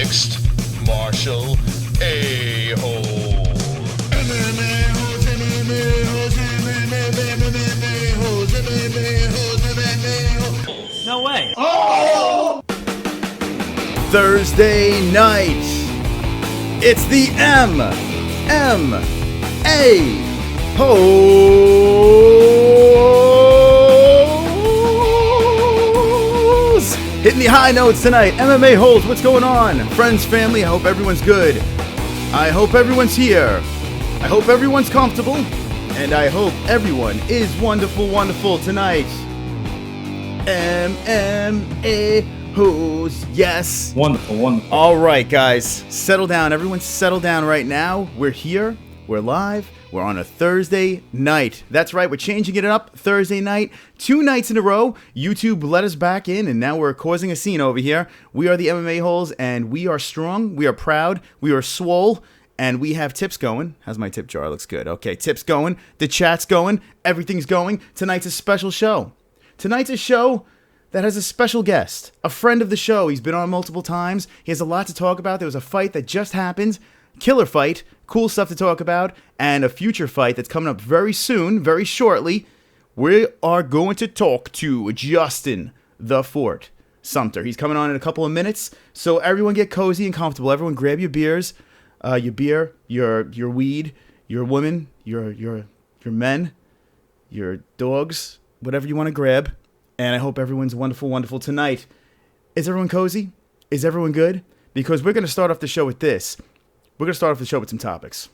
mixed martial a-hole. MMA-holes, MMA-holes, MMA-holes, MMA-holes, MMA-holes. No way. Oh! Thursday night. It's the MMA-holes. Hitting the high notes tonight. MMA-holes, what's going on? Friends, family, I hope everyone's good. I hope everyone's here. I hope everyone's comfortable. And I hope everyone is wonderful tonight. MMA-holes, yes. Wonderful. All right, guys, settle down. Everyone settle down right now. We're here. We're live. We're on a Thursday night. That's right. We're changing it up Thursday night. 2 nights in a row. YouTube let us back in, and now we're causing a scene over here. We are the MMA-holes, and we are strong. We are proud. We are swole, and we have tips going. How's my tip jar? Looks good. Okay, tips going. The chat's going. Everything's going. Tonight's a special show. Tonight's a show that has a special guest, a friend of the show. He's been on multiple times. He has a lot to talk about. There was a fight that just happened, killer fight, cool stuff to talk about, and a future fight that's coming up very soon, very shortly. We are going to talk to Justin the Fort Sumter. He's coming on in a couple of minutes, so everyone get cozy and comfortable. Everyone grab your beers, your beer, your weed, your women, your men, your dogs, whatever you want to grab. And I hope everyone's wonderful tonight. Is everyone cozy? Is everyone good? Because we're going to start off the show with this. We're going to start off the show with some topics.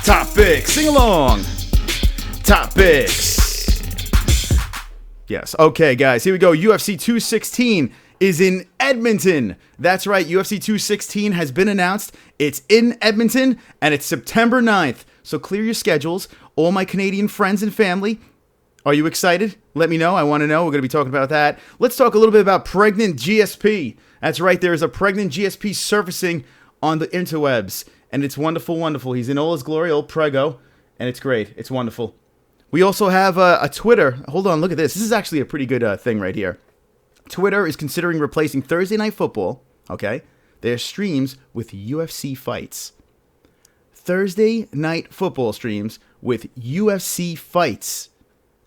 Topics. Sing along. Topics. Yes. Okay, guys, here we go. UFC 216 is in Edmonton. That's right. UFC 216 has been announced. It's in Edmonton, and it's September 9th. So clear your schedules. All my Canadian friends and family, are you excited? Let me know. I want to know. We're going to be talking about that. Let's talk a little bit about pregnant GSP. That's right. There is a pregnant GSP surfacing on the interwebs, and it's wonderful. He's in all his glory, old Prego, and it's great. It's wonderful. We also have a Twitter. Hold on, look at this. This is actually a pretty good thing right here. Twitter is considering replacing Thursday Night Football, okay, their streams with UFC fights. Thursday Night Football streams with UFC fights.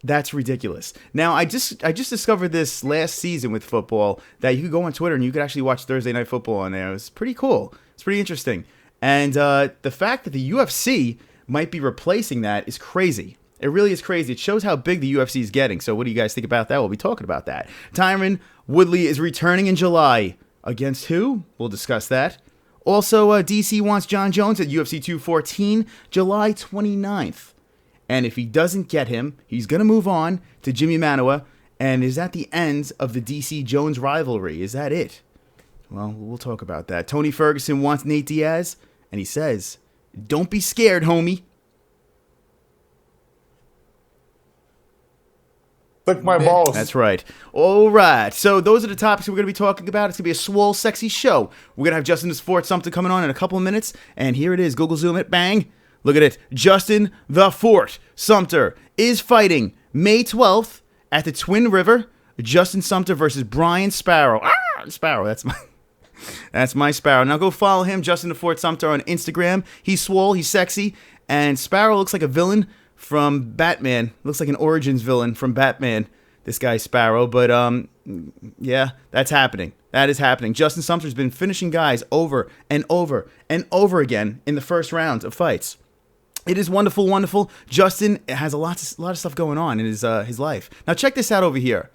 That's ridiculous. Now, I just discovered this last season with football that you could go on Twitter and you could actually watch Thursday Night Football on there. It was pretty cool. It's pretty interesting. And the fact that the UFC might be replacing that is crazy. It really is crazy. It shows how big the UFC is getting. So what do you guys think about that? We'll be talking about that. Tyron Woodley is returning in July. Against who? We'll discuss that. Also, DC wants John Jones at UFC 214, July 29th. And if he doesn't get him, he's going to move on to Jimmy Manuwa. And is that the end of the DC Jones rivalry? Is that it? Well, we'll talk about that. Tony Ferguson wants Nate Diaz. And he says, don't be scared, homie. Lick my balls. That's right. All right. So those are the topics we're going to be talking about. It's going to be a swole, sexy show. We're going to have Justin the Fort Sumter coming on in a couple of minutes. And here it is. Google Zoom it. Bang. Look at it. Justin the Fort Sumter is fighting May 12th at the Twin River. Justin Sumter versus Brian Sparrow. Sparrow. That's my Sparrow. Now go follow him, Justin the Fort Sumter, on Instagram. He's swole. He's sexy. And Sparrow looks like a villain from Batman. Looks like an Origins villain from Batman, this guy Sparrow. But, yeah, that's happening. That is happening. Justin Sumter's been finishing guys over and over and over again in the first rounds of fights. It is wonderful. Justin has a lot of stuff going on in his life. Now, check this out over here.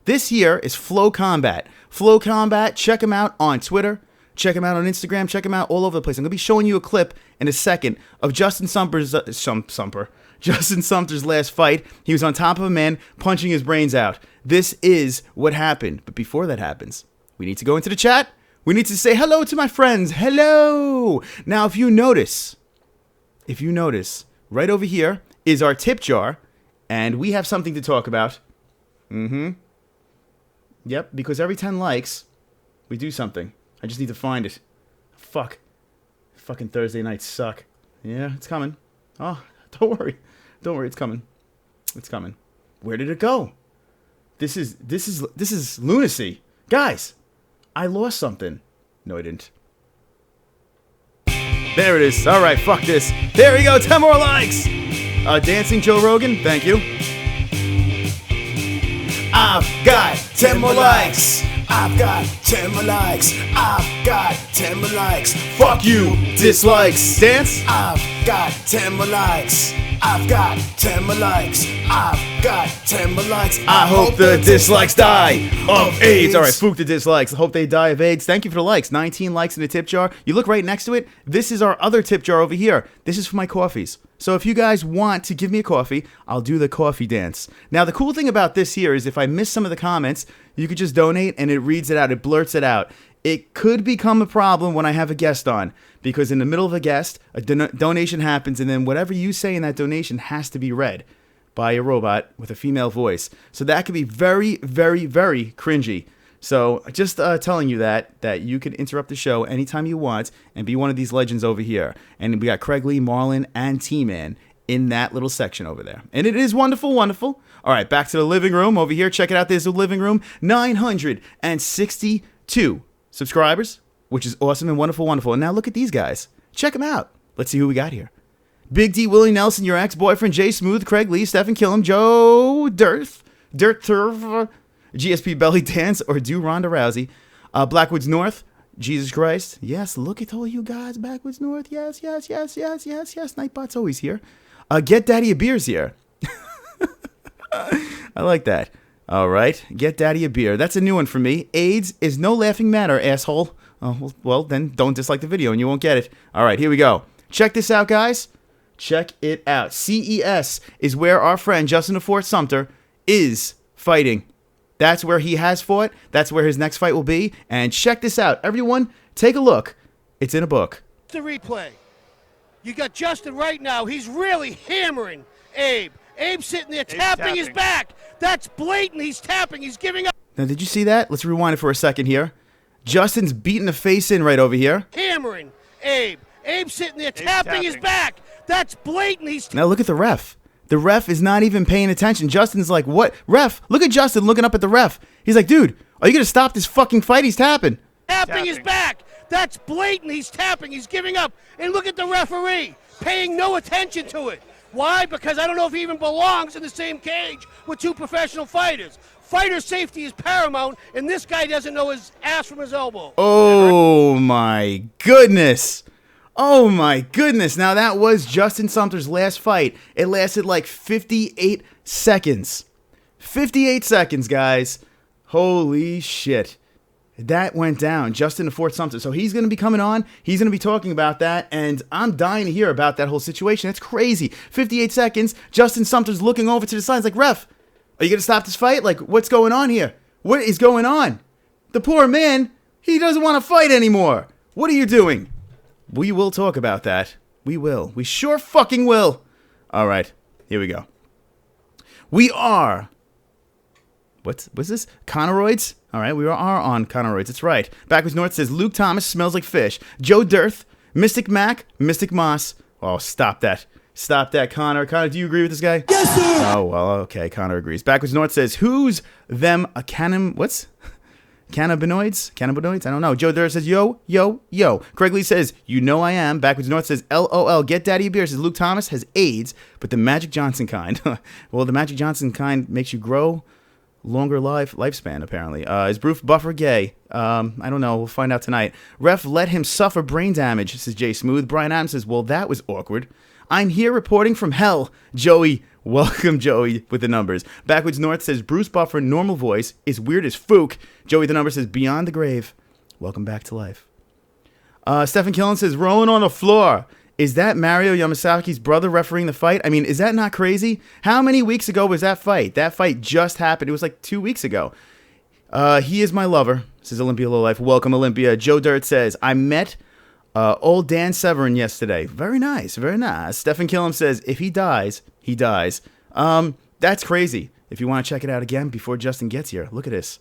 This here is Flow Combat. Flow Combat, check him out on Twitter. Check him out on Instagram. Check him out all over the place. I'm going to be showing you a clip in a second of Justin Sumter's last fight. He was on top of a man punching his brains out. This is what happened. But before that happens, we need to go into the chat. We need to say hello to my friends. Hello. Now, if you notice, right over here is our tip jar, and we have something to talk about. Yep, because every 10 likes, we do something. I just need to find it. Fuck. Fucking Thursday nights suck. Yeah, it's coming. Oh, don't worry. Don't worry, it's coming. It's coming. Where did it go? This is lunacy. Guys, I lost something. No, I didn't. There it is. All right, fuck this. There we go. 10 more likes. Dancing Joe Rogan. Thank you. I've got 10 more likes. I've got 10 more likes. I've got 10 more likes. Fuck you, dislikes. Dance. I've got 10 more likes. I've got 10 more likes. I've got 10 more likes. I hope the dislikes die of AIDS. All right, spook the dislikes. I hope they die of AIDS. Thank you for the likes. 19 likes in the tip jar. You look right next to it. This is our other tip jar over here. This is for my coffees. So if you guys want to give me a coffee, I'll do the coffee dance. Now, the cool thing about this here is if I miss some of the comments, you could just donate and it reads it out. It blurts it out. It could become a problem when I have a guest on, because in the middle of a guest, a donation happens, and then whatever you say in that donation has to be read by a robot with a female voice. So that could be very, very, very cringy. So just telling you that you can interrupt the show anytime you want and be one of these legends over here. And we got Craig Lee, Marlyn, and T-Man in that little section over there. And it is wonderful, wonderful. All right, back to the living room over here. Check it out. There's the living room. 962 subscribers, which is awesome and wonderful, wonderful. And now look at these guys. Check them out. Let's see who we got here. Big D, Willie Nelson, your ex-boyfriend, Jay Smooth, Craig Lee, Stephen Killam, Joe Dirt Turf, GSP Belly Dance, or Do Ronda Rousey. Blackwoods North, Jesus Christ. Yes, look at all you guys. Backwoods North. Yes, yes, yes, yes, yes, yes. Nightbot's always here. Get Daddy a Beer's here. I like that. All right. Get Daddy a Beer. That's a new one for me. AIDS is no laughing matter, asshole. Oh, well, then don't dislike the video and you won't get it. All right, here we go. Check this out, guys. Check it out. CES is where our friend Justin Sumter is fighting. That's where he has fought. That's where his next fight will be. And check this out. Everyone, take a look. It's in a book. The replay. You got Justin right now. He's really hammering Abe. Abe's sitting there tapping his back. That's blatant. He's tapping. He's giving up. Now, did you see that? Let's rewind it for a second here. Justin's beating the face in right over here. Hammering Abe. Abe's sitting there tapping his back. That's blatant. He's now look at the ref. The ref is not even paying attention. Justin's like, what? Ref, look at Justin looking up at the ref. He's like, dude, are you going to stop this fucking fight? He's tapping. Tapping his back. That's blatant. He's tapping. He's giving up. And look at the referee paying no attention to it. Why? Because I don't know if he even belongs in the same cage with two professional fighters. Fighter safety is paramount, and this guy doesn't know his ass from his elbow. Oh, my goodness. Oh, my goodness. Now, that was Justin Sumter's last fight. It lasted like 58 seconds. 58 seconds, guys. Holy shit. That went down. Justin Sumter. So he's going to be coming on. He's going to be talking about that. And I'm dying to hear about that whole situation. That's crazy. 58 seconds. Justin Sumter's looking over to the side. He's like, ref, are you going to stop this fight? Like, what's going on here? What is going on? The poor man, he doesn't want to fight anymore. What are you doing? We will talk about that. We will. We sure fucking will. All right. Here we go. We are... What's this? Conoroids? All right, we are on Conoroids. That's right. Backwards North says, Luke Thomas smells like fish. Joe Dirth, Mystic Mac, Mystic Moss. Oh, stop that. Stop that, Connor. Connor, do you agree with this guy? Yes, sir. Oh, well, okay. Connor agrees. Backwards North says, who's them a what's? Cannabinoids? Cannabinoids? I don't know. Joe Dirth says, yo, yo, yo. Craig Lee says, you know I am. Backwards North says, LOL. Get Daddy a Beer says, Luke Thomas has AIDS, but the Magic Johnson kind. Well, the Magic Johnson kind makes you grow longer lifespan, apparently. Is Bruce Buffer gay? I don't know. We'll find out tonight. Ref, let him suffer brain damage, says Jay Smooth. Brian Adams says, well, that was awkward. I'm here reporting from hell. Joey, welcome, Joey, with the numbers. Backwards North says, Bruce Buffer, normal voice, is weird as fook. Joey, the number says, beyond the grave. Welcome back to life. Stephen Killen says, rolling on the floor. Is that Mario Yamasaki's brother refereeing the fight? I mean, is that not crazy? How many weeks ago was that fight? That fight just happened. It was like 2 weeks ago. He is my lover, says Olympia Lowlife. Welcome, Olympia. Joe Dirt says, I met old Dan Severin yesterday. Very nice, very nice. Stephen Killam says, if he dies, he dies. That's crazy. If you want to check it out again before Justin gets here, look at this.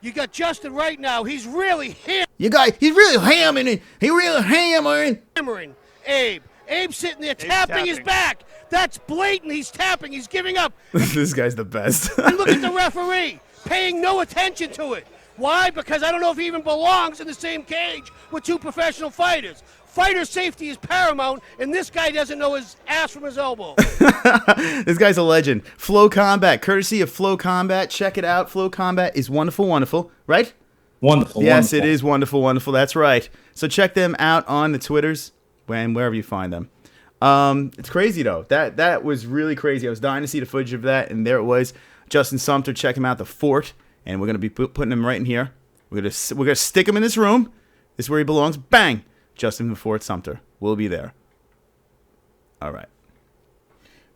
You got Justin right now. He's really You guys, he's really hammering it. He really hammering. hammering Abe. Abe's sitting there tapping his back. That's blatant. He's tapping. He's giving up. This guy's the best. And look at the referee paying no attention to it. Why? Because I don't know if he even belongs in the same cage with two professional fighters. Fighter safety is paramount, and this guy doesn't know his ass from his elbow. This guy's a legend. Flow Combat, courtesy of Flow Combat. Check it out. Flow Combat is wonderful, wonderful, right? Wonderful. Yes, wonderful. it is wonderful, wonderful. That's right. So check them out on the Twitters and wherever you find them. It's crazy though. That was really crazy. I was dying to see the footage of that, and there it was. Justin Sumter, check him out, the Fort, and we're gonna be putting him right in here. We're gonna stick him in this room. This is where he belongs. Bang. Justin the Fort Sumter will be there. All right.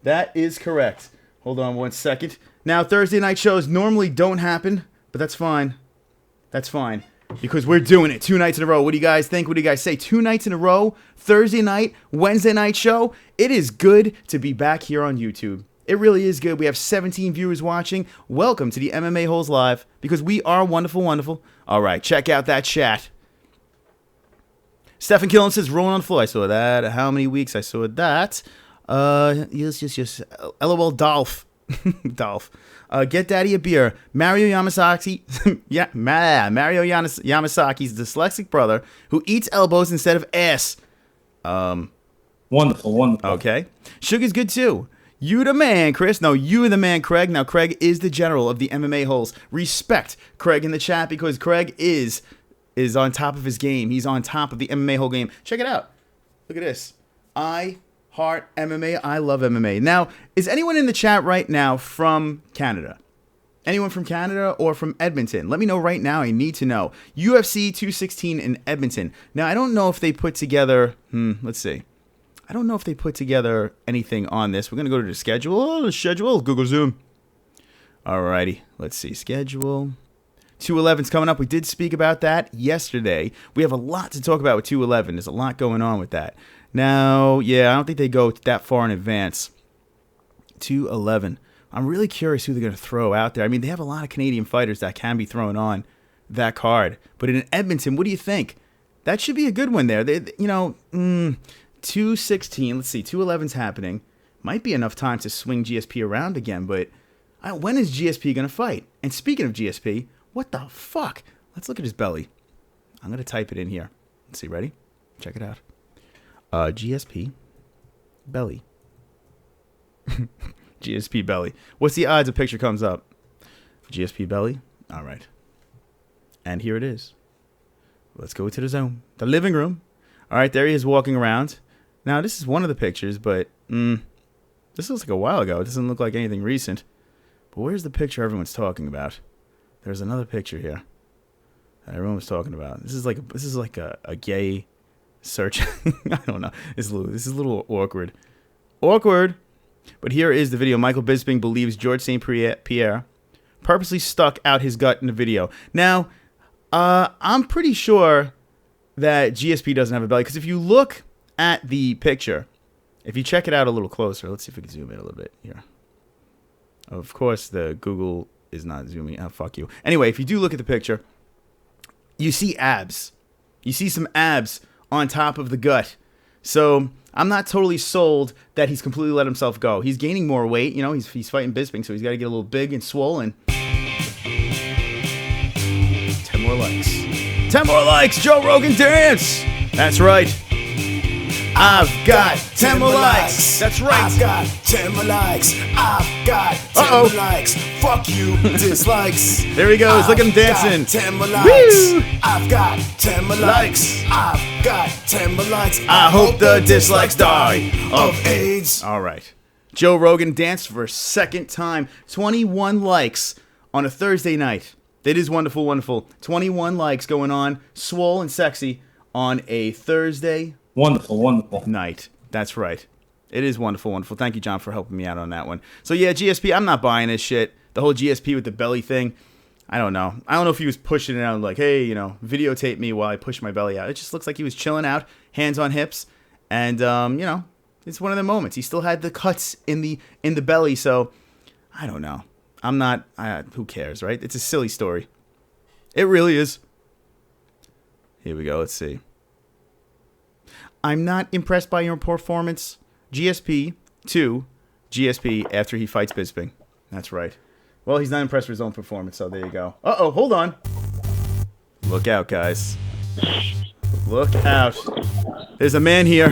That is correct. Hold on one second. Now, Thursday night shows normally don't happen, but that's fine. That's fine. Because we're doing it 2 nights in a row. What do you guys think? What do you guys say? 2 nights in a row? Thursday night, Wednesday night show? It is good to be back here on YouTube. It really is good. We have 17 viewers watching. Welcome to the MMA-HOLES Live, because we are wonderful, wonderful. All right, check out that chat. Stephen Killen says, rolling on the floor. I saw that. How many weeks I saw that? Yes. LOL Dolph. Dolph. Get Daddy a beer. Mario Yamasaki. Yeah, Mario Yamasaki's dyslexic brother who eats elbows instead of ass. Wonderful, wonderful. Okay. Sugar's good too. You the man, Chris. No, you the man, Craig. Now, Craig is the general of the MMA-HOLES. Respect Craig in the chat, because Craig is on top of his game. He's on top of the MMA-HOLE game. Check it out. Look at this. I heart MMA. I love MMA. Now, is anyone in the chat right now from Canada? Anyone from Canada or from Edmonton? Let me know right now. I need to know. UFC 216 in Edmonton. Now, I don't know if they put together... let's see. I don't know if they put together anything on this. We're going to go to the schedule. Oh, the schedule. Google Zoom. Alrighty. Let's see. Schedule. 211's coming up. We did speak about that yesterday. We have a lot to talk about with 211. There's a lot going on with that. Now, yeah, I don't think they go that far in advance. 211. I'm really curious who they're going to throw out there. I mean, they have a lot of Canadian fighters that can be thrown on that card. But in Edmonton, what do you think? That should be a good one there. 216. Let's see. 211's happening. Might be enough time to swing GSP around again, but when is GSP going to fight? And speaking of GSP, what the fuck? Let's look at his belly. I'm going to type it in here. Let's see. Ready? Check it out. GSP belly. GSP belly. What's the odds a picture comes up? GSP belly. All right. And here it is. Let's go to the zone. The living room. All right, there he is walking around. Now, this is one of the pictures, but this looks like a while ago. It doesn't look like anything recent. But where's the picture everyone's talking about? There's another picture here that everyone was talking about. This is like a gay search. I don't know. This is a little awkward. Awkward. But here is the video. Michael Bisping believes George St. Pierre purposely stuck out his gut in the video. Now, I'm pretty sure that GSP doesn't have a belly, because if you look at the picture, if you check it out a little closer, let's see if we can zoom in a little bit here. Of course, the Google is not zooming. Oh, fuck you. Anyway, if you do look at the picture, you see abs. You see some abs on top of the gut. So I'm not totally sold that he's completely let himself go. He's gaining more weight. You know, he's fighting Bisping, so he's got to get a little big and swollen. 10 more likes. 10 more likes. Joe Rogan dance. That's right. I've got 10 more likes. That's right. I've got 10 more likes. I've got 10 more likes. Fuck you, dislikes. There he goes. Look at him dancing. 10 more likes. Woo! I've got 10 more likes. I've got 10 more likes. I hope the dislikes die of AIDS. All right. Joe Rogan danced for a second time. 21 likes on a Thursday night. That is wonderful, wonderful. 21 likes going on. Swole and sexy on a Thursday Wonderful, wonderful. night. That's right. It is wonderful, wonderful. Thank you, John, for helping me out on that one. So, yeah, GSP, I'm not buying this shit. The whole GSP with the belly thing, I don't know. I don't know if he was pushing it out like, hey, videotape me while I push my belly out. It just looks like he was chilling out, hands on hips. And, it's one of the moments. He still had the cuts in the belly, so I don't know. I'm not, who cares, right? It's a silly story. It really is. Here we go. Let's see. I'm not impressed by your performance. GSP 2. GSP after he fights Bisping. That's right. Well, he's not impressed with his own performance, so there you go. Uh-oh, hold on. Look out, guys. Look out. There's a man here.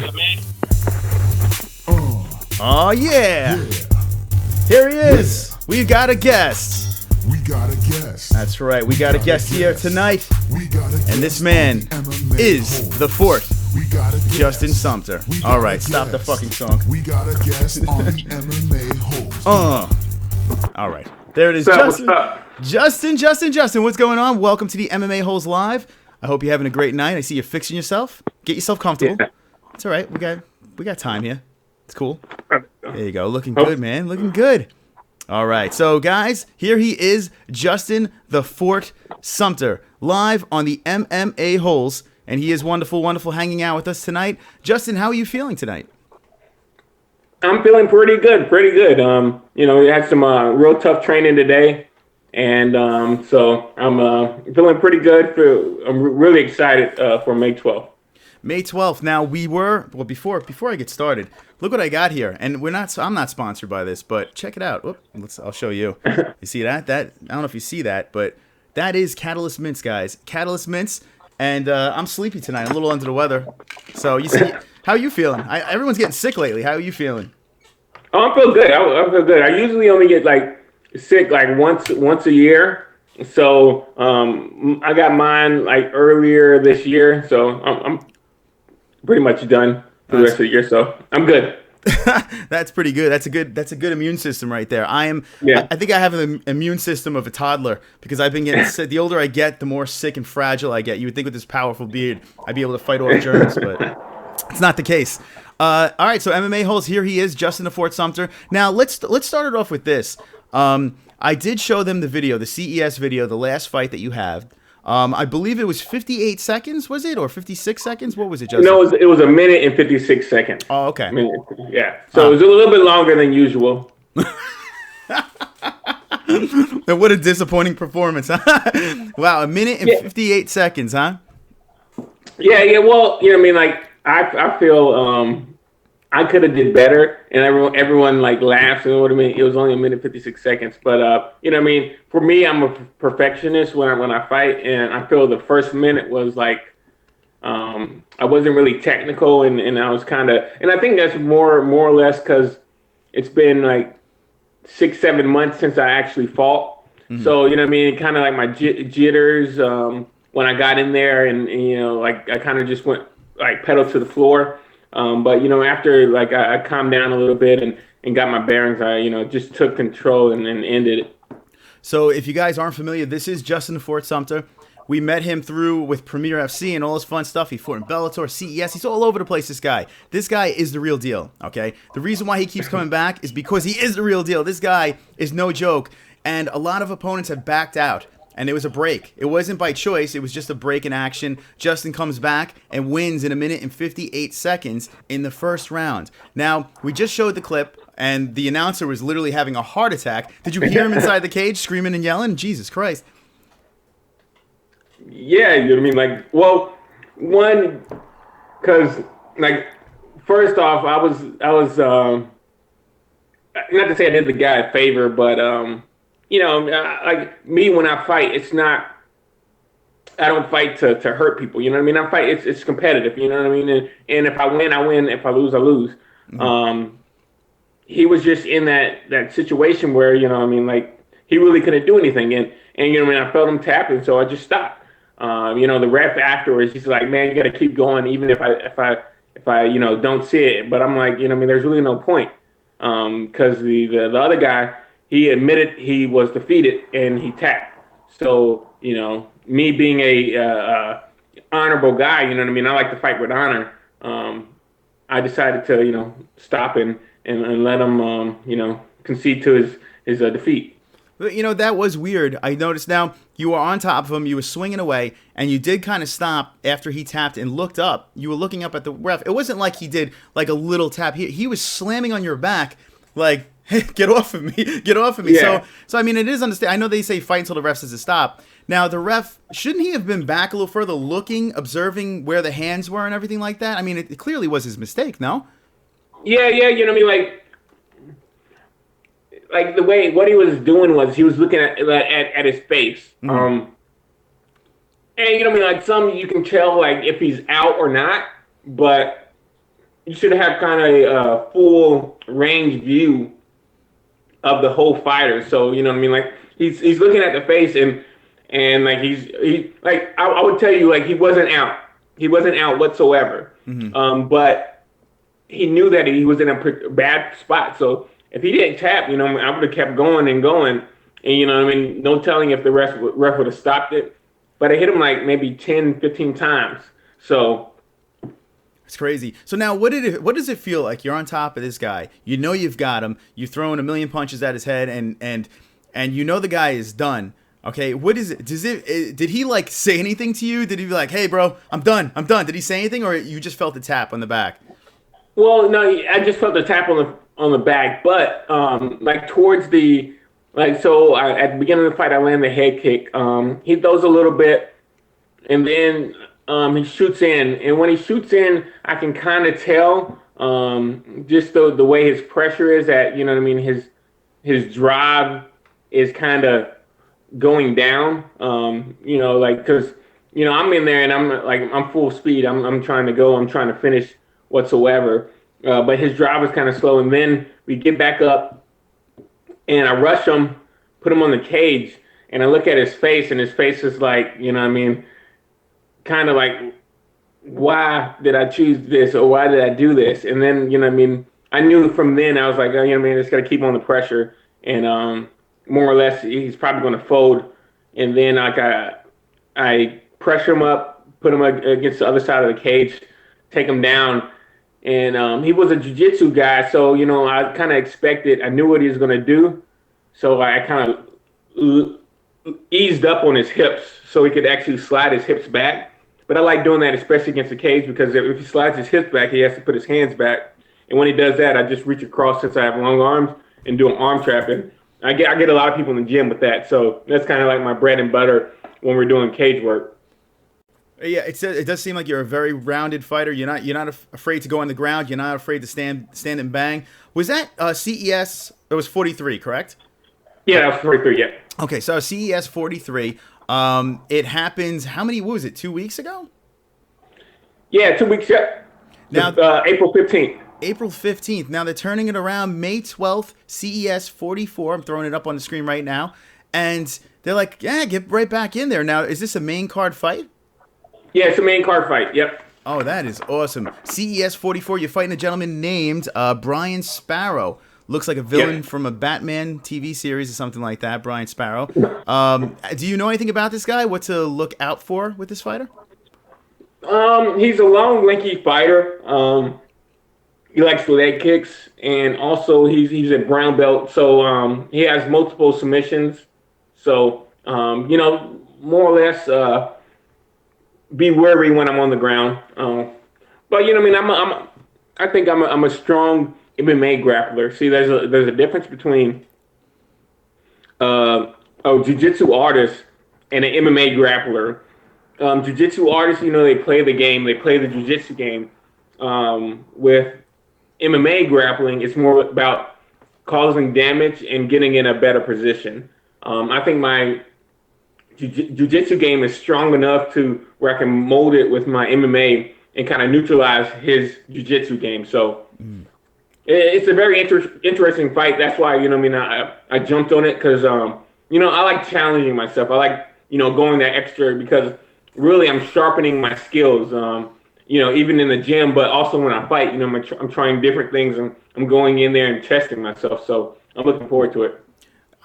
Oh, yeah. Here he is. We've got a guest. We got a guest. That's right. We got a guest here tonight. We got a guest. And this man is MMA-HOLE. the fourth We got a guest. Justin Sumter. We got All a right, stop the guest. fucking song. We got a guest on the MMA-HOLE. All right. There it is. What's Justin. up? Justin, what's going on? Welcome to the MMA-HOLES Live. I hope you're having a great night. I see you're fixing yourself. Get yourself comfortable. Yeah. It's all right. We got time here. It's cool. There you go. Looking good, man. Looking good. All right. So, guys, here he is, Justin the Fort Sumter, live on the MMA-HOLES. And he is wonderful, wonderful hanging out with us tonight. Justin, how are you feeling tonight? I'm feeling pretty good, we had some real tough training today, and so I'm feeling pretty good. I'm really excited for May 12th. May 12th. Now before I get started, look what I got here. And I'm not sponsored by this, but check it out. I'll show you. You see that? I don't know if you see that, but that is Catalyst Mints, guys. Catalyst Mints. And I'm sleepy tonight. I'm a little under the weather. So you see, how are you feeling? Everyone's getting sick lately. How are you feeling? Oh, I feel good. I feel good. I usually only get sick once a year. So I got mine earlier this year. So I'm pretty much done for the rest of the year. So I'm good. That's pretty good. That's a good immune system right there. I think I have an immune system of a toddler because I've been getting sick. The older I get, the more sick and fragile I get. You would think with this powerful beard, I'd be able to fight off germs, but it's not the case. All right, so MMA-HOLES, here he is, Justin the Fort Sumter. Now, let's start it off with this. I did show them the video, the CES video, the last fight that you have. I believe it was 58 seconds, was it? Or 56 seconds? What was it, Justin? No, it was a minute and 56 seconds. Oh, okay. Yeah. So it was a little bit longer than usual. What a disappointing performance, huh? Wow, a minute and 58 seconds, huh? Yeah. Well, I feel I could have did better, and everyone laughs. You know what I mean? It was only a minute 56 seconds, but for me, I'm a perfectionist when I fight, and I feel the first minute was I wasn't really technical, and I was kind of, and I think that's more or less because it's been 6-7 months since I actually fought. Mm-hmm. So kind of my jitters when I got in there, and I kind of just went pedal to the floor. But after I calmed down a little bit and got my bearings, I just took control and ended it. So if you guys aren't familiar, this is Justin the Fort Sumter. We met him with Premier FC and all his fun stuff. He fought in Bellator, CES. He's all over the place, this guy. This guy is the real deal, okay? The reason why he keeps coming back is because he is the real deal. This guy is no joke, and a lot of opponents have backed out. And it was a break. It wasn't by choice. It was just a break in action. Justin comes back and wins in a minute and 58 seconds in the first round. Now, we just showed the clip, and the announcer was literally having a heart attack. Did you hear him inside the cage screaming and yelling? Jesus Christ. Yeah, well, one, because, first off, I was not to say I did the guy a favor, but, me when I fight, it's not, I don't fight to hurt people, you know what I mean? I fight, it's competitive, you know what I mean? And if I win, I win. If I lose, I lose. Mm-hmm. He was just in that situation where, he really couldn't do anything. And I felt him tapping, so I just stopped. The ref afterwards, he's like, man, you got to keep going, even if I don't see it. But I'm like, there's really no point. Because the other guy, he admitted he was defeated and he tapped. So, me being a honorable guy, I like to fight with honor. I decided to, stop and let him, concede to his defeat. That was weird. I noticed now you were on top of him, you were swinging away, and you did kind of stop after he tapped and looked up. You were looking up at the ref. It wasn't like he did a little tap. He was slamming on your back, Get off of me. Get off of me. Yeah. So I mean, it is understand. I know they say fight until the ref says to stop. Now, the ref, shouldn't he have been back a little further looking, observing where the hands were and everything like that? I mean, it clearly was his mistake, no? Yeah, you know what I mean? Like the way, what he was doing was he was looking at his face. And you know what I mean? Like some you can tell like if he's out or not, but you should have kind of a full range view of the whole fighter. So, you know what I mean? Like he's looking at the face and like he like I would tell you like he wasn't out. He wasn't out whatsoever. But he knew that he was in a bad spot. So if he didn't tap, you know, I would have kept going and going. And you know what I mean? No telling if the ref would have stopped it. But I hit him like maybe 10, 15 times. So it's crazy. So now, what does it feel like? You're on top of this guy. You know you've got him. You're throwing a million punches at his head, and you know the guy is done. Okay, what is it? Did he like say anything to you? Did he be like, "Hey, bro, I'm done. I'm done"? Did he say anything, or you just felt the tap on the back? Well, no, I just felt the tap on the back, but like towards the at the beginning of the fight, I land the head kick. He throws a little bit, and then he shoots in, and when he shoots in, I can kind of tell just the way his pressure is at, you know what I mean, his drive is kind of going down, you know, like because you know I'm in there and I'm full speed. I'm trying to go. I'm trying to finish whatsoever. But his drive is kind of slow, and then we get back up, and I rush him, put him on the cage, and I look at his face, and his face is like, you know what I mean, kind of like, why did I choose this, or why did I do this? And then, you know what I mean, I knew from then, I was like, oh, you know what I mean, just got to keep on the pressure, and more or less, he's probably going to fold, and then I pressure him up, put him against the other side of the cage, take him down. And he was a jiu-jitsu guy, so, you know, I kind of expected, I knew what he was going to do. So I kind of eased up on his hips so he could actually slide his hips back. But I like doing that, especially against the cage, because if he slides his hips back, he has to put his hands back. And when he does that, I just reach across since I have long arms and do an arm trap. And I get a lot of people in the gym with that. So that's kind of like my bread and butter when we're doing cage work. Yeah, it does seem like you're a very rounded fighter. You're not afraid to go on the ground. You're not afraid to stand and bang. Was that CES? It was 43, correct? Yeah, that was 43. Yeah. Okay, so CES 43. It happens. How many? What was it? 2 weeks ago? Yeah, 2 weeks. Yeah. Now April 15th. April 15th. Now they're turning it around. May 12th. CES 44. I'm throwing it up on the screen right now, and they're like, "Yeah, get right back in there." Now, is this a main card fight? Yeah, it's a main card fight. Yep. Oh, that is awesome. CES 44, you're fighting a gentleman named Brian Sparrow. Looks like a villain from a Batman TV series or something like that, Brian Sparrow. Do you know anything about this guy? What to look out for with this fighter? He's a long, lanky fighter. He likes leg kicks, and also he's a brown belt, so he has multiple submissions. So, you know, more or less... be wary when I'm on the ground, but you know, what I mean, I think I'm a strong MMA grappler. See, there's a difference between a jiu-jitsu artist and an MMA grappler. Jiu-jitsu artists, you know, they play the game, they play the jiu-jitsu game. With MMA grappling, it's more about causing damage and getting in a better position. I think my jiu-jitsu game is strong enough to where I can mold it with my MMA and kind of neutralize his jiu-jitsu game. So it's a very interesting fight. That's why, you know what I mean, I jumped on it because, you know, I like challenging myself. I like, you know, going that extra because really I'm sharpening my skills, you know, even in the gym, but also when I fight, you know, I'm trying different things and I'm going in there and testing myself. So I'm looking forward to it.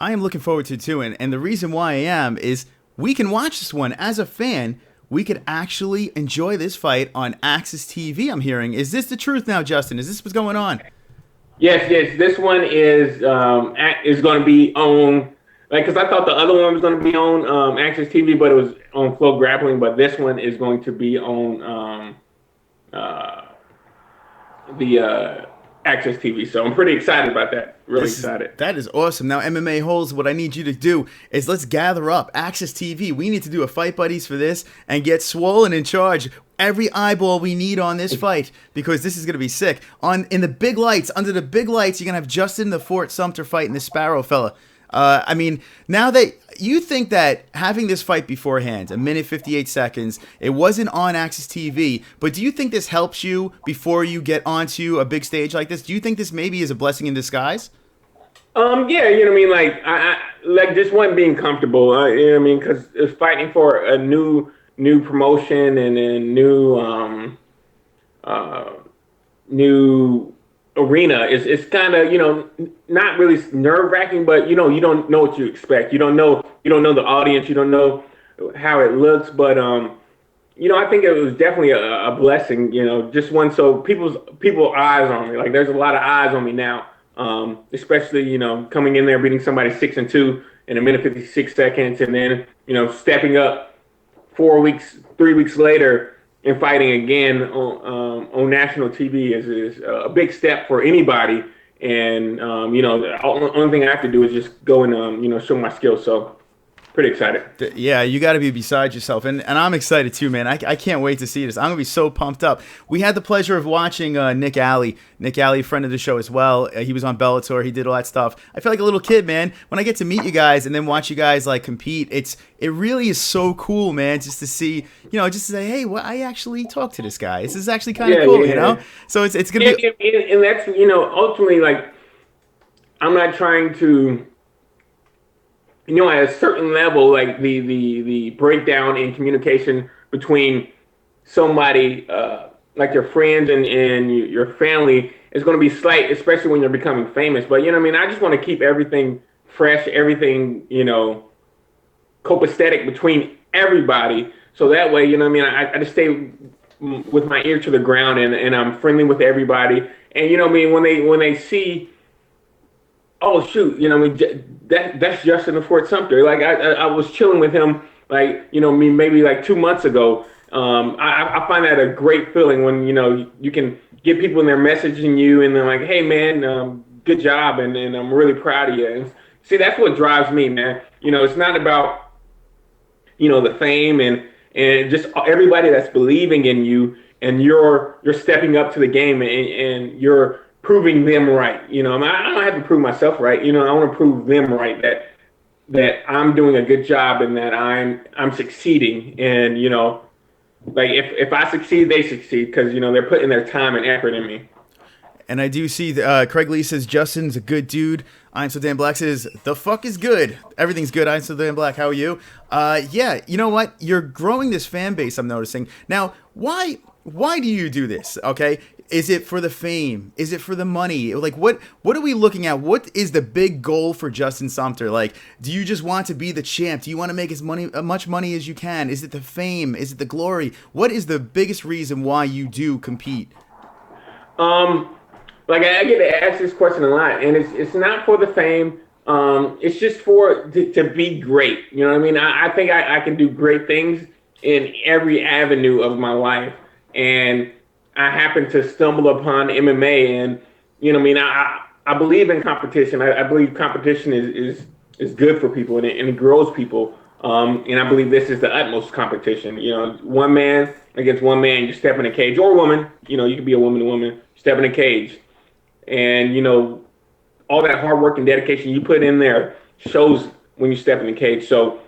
I am looking forward to it too. And the reason why I am is we can watch this one as a fan. We could actually enjoy this fight on Axis TV, I'm hearing. Is this the truth now, Justin? Is this what's going on? Yes. This one is going to be on, like, because I thought the other one was going to be on Axis TV, but it was on Flow Grappling. But this one is going to be on the Access TV. So I'm pretty excited about that. Really This is- excited. That is awesome. Now, MMA Holes, what I need you to do is let's gather up Access TV. We need to do a Fight Buddies for this and get Swollen in charge. Every eyeball we need on this fight, because this is going to be sick. In the big lights, under the big lights, you're going to have Justin the Fort Sumter fighting the Sparrow fella. I mean, now that you think that having this fight beforehand, 1:58, it wasn't on Access TV, but do you think this helps you before you get onto a big stage like this? Do you think this maybe is a blessing in disguise? Yeah, you know what I mean? Like, I like just one being comfortable, you know what I mean? Because it's fighting for a new promotion and then new arena. It's kind of, you know, not really nerve-wracking, but you know, you don't know what you expect. You don't know the audience. You don't know how it looks, but you know, I think it was definitely a blessing. You know, just one so people's eyes on me. Like, there's a lot of eyes on me now. Especially, you know, coming in there beating somebody 6-2 in 1:56, and then, you know, stepping up 3 weeks later and fighting again on national TV is a big step for anybody. And you know, the only thing I have to do is just go and you know, show my skills. So pretty excited. Yeah, you got to be beside yourself, and I'm excited too, man. I can't wait to see this. I'm gonna be so pumped up. We had the pleasure of watching Nick Alley, friend of the show as well. He was on Bellator. He did all that stuff. I feel like a little kid, man. When I get to meet you guys and then watch you guys like compete, it really is so cool, man. Just to see, you know, just to say, hey, well, I actually talked to this guy. This is actually kind of cool, you know. So it's gonna be, and that's, you know, ultimately, like, I'm not trying to. You know, at a certain level, like the breakdown in communication between somebody like your friends and your family is going to be slight, especially when you're becoming famous. But, you know what I mean? I just want to keep everything fresh, everything, you know, copacetic between everybody. So that way, you know what I mean? I just stay with my ear to the ground, and I'm friendly with everybody. And, you know what I mean? When they see, oh shoot, you know, I mean, that's Justin the Fort Sumter. Like, I was chilling with him, like, you know, maybe like 2 months ago. I find that a great feeling when, you know, you can get people and they're messaging you and they're like, hey man, good job, and I'm really proud of you. And see, that's what drives me, man. You know, it's not about, you know, the fame and just everybody that's believing in you, and you're stepping up to the game and you're proving them right. You know, I don't have to prove myself right. You know, I want to prove them right, that I'm doing a good job and that I'm succeeding. And, you know, like if I succeed, they succeed, because, you know, they're putting their time and effort in me. and I do see Craig Lee says Justin's a good dude. I'm So Damn Black says the fuck is good. Everything's good. I'm So Damn Black. How are you? Yeah, you know what? You're growing this fan base, I'm noticing. Now, why do you do this? Okay, is it for the fame? Is it for the money? Like, what are we looking at? What is the big goal for Justin Sumter? Like, do you just want to be the champ? Do you want to make as much money as you can? Is it the fame? Is it the glory? What is the biggest reason why you do compete? Like, I get asked this question a lot, and it's not for the fame. It's just to be great. You know what I mean? I think I can do great things in every avenue of my life, and I happen to stumble upon MMA, and you know what I mean? I believe in competition. I believe competition is good for people, and it grows people. And I believe this is the utmost competition. You know, one man against one man, you step in a cage, or a woman. You know, you could be a woman to woman, step in a cage. And, you know, all that hard work and dedication you put in there shows when you step in the cage. So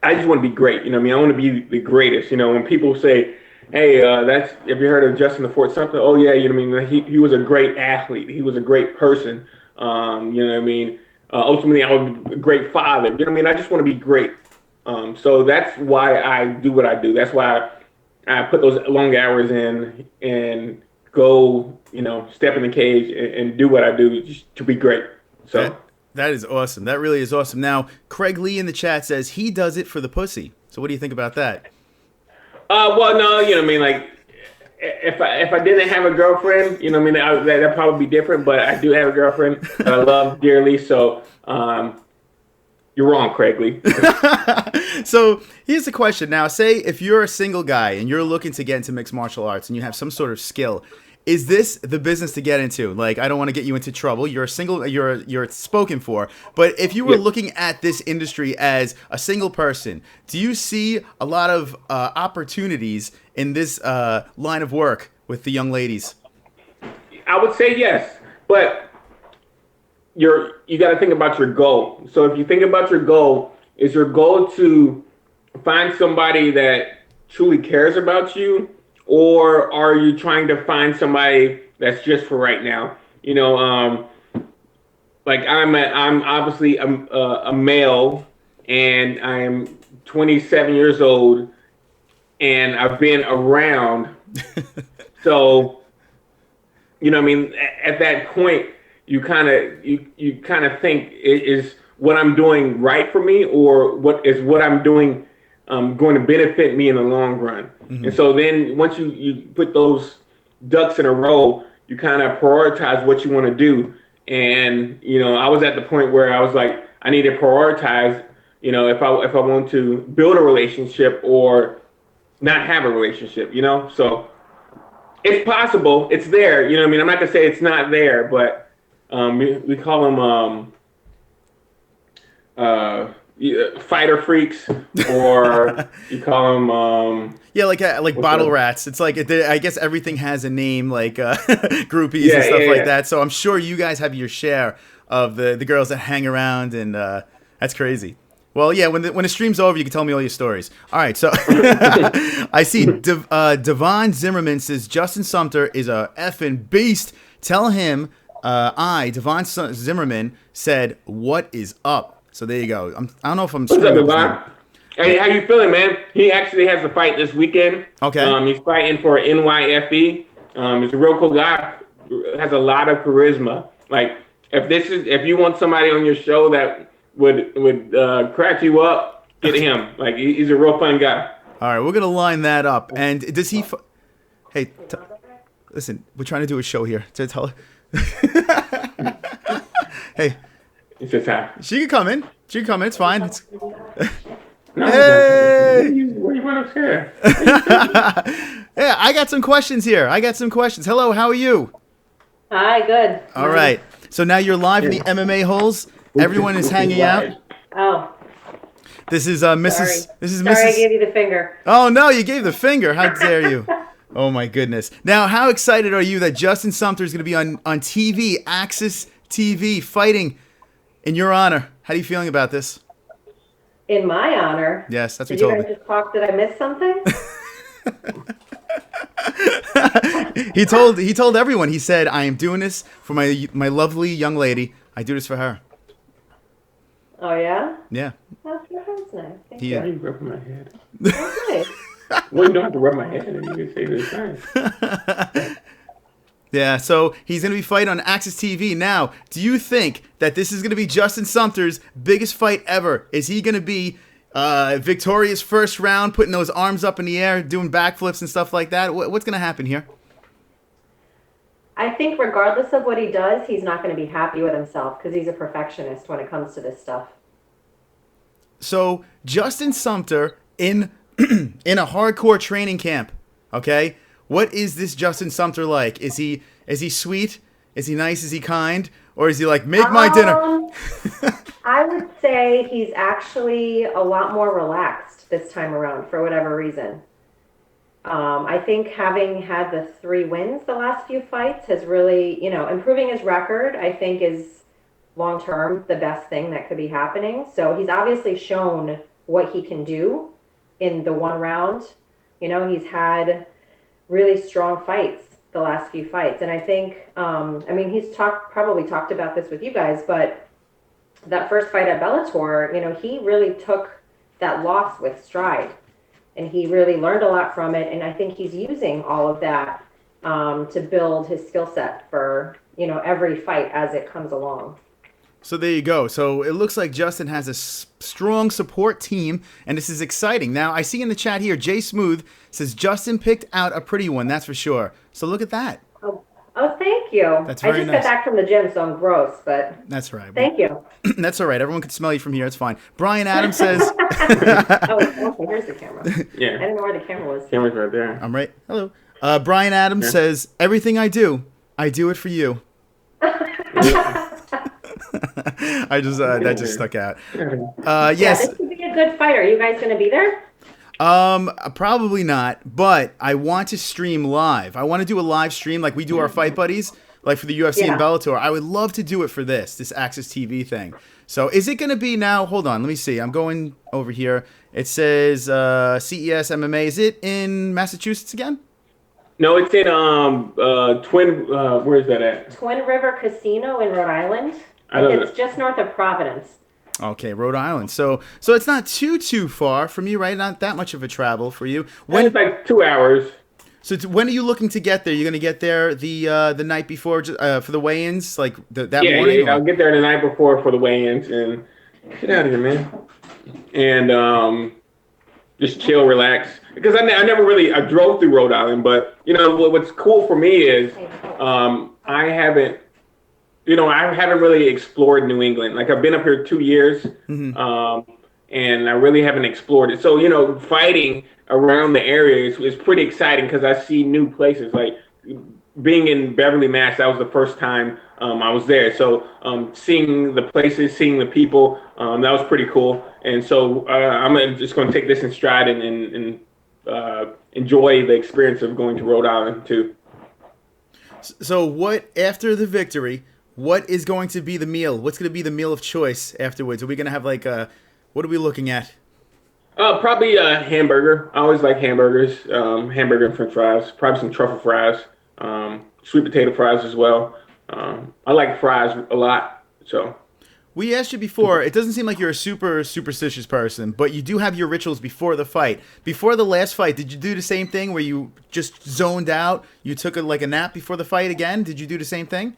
I just want to be great. You know what I mean? I want to be the greatest. You know, when people say, hey, have you heard of Justin the Fort Sumter? Oh, yeah, you know what I mean? He was a great athlete. He was a great person. You know what I mean? Ultimately, I was a great father. You know what I mean? I just want to be great. So that's why I do what I do. That's why I put those long hours in and go, you know, step in the cage and do what I do just to be great. So that is awesome. That really is awesome. Now, Craig Lee in the chat says he does it for the pussy. So what do you think about that? Well, no, you know what I mean? Like, if I didn't have a girlfriend, you know what I mean, that'd probably be different. But I do have a girlfriend that I love dearly. So you're wrong, Craig Lee. So here's the question. Now, say if you're a single guy and you're looking to get into mixed martial arts and you have some sort of skill, is this the business to get into? Like, I don't want to get you into trouble. You're a single, you're spoken for. But if you were looking at this industry as a single person, do you see a lot of opportunities in this line of work with the young ladies? I would say yes, but you got to think about your goal. So if you think about your goal, is your goal to find somebody that truly cares about you, or are you trying to find somebody that's just for right now? You know, like I'm obviously a male, and I'm 27 years old, and I've been around. So, you know, I mean, at that point, you kind of think, is what I'm doing right for me, or what I'm doing going to benefit me in the long run? Mm-hmm. And so then once you put those ducks in a row, you kind of prioritize what you want to do. And, you know, I was at the point where I was like, I need to prioritize, you know, if I want to build a relationship or not have a relationship, you know? So it's possible. It's there. You know what I mean? I'm not going to say it's not there, but we call them fighter freaks, or you call them like bottle rats. It's like I guess everything has a name, like groupies and stuff like that. So I'm sure you guys have your share of the girls that hang around, and that's crazy. Well, yeah, when the stream's over, you can tell me all your stories. All right, so I see Devon Zimmerman says Justin Sumter is a effing beast. Tell him Devon Zimmerman, said, what is up? So there you go. I don't know if I'm screwing up. Hey, how you feeling, man? He actually has a fight this weekend. Okay. He's fighting for NYFE. He's a real cool guy. Has a lot of charisma. Like, if you want somebody on your show that would crack you up, get him. Like, he's a real fun guy. All right, we're gonna line that up. And does he? Listen, we're trying to do a show here. To tell. Hey. It's just time. She can come in. It's fine. No, hey! Where you went upstairs? Yeah, I got some questions here. Hello, how are you? Hi, good. All right. So now you're live in the MMA-HOLES. Everyone is hanging out. Oh. This is Mrs. Sorry. This is Sorry, Mrs. I gave you the finger. Oh no, you gave the finger. How dare you? Oh my goodness. Now, how excited are you that Justin Sumter is going to be on TV, Access TV, fighting in your honor? How are you feeling about this? In my honor? Yes, that's what you you told guys me. just talk. Did I miss something? He told everyone. He said, "I am doing this for my lovely young lady. I do this for her." Oh yeah? Yeah. That's nice. Thank Why are you. you rubbing my head? That's nice. Well, you don't have to rub my head, and you can say this nice. Yeah, so he's going to be fighting on Access TV. Now, do you think that this is going to be Justin Sumter's biggest fight ever? Is he going to be victorious first round, putting those arms up in the air, doing backflips and stuff like that? What's going to happen here? I think regardless of what he does, he's not going to be happy with himself because he's a perfectionist when it comes to this stuff. So, Justin Sumter in in a hardcore training camp, okay? What is this Justin Sumter like? Is he sweet? Is he nice? Is he kind? Or is he like, make my dinner? I would say he's actually a lot more relaxed this time around for whatever reason. I think having had the 3 wins the last few fights has really, improving his record, I think is long-term the best thing that could be happening. So he's obviously shown what he can do in the 1 round. He's had really strong fights the last few fights. And I think, he's probably talked about this with you guys, but that first fight at Bellator, he really took that loss with stride. And he really learned a lot from it. And I think he's using all of that to build his skill set for, every fight as it comes along. So there you go. So it looks like Justin has a strong support team, and this is exciting. Now, I see in the chat here, Jay Smooth says Justin picked out a pretty one, that's for sure. So look at that. Oh, thank you. That's very I just nice. got back from the gym, so I'm gross, but that's right. Thank you. That's all right. Everyone can smell you from here. It's fine. Brian Adams says... okay, here's the camera. Yeah. I didn't know where the camera was. Camera's right there. I'm right. Hello. Brian Adams says, everything I do it for you. That just stuck out. Yeah, Yes. this could be a good fight. Are you guys going to be there? Probably not, but I want to stream live. I want to do a live stream like we do our Fight Buddies, like for the UFC and Bellator. I would love to do it for this Access TV thing. So is it going to be now? Hold on, let me see. I'm going over here. It says CES MMA. Is it in Massachusetts again? No, it's in Twin. Where is that at? Twin River Casino in Rhode Island. It's just north of Providence. Okay, Rhode Island. So it's not too far from you, right? Not that much of a travel for you. It's like 2 hours. So when are you looking to get there? You're going to get there the night before for the weigh-ins, like that morning? Yeah, I'll get there the night before for the weigh-ins and get out of here, man. And just chill, relax. Because I never really drove through Rhode Island, but you know what's cool for me is I haven't really explored New England. Like I've been up here 2 years, and I really haven't explored it. So fighting around the area is pretty exciting because I see new places. Like being in Beverly, Mass, that was the first time I was there. So seeing the places, seeing the people, that was pretty cool. And so I'm just going to take this in stride and enjoy the experience of going to Rhode Island too. So what after the victory? What is going to be the meal? What's going to be the meal of choice afterwards? Are we going to have like what are we looking at? Probably a hamburger. I always like hamburgers. Hamburger and french fries. Probably some truffle fries. Sweet potato fries as well. I like fries a lot. So we asked you before. It doesn't seem like you're a super superstitious person, but you do have your rituals before the fight. Before the last fight, did you do the same thing where you just zoned out? You took a nap before the fight again? Did you do the same thing?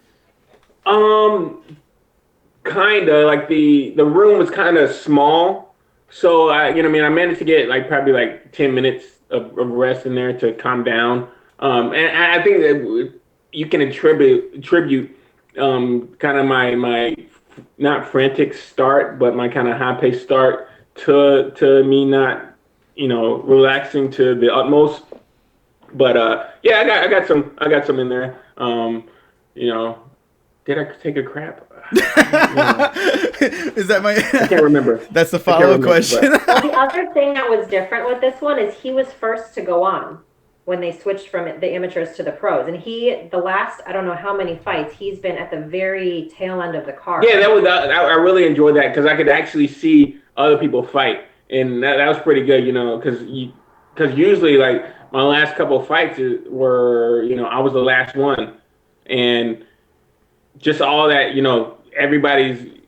Kinda. Like the room was kind of small, so I managed to get probably 10 minutes of rest in there to calm down. And I think that you can attribute kind of my not frantic start, but my kind of high paced start to me not relaxing to the utmost. But I got some in there. Did I take a crap? Is that my? I can't remember. That's the follow-up question. Well, the other thing that was different with this one is he was first to go on when they switched from the amateurs to the pros, and the last I don't know how many fights he's been at the very tail end of the card. Yeah, I really enjoyed that because I could actually see other people fight, and that was pretty good. Because usually my last couple of fights were I was the last one, and just all that, everybody's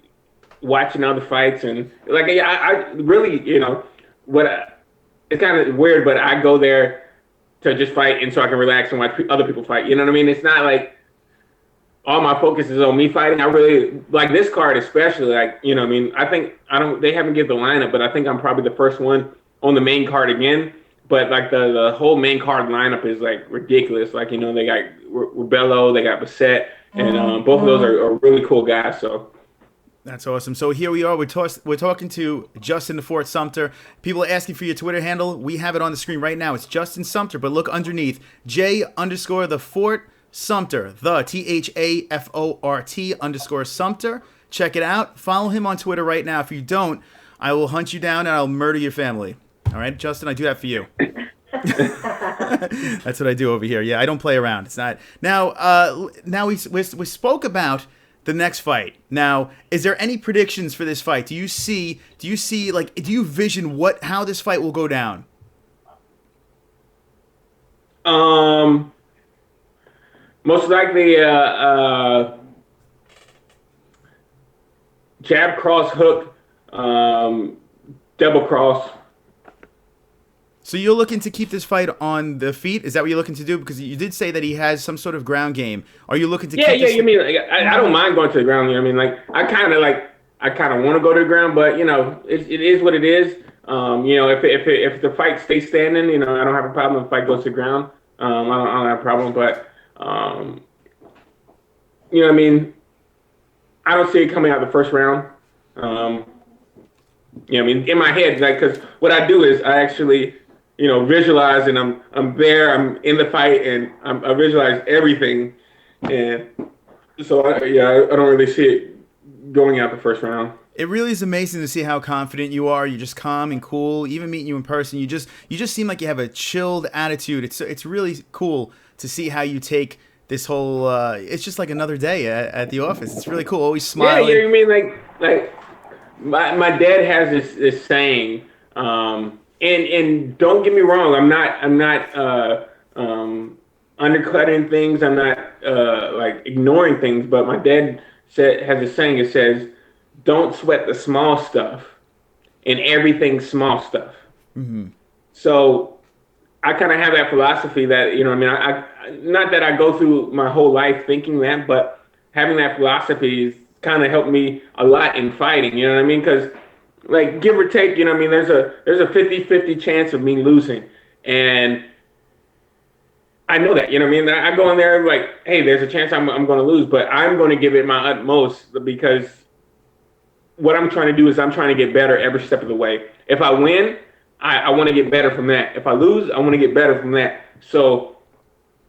watching other fights and I really, it's kind of weird, but I go there to just fight and so I can relax and watch other people fight. You know what I mean? It's not like all my focus is on me fighting. I really like this card, especially I think they haven't given the lineup, but I think I'm probably the first one on the main card again. But the whole main card lineup is ridiculous. They got Rebello, they got Bassett. And both of those are really cool guys. So that's awesome. So here we are. We're talking to Justin the Fort Sumter. People are asking for your Twitter handle. We have it on the screen right now. It's Justin Sumter, but look underneath J_the Fort Sumter, the THAFORT_Sumter. Check it out. Follow him on Twitter right now. If you don't, I will hunt you down and I'll murder your family. All right, Justin, I do that for you. That's what I do over here. Yeah, I don't play around. It's not now. Now we spoke about the next fight. Now, is there any predictions for this fight? Do you vision how this fight will go down? Most likely, jab, cross, hook, double cross. So you're looking to keep this fight on the feet? Is that what you're looking to do? Because you did say that he has some sort of ground game. Are you looking to? Yeah. You mean I don't mind going to the ground. I kind of want to go to the ground, but it is what it is. If the fight stays standing, I don't have a problem if the fight goes to the ground. I don't have a problem, but I don't see it coming out the first round. In my head, because what I do is I actually visualize, and I'm there, I'm in the fight, and I visualize everything, and so I don't really see it going out the first round. It really is amazing to see how confident you are. You're just calm and cool. Even meeting you in person, you just seem like you have a chilled attitude. It's really cool to see how you take this whole. It's just like another day at the office. It's really cool. Always smiling. Yeah, you mean like my dad has this saying, and don't get me wrong, I'm not undercutting things. I'm not like ignoring things. But my dad has a saying. It says, "Don't sweat the small stuff, and everything's small stuff." Mm-hmm. So I kind of have that philosophy that, I not that I go through my whole life thinking that, but having that philosophy has kind of helped me a lot in fighting, you know what I mean? Because, like, give or take, there's a 50-50 chance of me losing. And I know that, I go in there like, hey, there's a chance I'm going to lose, but I'm going to give it my utmost, because what I'm trying to do is I'm trying to get better every step of the way. If I win, I want to get better from that. If I lose, I want to get better from that. So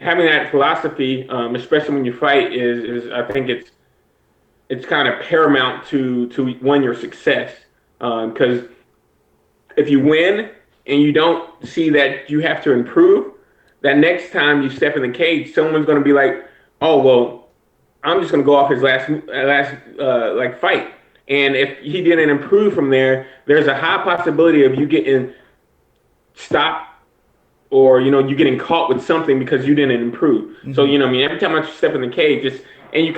having that philosophy, especially when you fight, is I think it's kind of paramount to your success. Because if you win and you don't see that you have to improve, that next time you step in the cage, someone's going to be like, oh, well, I'm just going to go off his last fight. And if he didn't improve from there, there's a high possibility of you getting stopped, or you getting caught with something because you didn't improve. Mm-hmm. So every time I step in the cage, it's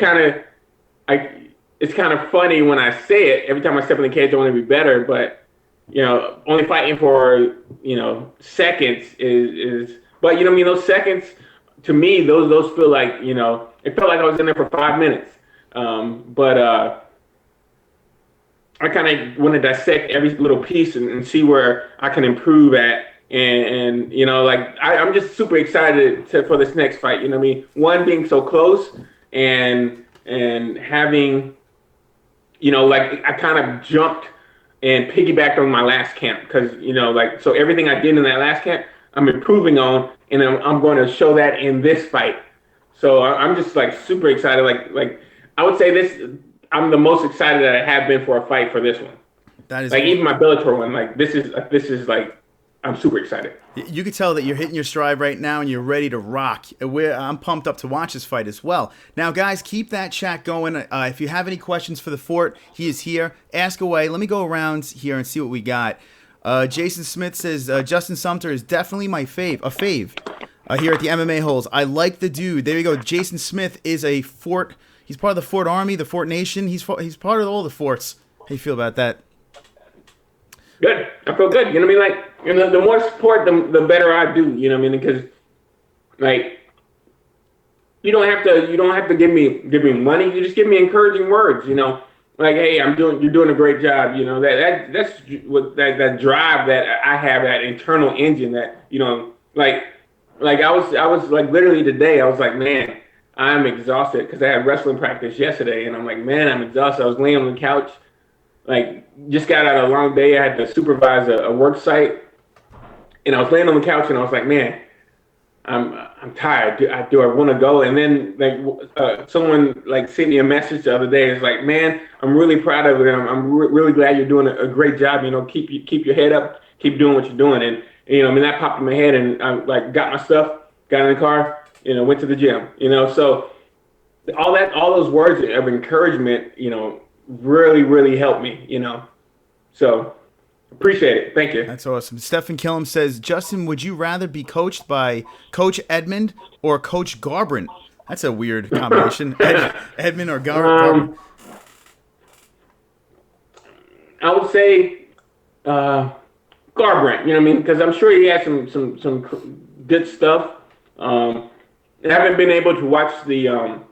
kind of funny when I say it. Every time I step in the cage, I want to be better, but only fighting for seconds is. But those seconds, to me, those feel like it felt like I was in there for 5 minutes. But I kind of want to dissect every little piece and see where I can improve at. And I'm just super excited for this next fight. One, being so close, and having, I kind of jumped and piggybacked on my last camp, because, so everything I did in that last camp, I'm improving on, and I'm going to show that in this fight. So I'm just super excited. Like I would say this. I'm the most excited that I have been for a fight for this one. That is even my Bellator one. This is I'm super excited. You can tell that you're hitting your stride right now and you're ready to rock. I'm pumped up to watch this fight as well. Now, guys, keep that chat going. If you have any questions for the Fort, he is here. Ask away. Let me go around here and see what we got. Jason Smith says, Justin Sumter is definitely my fave here at the MMA-HOLES. I like the dude. There you go. Jason Smith is a Fort. He's part of the Fort Army, the Fort Nation. He's part of all the forts. How do you feel about that? Good. I feel good. The more support, the better I do. Because you don't have to give me money. You just give me encouraging words. Hey, you're doing a great job. That's what that drive that I have, that internal engine that I was literally today, I was like, man, I'm exhausted, because I had wrestling practice yesterday, and I'm like, man, I'm exhausted. I was laying on the couch, just got out of a long day. I had to supervise a work site, and I was laying on the couch, and I was like, man, I'm tired. Do I want to go? And then someone sent me a message the other day. It's like, man, I'm really proud of it. I'm really glad you're doing a great job. Keep your head up. Keep doing what you're doing. And that popped in my head, and I got my stuff, got in the car, went to the gym. So all those words of encouragement, really, really helped me. So appreciate it. Thank you. That's awesome. Stephen Killam says, Justin, would you rather be coached by Coach Edmond or Coach Garbrandt? That's a weird combination. Edmond or Garbrandt? I would say Garbrandt. Because I'm sure he has some good stuff. I haven't been able to watch the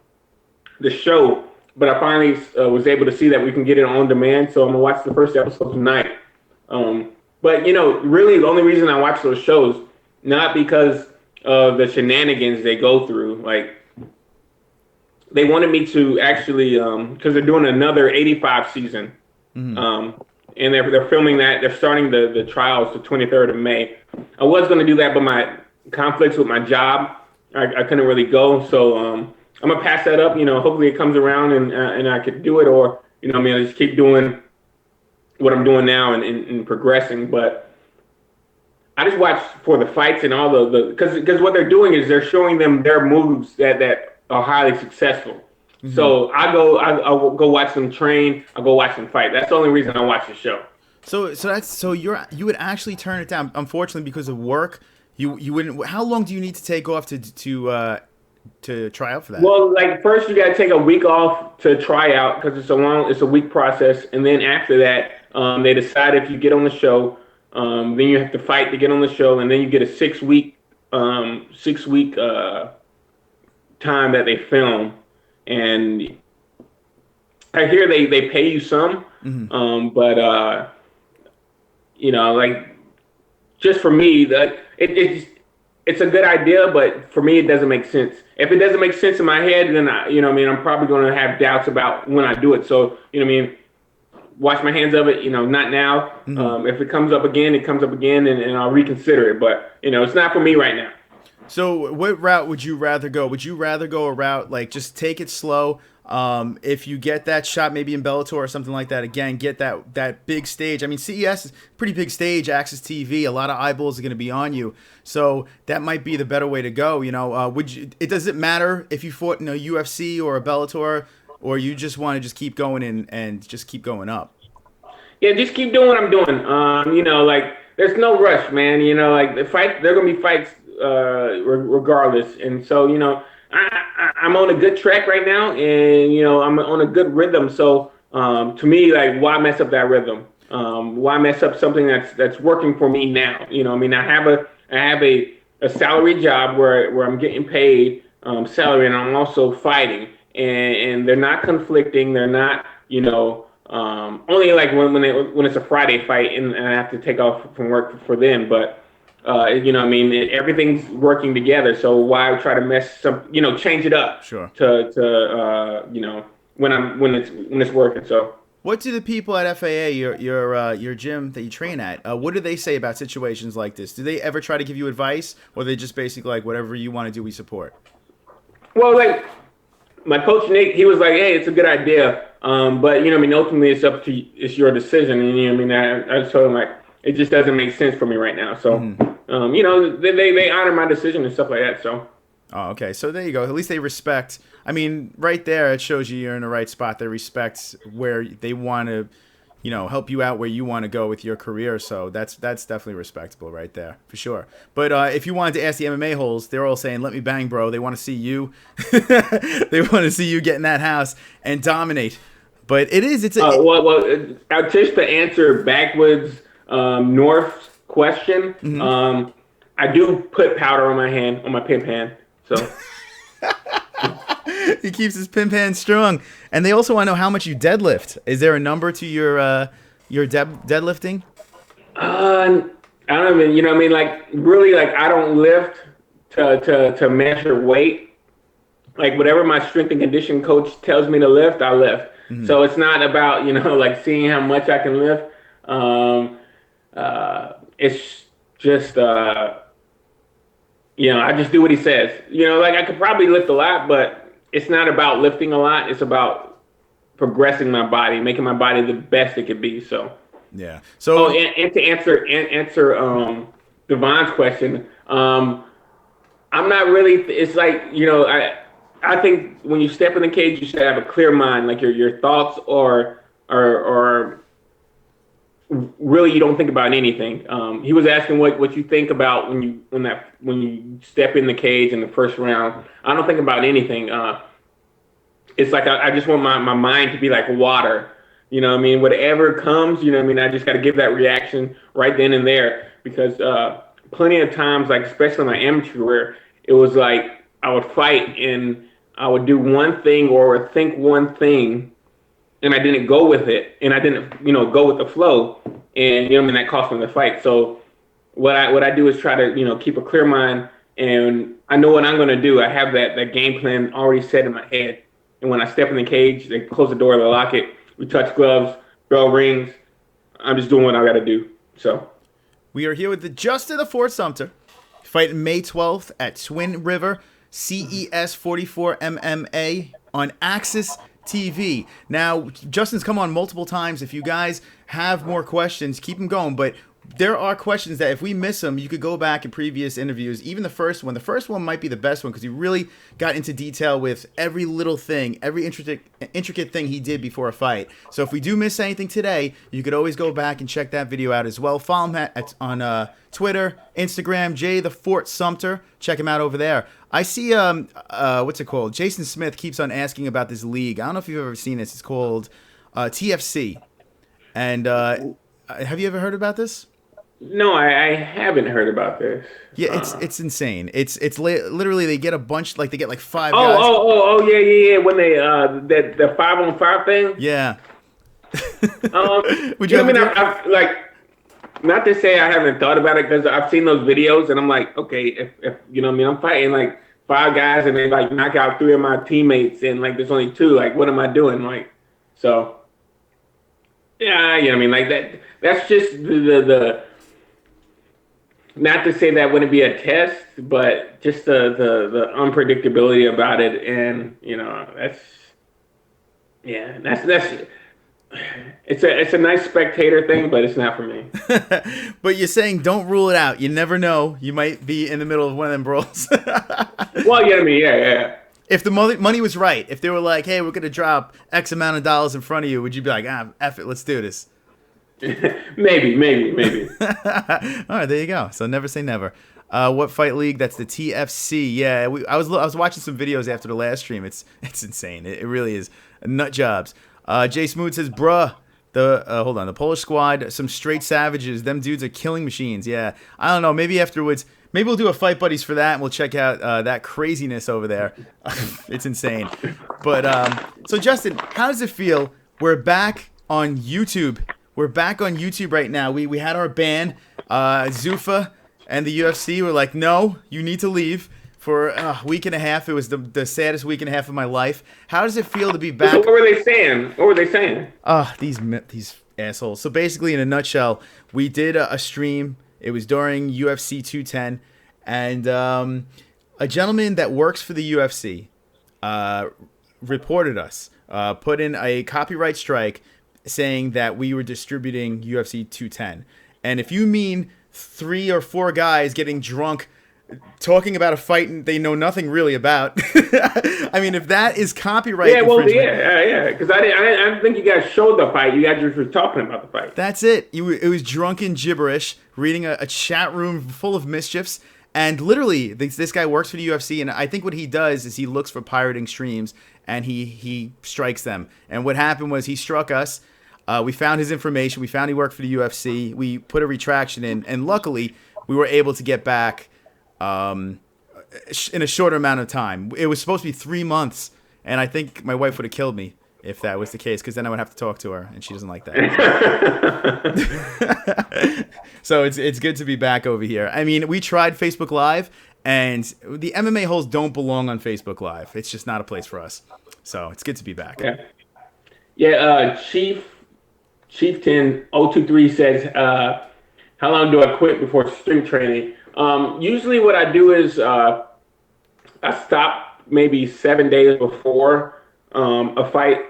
show, but I finally was able to see that we can get it on demand. So I'm gonna watch the first episode tonight. But really the only reason I watch those shows, not because of the shenanigans they go through. They wanted me to actually, because they're doing another 85 season. Mm-hmm. and they're filming that. They're starting the trials the 23rd of May. I was going to do that, but my conflicts with my job, I couldn't really go. So I'm gonna pass that up. Hopefully it comes around and I could do it, or I just keep doing what I'm doing now and progressing. But I just watch for the fights and all the because what they're doing is they're showing them their moves that are highly successful. Mm-hmm. So I'll go watch them train. I'll go watch them fight. That's the only reason I watch the show. So you would actually turn it down, unfortunately, because of work. You wouldn't. How long do you need to take off to try out for that? Well, like first you got to take a week off to try out because it's a week process, and then after that they decide if you get on the show. Then you have to fight to get on the show, and then you get a 6 week time that they film. And I hear they pay you some, mm-hmm. But like just for me, that it's a good idea, but for me it doesn't make sense. If it doesn't make sense in my head, then I'm probably going to have doubts about when I do it. So wash my hands of it, not now. Mm-hmm. If it comes up again, it comes up again, and I'll reconsider it. But, it's not for me right now. So what route would you rather go? Would you rather go a route like just take it slow? If you get that shot, maybe in Bellator or something like that, again, get that big stage. I mean, CES is a pretty big stage, Access TV, a lot of eyeballs are going to be on you. So that might be the better way to go. Does it matter if you fought in a UFC or a Bellator, or you just want to just keep going and just keep going up? Yeah, just keep doing what I'm doing. There's no rush, man. The fight, there are going to be fights regardless. And so, I'm on a good track right now, and, I'm on a good rhythm. So to me, why mess up that rhythm? Why mess up something that's working for me now? I have a salary job where I'm getting paid salary, and I'm also fighting. And they're not conflicting. They're not, only when it's a Friday fight and I have to take off from work for them. But, everything's working together. So why try to change it up? Sure. When it's working. So. What do the people at FAA, your gym that you train at, what do they say about situations like this? Do they ever try to give you advice, or are they just basically like, whatever you want to do, we support? Well, my coach Nick, he was like, "Hey, it's a good idea, but ultimately it's up to you, it's your decision." And I just told him it just doesn't make sense for me right now. So, they honor my decision and stuff like that. So. Oh, okay. So there you go. At least they respect. I mean, right there, it shows you're in the right spot. They respect where they want to, help you out where you want to go with your career. So that's definitely respectable right there, for sure. But if you wanted to ask the MMA-holes, they're all saying, "Let me bang, bro." They want to see you. They want to see you get in that house and dominate. But it's just to answer backwards North's question. Mm-hmm. I do put powder on my pimp hand. So he keeps his pimp hand strong. And they also want to know how much you deadlift. Is there a number to your deadlifting? I don't even, really, I don't lift to measure weight. Whatever my strength and conditioning coach tells me to lift, I lift. Mm-hmm. So it's not about, seeing how much I can lift. It's just, I just do what he says. I could probably lift a lot, but it's not about lifting a lot. It's about progressing my body, making my body the best it could be. So yeah. So and to answer Devon's question, I'm not really. It's I think when you step in the cage, you should have a clear mind. Your thoughts are really, you don't think about anything. He was asking what you think about when you step in the cage in the first round. I don't think about anything. It's I just want my mind to be like water. Whatever comes, I just got to give that reaction right then and there, because plenty of times, especially in my amateur career, it was I would fight and I would do one thing or think one thing, and I didn't go with it, and I didn't, go with the flow, and that cost me the fight. So what I do is try to, keep a clear mind, and I know what I'm going to do. I have that game plan already set in my head, and when I step in the cage, they close the door, they lock it, we touch gloves, bell rings, I'm just doing what I got to do. So we are here with the Justin the Fort Sumter, fighting May 12th at Twin River CES 44 MMA on Axis TV. Now, Justin's come on multiple times. If you guys have more questions, keep them going. But there are questions that if we miss them, you could go back in previous interviews. Even the first one. The first one might be the best one because he really got into detail with every little thing, every intricate thing he did before a fight. So if we do miss anything today, you could always go back and check that video out as well. Follow him on Twitter, Instagram, Jay the Fort Sumter. Check him out over there. I see, what's it called? Jason Smith keeps on asking about this league. I don't know if you've ever seen this. It's called TFC. And have you ever heard about this? no, I haven't heard about this. Yeah, it's insane. It's literally they get a bunch, like they get like 5 guys. Yeah. When they the 5-on-5 thing. Yeah. Would you? I mean, I've like, not to say I haven't thought about it because I've seen those videos and I'm like, okay, if you know what I mean, I'm fighting like 5 guys and they like knock out 3 of my teammates and like there's only 2. Like, what am I doing? Like, so yeah, you know what I mean, like that. That's just the not to say that wouldn't be a test, but just the unpredictability about it, and you know, that's it's a nice spectator thing, but it's not for me. But you're saying don't rule it out. You never know. You might be in the middle of one of them brawls. Well, you know what I mean, yeah. If the money was right, if they were like, hey, we're gonna drop X amount of dollars in front of you, would you be like, F it, let's do this? Maybe. All right, there you go. So never say never. What fight league? That's the TFC. Yeah, I was watching some videos after the last stream. It's insane. It really is. Nut jobs. Jay Smoot says, bruh. Hold on. The Polish squad, some straight savages. Them dudes are killing machines. Yeah. I don't know. Maybe afterwards, maybe we'll do a Fight Buddies for that, and we'll check out that craziness over there. It's insane. But so Justin, how does it feel? We're back on YouTube. We're back on YouTube right now. We had our ban. Zuffa and the UFC were like, no, you need to leave for a week and a half. It was the saddest week and a half of my life. How does it feel to be back? So what were they saying? These assholes. So basically, in a nutshell, we did a stream. It was during UFC 210. And a gentleman that works for the UFC reported us, put in a copyright strike saying that we were distributing UFC 210. And if you mean 3 or 4 guys getting drunk talking about a fight they know nothing really about, I mean, if that is copyright infringement. Yeah, because I didn't think you guys showed the fight. You guys just were talking about the fight. That's it. It was drunken gibberish, reading a chat room full of mischiefs. And literally, this guy works for the UFC, and I think what he does is he looks for pirating streams, and he strikes them. And what happened was he struck us. We found his information. We found he worked for the UFC. We put a retraction in, and luckily, we were able to get back in a shorter amount of time. It was supposed to be 3 months, and I think my wife would have killed me if that was the case, because then I would have to talk to her, and she doesn't like that. So it's good to be back over here. I mean, we tried Facebook Live, and the MMA holes don't belong on Facebook Live. It's just not a place for us. So it's good to be back. Yeah. Chieftain 023 says, how long do I quit before strength training? Usually what I do is I stop maybe 7 days before a fight,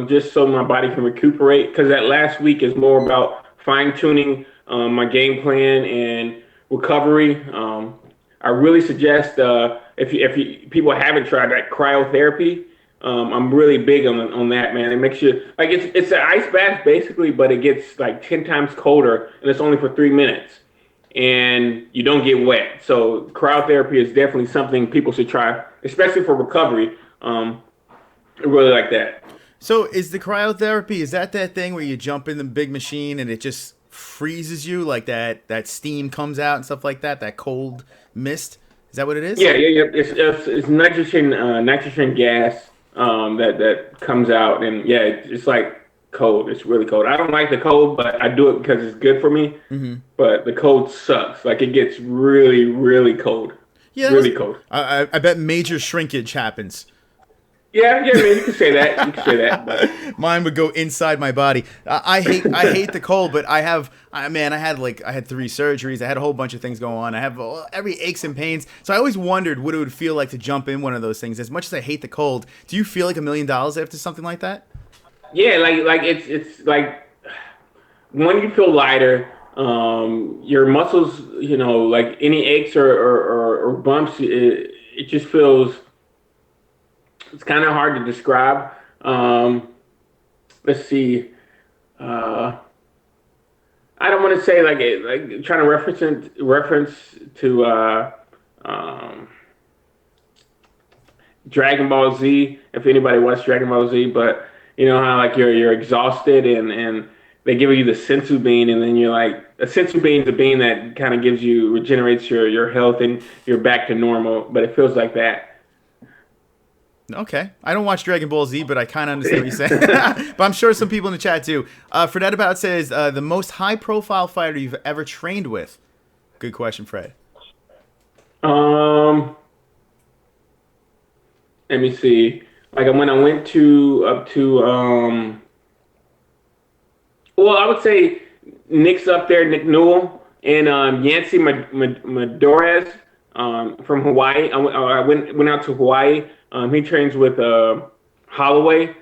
just so my body can recuperate, because that last week is more about fine-tuning my game plan and recovery. I really suggest if people haven't tried that cryotherapy, I'm really big on that, man. It makes you like it's an ice bath basically, but it gets like 10 times colder, and it's only for 3 minutes, and you don't get wet. So cryotherapy is definitely something people should try, especially for recovery. I really like that. So is the cryotherapy, is that thing where you jump in the big machine and it just freezes you, like that steam comes out and stuff like that, that cold mist? Is that what it is? Yeah. It's nitrogen gas that comes out, and yeah, it's like cold. It's really cold. I don't like the cold, but I do it because it's good for me. Mm-hmm. But the cold sucks. Like, it gets really, really cold. Yeah, really cold. I bet major shrinkage happens. Yeah, man, you can say that. You can say that. But Mine would go inside my body. I hate the cold, but I had 3 surgeries. I had a whole bunch of things going on. I have every aches and pains. So I always wondered what it would feel like to jump in one of those things. As much as I hate the cold, do you feel like $1 million after something like that? yeah, like it's like when you feel lighter, your muscles, like any aches or bumps, it just feels. It's kind of hard to describe. Let's see. I don't want to say like trying to reference to Dragon Ball Z. If anybody watched Dragon Ball Z, but you know how like you're exhausted and they give you the sensu bean, and then you're like, a sensu bean is a bean that kind of regenerates your health, and you're back to normal. But it feels like that. Okay. I don't watch Dragon Ball Z, but I kind of understand what you're saying. But I'm sure some people in the chat do. Fred About says, the most high-profile fighter you've ever trained with? Good question, Fred. Let me see. Like when I went well, I would say Nick's up there, Nick Newell, and Yancy Medores from Hawaii. I went out to Hawaii. He trains with Holloway.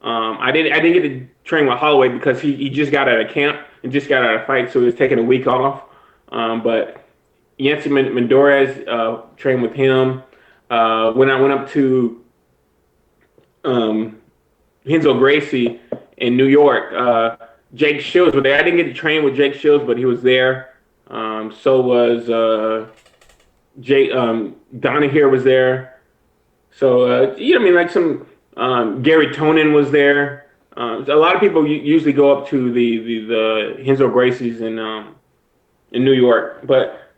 I didn't get to train with Holloway because he just got out of camp and just got out of fight, so he was taking a week off. But Yancy Medores trained with him. When I went up to Renzo Gracie in New York, Jake Shields was there. I didn't get to train with Jake Shields, but he was there. So was Jake. Donna here was there. So like some Gary Tonin was there. A lot of people usually go up to the Renzo Gracie's in New York, but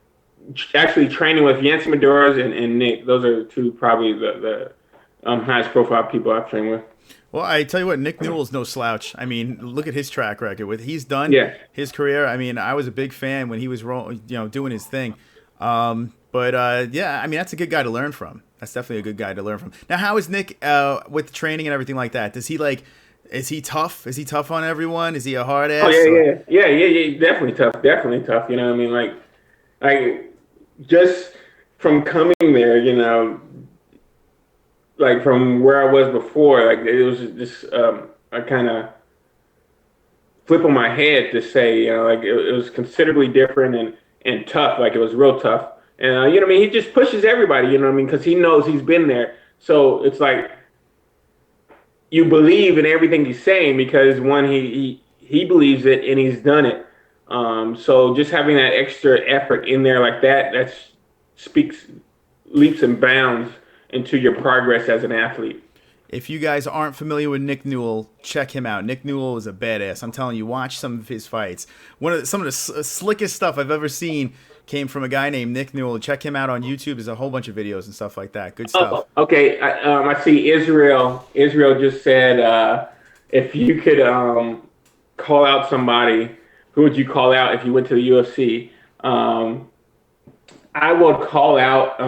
actually training with Yancy Medeiros and Nick, those are two probably the highest profile people I've trained with. Well, I tell you what, Nick Newell's no slouch. I mean, look at his track record. What he's done, his career. I mean, I was a big fan when he was doing his thing. But I mean, that's a good guy to learn from. That's definitely a good guy to learn from. Now, how is Nick with training and everything like that? Is he tough? Is he tough on everyone? Is he a hard ass? Oh yeah. Definitely tough. Definitely tough. You know what I mean? Like just from coming there, like from where I was before, like it was just a kind of flip on my head to say, like it was considerably different and tough. Like it was real tough. And you know what I mean? He just pushes everybody, you know what I mean? Because he knows he's been there. So it's like you believe in everything he's saying because one, he believes it and he's done it. So just having that extra effort in there like that speaks leaps and bounds into your progress as an athlete. If you guys aren't familiar with Nick Newell, check him out. Nick Newell is a badass. I'm telling you, watch some of his fights. Some of the slickest stuff I've ever seen came from a guy named Nick Newell. Check him out on YouTube. There's a whole bunch of videos and stuff like that. Good stuff. Oh, okay. I see Israel. Israel just said, if you could call out somebody, who would you call out if you went to the UFC? I would call out.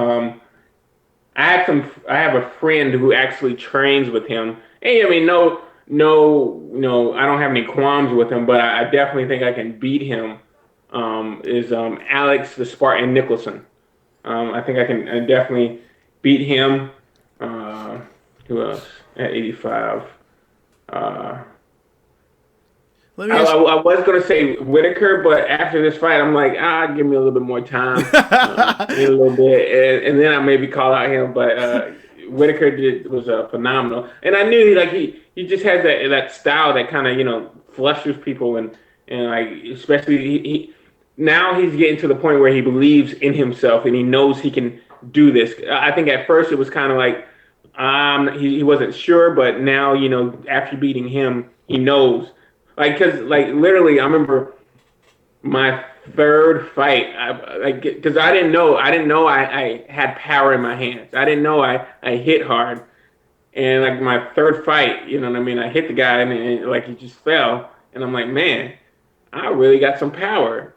I have a friend who actually trains with him. Hey, I mean, no, I don't have any qualms with him, but I definitely think I can beat him. Is Alex the Spartan Nicholson? I think I can definitely beat him. Who else at 85? I was going to say Whitaker, but after this fight, I'm like, give me a little bit more time, a little bit, and then I maybe call out him. But Whitaker was phenomenal, and I knew he just has that style that kind of flusters people, and like especially now he's getting to the point where he believes in himself and he knows he can do this. I think at first it was kind of like he wasn't sure, but now after beating him, he knows. Because literally, I remember my third fight. Because I didn't know I had power in my hands. I didn't know I hit hard. And like my third fight, you know what I mean? I hit the guy and he just fell. And I'm like, man, I really got some power.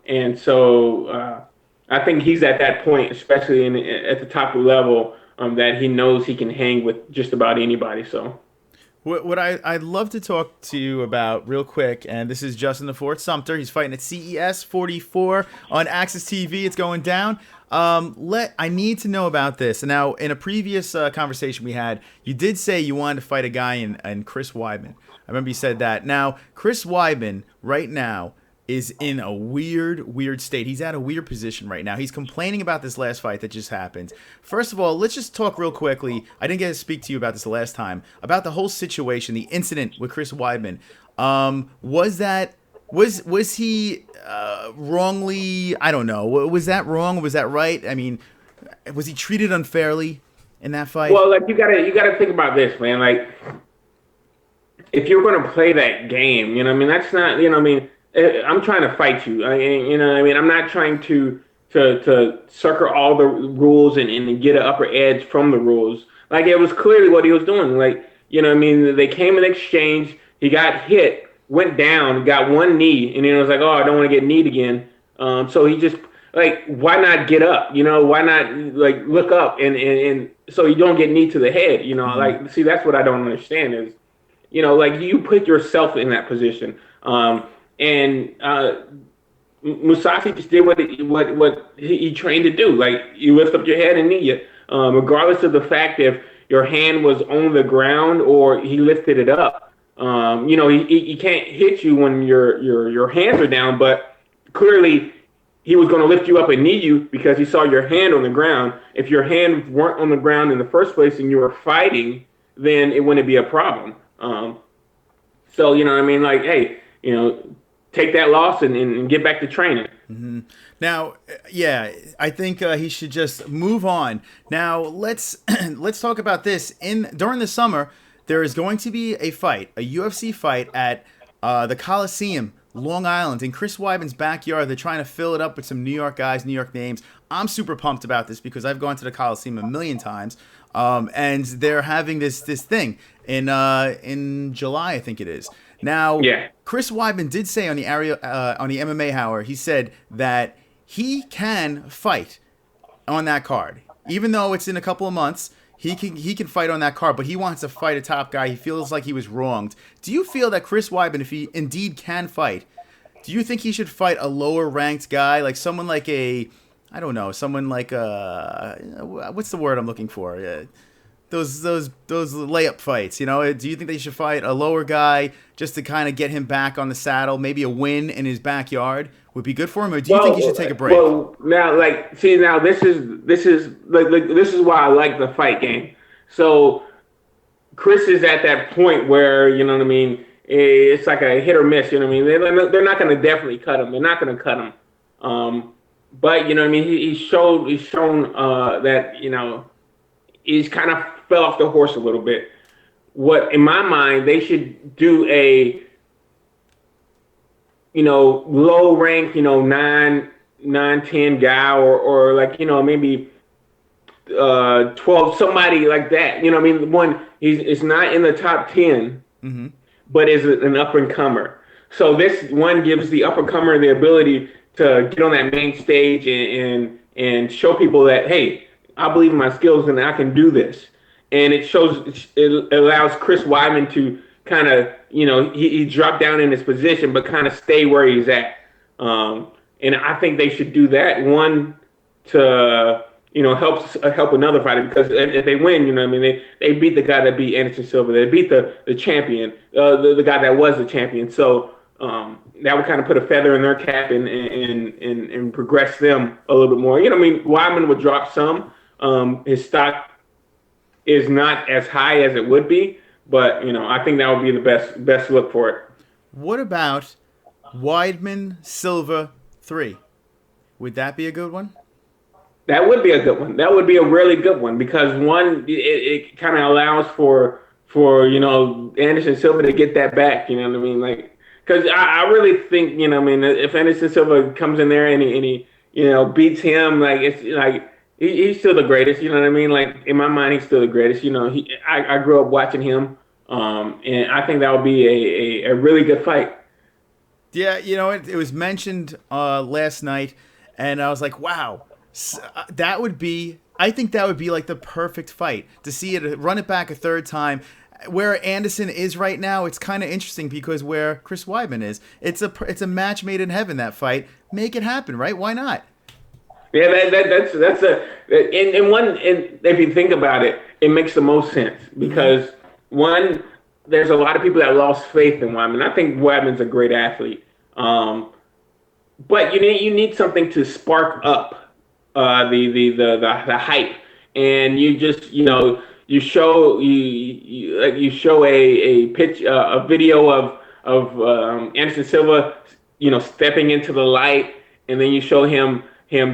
And so I think he's at that point, especially at the top level, that he knows he can hang with just about anybody. So. What I'd love to talk to you about real quick, and this is Justin the Fort Sumter. He's fighting at CES 44 on Access TV. It's going down. I need to know about this. Now, in a previous conversation we had, you did say you wanted to fight a guy in Chris Weidman. I remember you said that. Now, Chris Weidman right now is in a weird state. He's at a weird position right now. He's complaining about this last fight that just happened. First of all, let's just talk real quickly. I didn't get to speak to you about this the last time, about the whole situation, the incident with Chris Weidman. Was he wrongly, I don't know, was that wrong or was that right? I mean, was he treated unfairly in that fight? Well, like you gotta think about this, man. Like, if you're gonna play that game, you know what I mean, that's not, you know what I mean, I'm trying to fight you. You know what I mean? I'm not trying to circle all the rules and get an upper edge from the rules. Like, it was clearly what he was doing. Like, you know what I mean? They came in exchange. He got hit, went down, got one knee, and then it was like, oh, I don't want to get kneed again. So he just, like, why not get up? You know, why not, like, look up and so you don't get kneed to the head, you know? Mm-hmm. Like, see, that's what I don't understand is, you know, like, you put yourself in that position. And Musashi just did what he trained to do. Like, you lift up your head and knee you, regardless of the fact if your hand was on the ground or he lifted it up. You know, he can't hit you when your hands are down, but clearly he was going to lift you up and knee you because he saw your hand on the ground. If your hands weren't on the ground in the first place and you were fighting, then it wouldn't be a problem. So, you know what I mean? Like, hey, you know, take that loss and get back to training. Mm-hmm. Now, yeah, I think he should just move on. Now, let's talk about this. During the summer, there is going to be a fight, a UFC fight at the Coliseum, Long Island, in Chris Weidman's backyard. They're trying to fill it up with some New York guys, New York names. I'm super pumped about this because I've gone to the Coliseum a million times, and they're having this thing in July, I think it is. Now, yeah. Chris Weidman did say on the MMA Hour, he said that he can fight on that card, even though it's in a couple of months. He can fight on that card, but he wants to fight a top guy. He feels like he was wronged. Do you feel that Chris Weidman, if he indeed can fight, do you think he should fight a lower ranked guy, like someone like someone like what's the word I'm looking for? Those layup fights, you know? Do you think they should fight a lower guy just to kind of get him back on the saddle? Maybe a win in his backyard would be good for him, or do you think he should take a break? Well, now, like, see, now this is why I like the fight game. So Chris is at that point where, you know what I mean, it's like a hit or miss. You know what I mean? They're not going to definitely cut him. They're not going to cut him. But you know what I mean? He's shown that, you know, he's kind of fell off the horse a little bit. What, in my mind, they should do a, you know, low rank, you know, 9-10 guy or like, you know, maybe 12, somebody like that. You know what I mean? One, it's not in the top 10, mm-hmm. but is an up and comer. So this one gives the up and comer the ability to get on that main stage and show people that, hey, I believe in my skills and I can do this. And it allows Chris Weidman to kind of, you know, he dropped down in his position, but kind of stay where he's at. And I think they should do that, one, to, you know, help another fighter, because if they win, you know what I mean, they beat the guy that beat Anderson Silva. They beat the champion, the guy that was the champion. So that would kind of put a feather in their cap and progress them a little bit more. You know what I mean? Weidman would drop some. His stock is not as high as it would be, but, you know, I think that would be the best look for it. What about Weidman Silva 3? Would that be a good one? That would be a good one. That would be a really good one, because one, it kind of allows for you know, Anderson Silva to get that back. You know what I mean? Like, because I really think, you know, I mean, if Anderson Silva comes in there and he you know, beats him, like, it's like, he's still the greatest, you know what I mean? Like, in my mind, he's still the greatest. You know, I grew up watching him, and I think that would be a really good fight. Yeah, you know, it was mentioned last night, and I was like, wow, that would be I think that would be like the perfect fight to see it, run it back a third time. Where Anderson is right now, it's kind of interesting because where Chris Weidman is, it's a match made in heaven. That fight, make it happen, right? Why not? Yeah, that's and if you think about it, it makes the most sense because one, there's a lot of people that lost faith in Weidman. I think Weidman's a great athlete, but you need something to spark up the hype, and you show a video of Anderson Silva, stepping into the light, and then you show him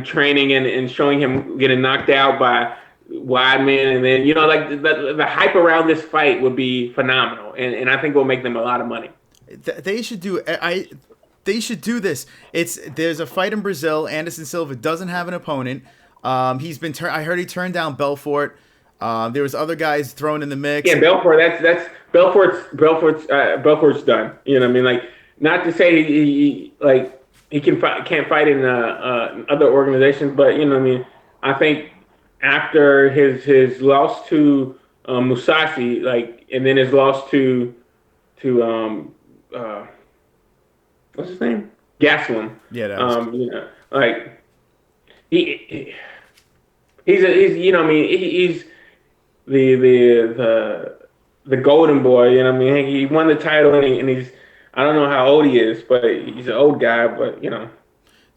training and showing him getting knocked out by Weidman, and then the hype around this fight would be phenomenal, and I think will make them a lot of money. They should do They should do this. There's a fight in Brazil. Anderson Silva doesn't have an opponent. He's been I heard he turned down Belfort. There was other guys thrown in the mix. Yeah, Belfort. That's Belfort's done. You know what I mean? Like, not to say he can't fight in other organizations, but you know what I mean. I think after his loss to Musashi, and then his loss to what's his name? Gastelum. Yeah, that was he's the golden boy, you know what I mean? He won the title and he's, I don't know how old he is, but he's an old guy, but can't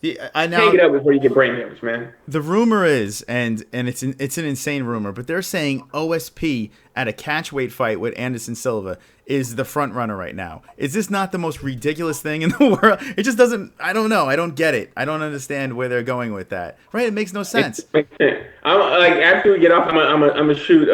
get up before you get brain damage, man. The rumor is, and it's an insane rumor, but they're saying OSP at a catchweight fight with Anderson Silva is the front runner right now. Is this not the most ridiculous thing in the world? It just doesn't. I don't know. I don't get it. I don't understand where they're going with that. Right? It makes no sense. It makes sense. After we get off, I'm gonna shoot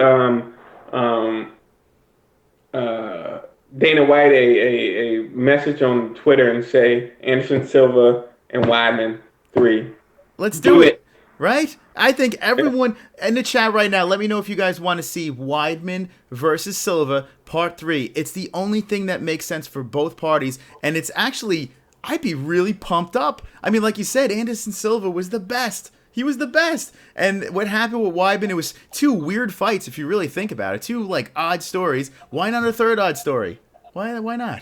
Dana White a message on Twitter and say Anderson Silva and Weidman 3. Let's do it. Right? I think everyone in the chat right now, let me know if you guys want to see Weidman versus Silva part 3. It's the only thing that makes sense for both parties, and it's actually, I'd be really pumped up. I mean, like you said, Anderson Silva was the best. He was the best. And what happened with Weidman, it was two weird fights if you really think about it. Two odd stories. Why not a third odd story? Why not?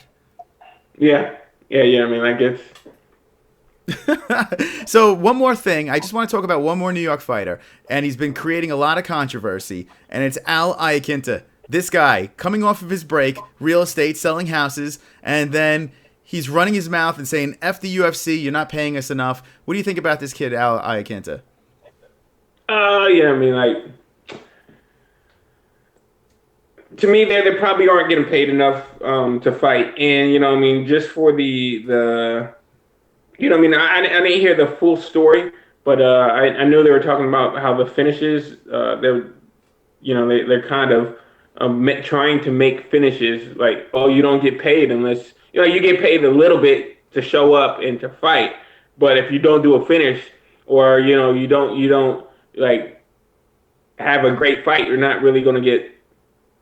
Yeah. I mean, I guess. So one more thing, I just want to talk about one more New York fighter, and he's been creating a lot of controversy, and it's Al Iaquinta. This guy, coming off of his break, real estate, selling houses, and then he's running his mouth and saying, F the UFC, you're not paying us enough. What do you think about this kid, Al Iaquinta? I mean, to me, they probably aren't getting paid enough to fight, and just for the I didn't hear the full story, but I know they were talking about how the finishes, they're kind of trying to make finishes like, oh, you don't get paid unless, you get paid a little bit to show up and to fight, but if you don't do a finish or, you don't have a great fight, you're not really going to get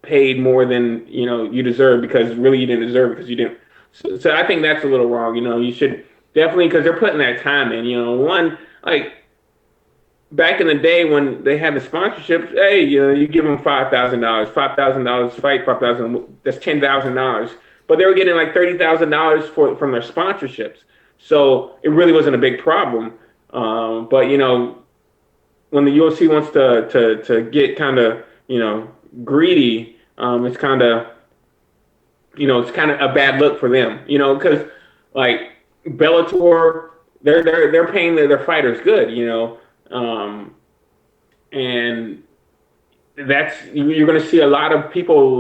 paid more than, you deserve, because really you didn't deserve it because you didn't. So I think that's a little wrong. You should definitely, because they're putting that time in, back in the day when they had the sponsorships, hey, you give them $5,000 fight, $5,000, that's $10,000. But they were getting like $30,000 from their sponsorships. So it really wasn't a big problem. But, when the UFC wants to get kind of, greedy, it's kind of, it's kind of a bad look for them, because Bellator, they're paying their fighters good, and that's, you're going to see a lot of people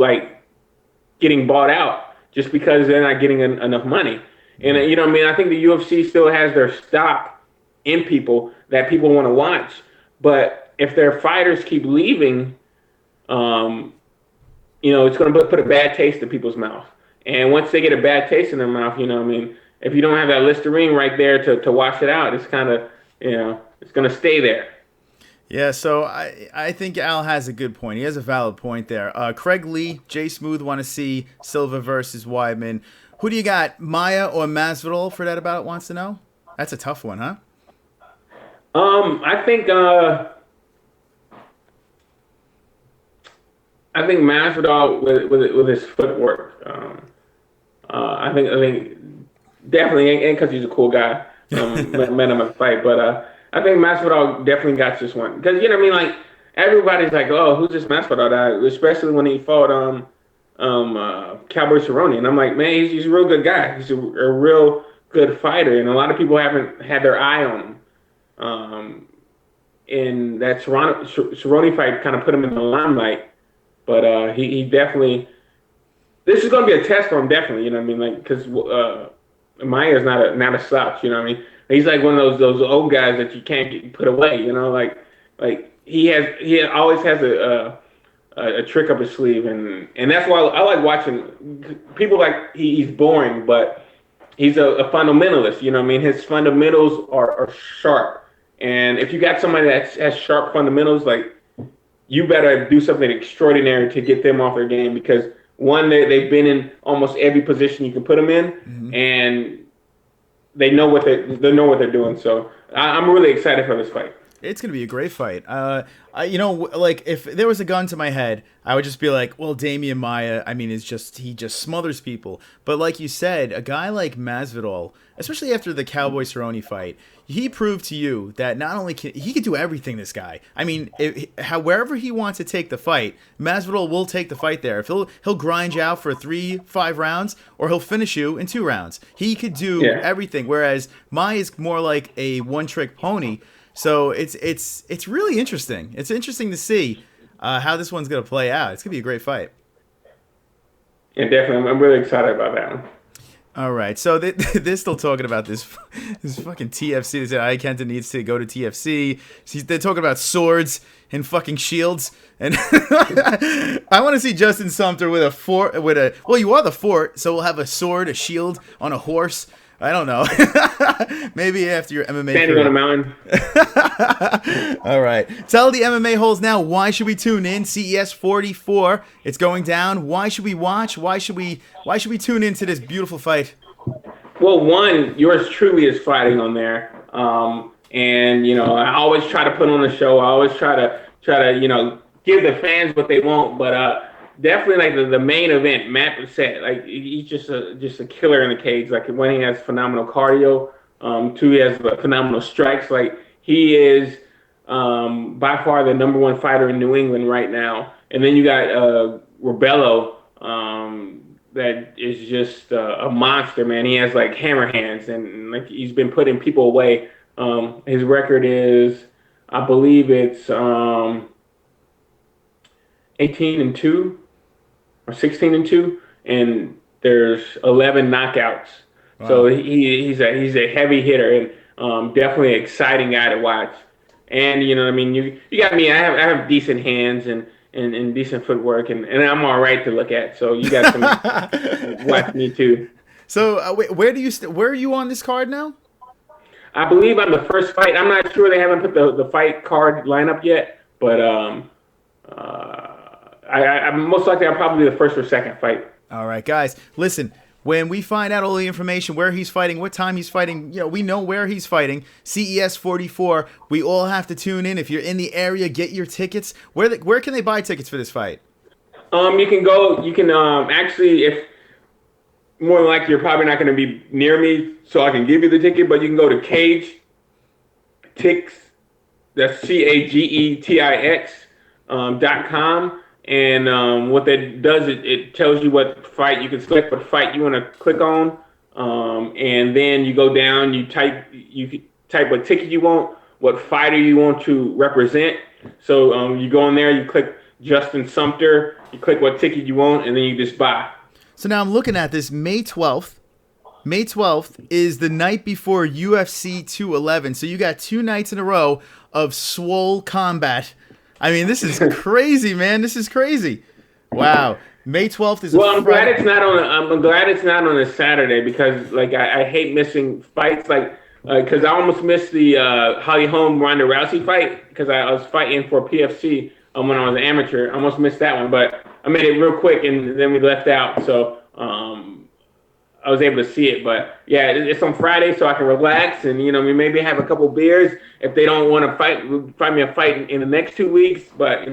getting bought out just because they're not getting enough money. And I think the UFC still has their stock in people that people want to watch, but if their fighters keep leaving, it's going to put a bad taste in people's mouth. And once they get a bad taste in their mouth, if you don't have that Listerine right there to wash it out, it's kind of, it's going to stay there. Yeah, so I think Al has a good point. He has a valid point there. Craig Lee, Jay Smooth want to see Silva versus Weidman. Who do you got, Maya or Masvidal, for that about wants to know? That's a tough one, huh? I think I think Masvidal with his footwork. I think definitely, and because he's a cool guy, met him at a fight. But I think Masvidal definitely got this one because you know what I mean. Like everybody's like, oh, who's this Masvidal guy? Especially when he fought Cowboy Cerrone, and I'm like, man, he's a real good guy. He's a real good fighter, and a lot of people haven't had their eye on him. And that Cerrone fight kind of put him in the limelight, but he definitely. This is going to be a test for him, definitely. You know what I mean? Like, because Maia's not a slouch. You know what I mean? He's like one of those old guys that you can't put away. You know, like he always has a trick up his sleeve, and that's why I like watching people. Like he's boring, but he's a fundamentalist. You know what I mean? His fundamentals are sharp. And if you got somebody that has sharp fundamentals, like you better do something extraordinary to get them off their game because one, they've been in almost every position you can put them in, and they know what they're doing. So I'm really excited for this fight. It's going to be a great fight. Like if there was a gun to my head, I would just be like, well, Damian Maia, I mean, he just smothers people. But like you said, a guy like Masvidal, especially after the Cowboy Cerrone fight, he proved to you that not only he can do everything, this guy. I mean, wherever he wants to take the fight, Masvidal will take the fight there. If he'll grind you out for 3-5 rounds, or he'll finish you in 2 rounds. He could do everything, whereas Maia is more like a one-trick pony. So it's really interesting. It's interesting to see how this one's going to play out. It's going to be a great fight. Yeah, definitely. I'm really excited about that one. All right. So they're still talking about this fucking TFC. They said Ikenton needs to go to TFC. They're talking about swords and fucking shields. And I want to see Justin Sumter with a fort. Well, you are the fort, so we'll have a sword, a shield on a horse. I don't know. Maybe after your MMA Standing career. on a mountain. All right. Tell the MMA holes now, why should we tune in? CES 44. It's going down. Why should we watch? Why should we tune into this beautiful fight? Well, one, yours truly is fighting on there. And you know, I always try to put on the show. I always try to give the fans what they want, but definitely like the main event, Matt Bissett, like he's just a killer in the cage. Like one, he has phenomenal cardio. 2, he has phenomenal strikes. Like he is by far the #1 fighter in New England right now. And then you got Rebello, that is just a monster, man. He has like hammer hands, and like he's been putting people away. His record is, I believe it's 18-2 or 16-2, and there's 11 knockouts. Wow. So he's a heavy hitter and definitely an exciting guy to watch. And you know what I mean, you got me. I have decent hands and decent footwork, and I'm all right to look at. So you got some watch me too. So where are you on this card now? I believe I'm the first fight. I'm not sure, they haven't put the fight card lineup yet, but I'm most likely I'm probably the first or second fight. All right, guys, listen. When we find out all the information, where he's fighting, what time he's fighting, we know where he's fighting. CES 44. We all have to tune in. If you're in the area, get your tickets. Where can they buy tickets for this fight? You can go. You can actually, if more than likely you're probably not going to be near me, so I can give you the ticket. But you can go to Cage Tix. That's CAGETIX.com. And what that does, it tells you what fight you can select, what fight you want to click on, and then you go down, you type what ticket you want, what fighter you want to represent. So you go in there, you click Justin Sumter, you click what ticket you want, and then you just buy. So now I'm looking at this May 12th. May 12th is the night before UFC 211. So you got 2 nights in a row of swole combat. I mean, this is crazy, man. This is crazy. Wow. May 12th is I'm glad it's not on a Saturday, because like I hate missing fights, like because I almost missed the Holly Holm Ronda Rousey fight because I was fighting for PFC when I was an amateur. I almost missed that one, but I made it real quick and then we left out, so I was able to see it. But yeah, it's on Friday, so I can relax and we maybe have a couple beers. If they don't want to fight me a fight in the next 2 weeks, but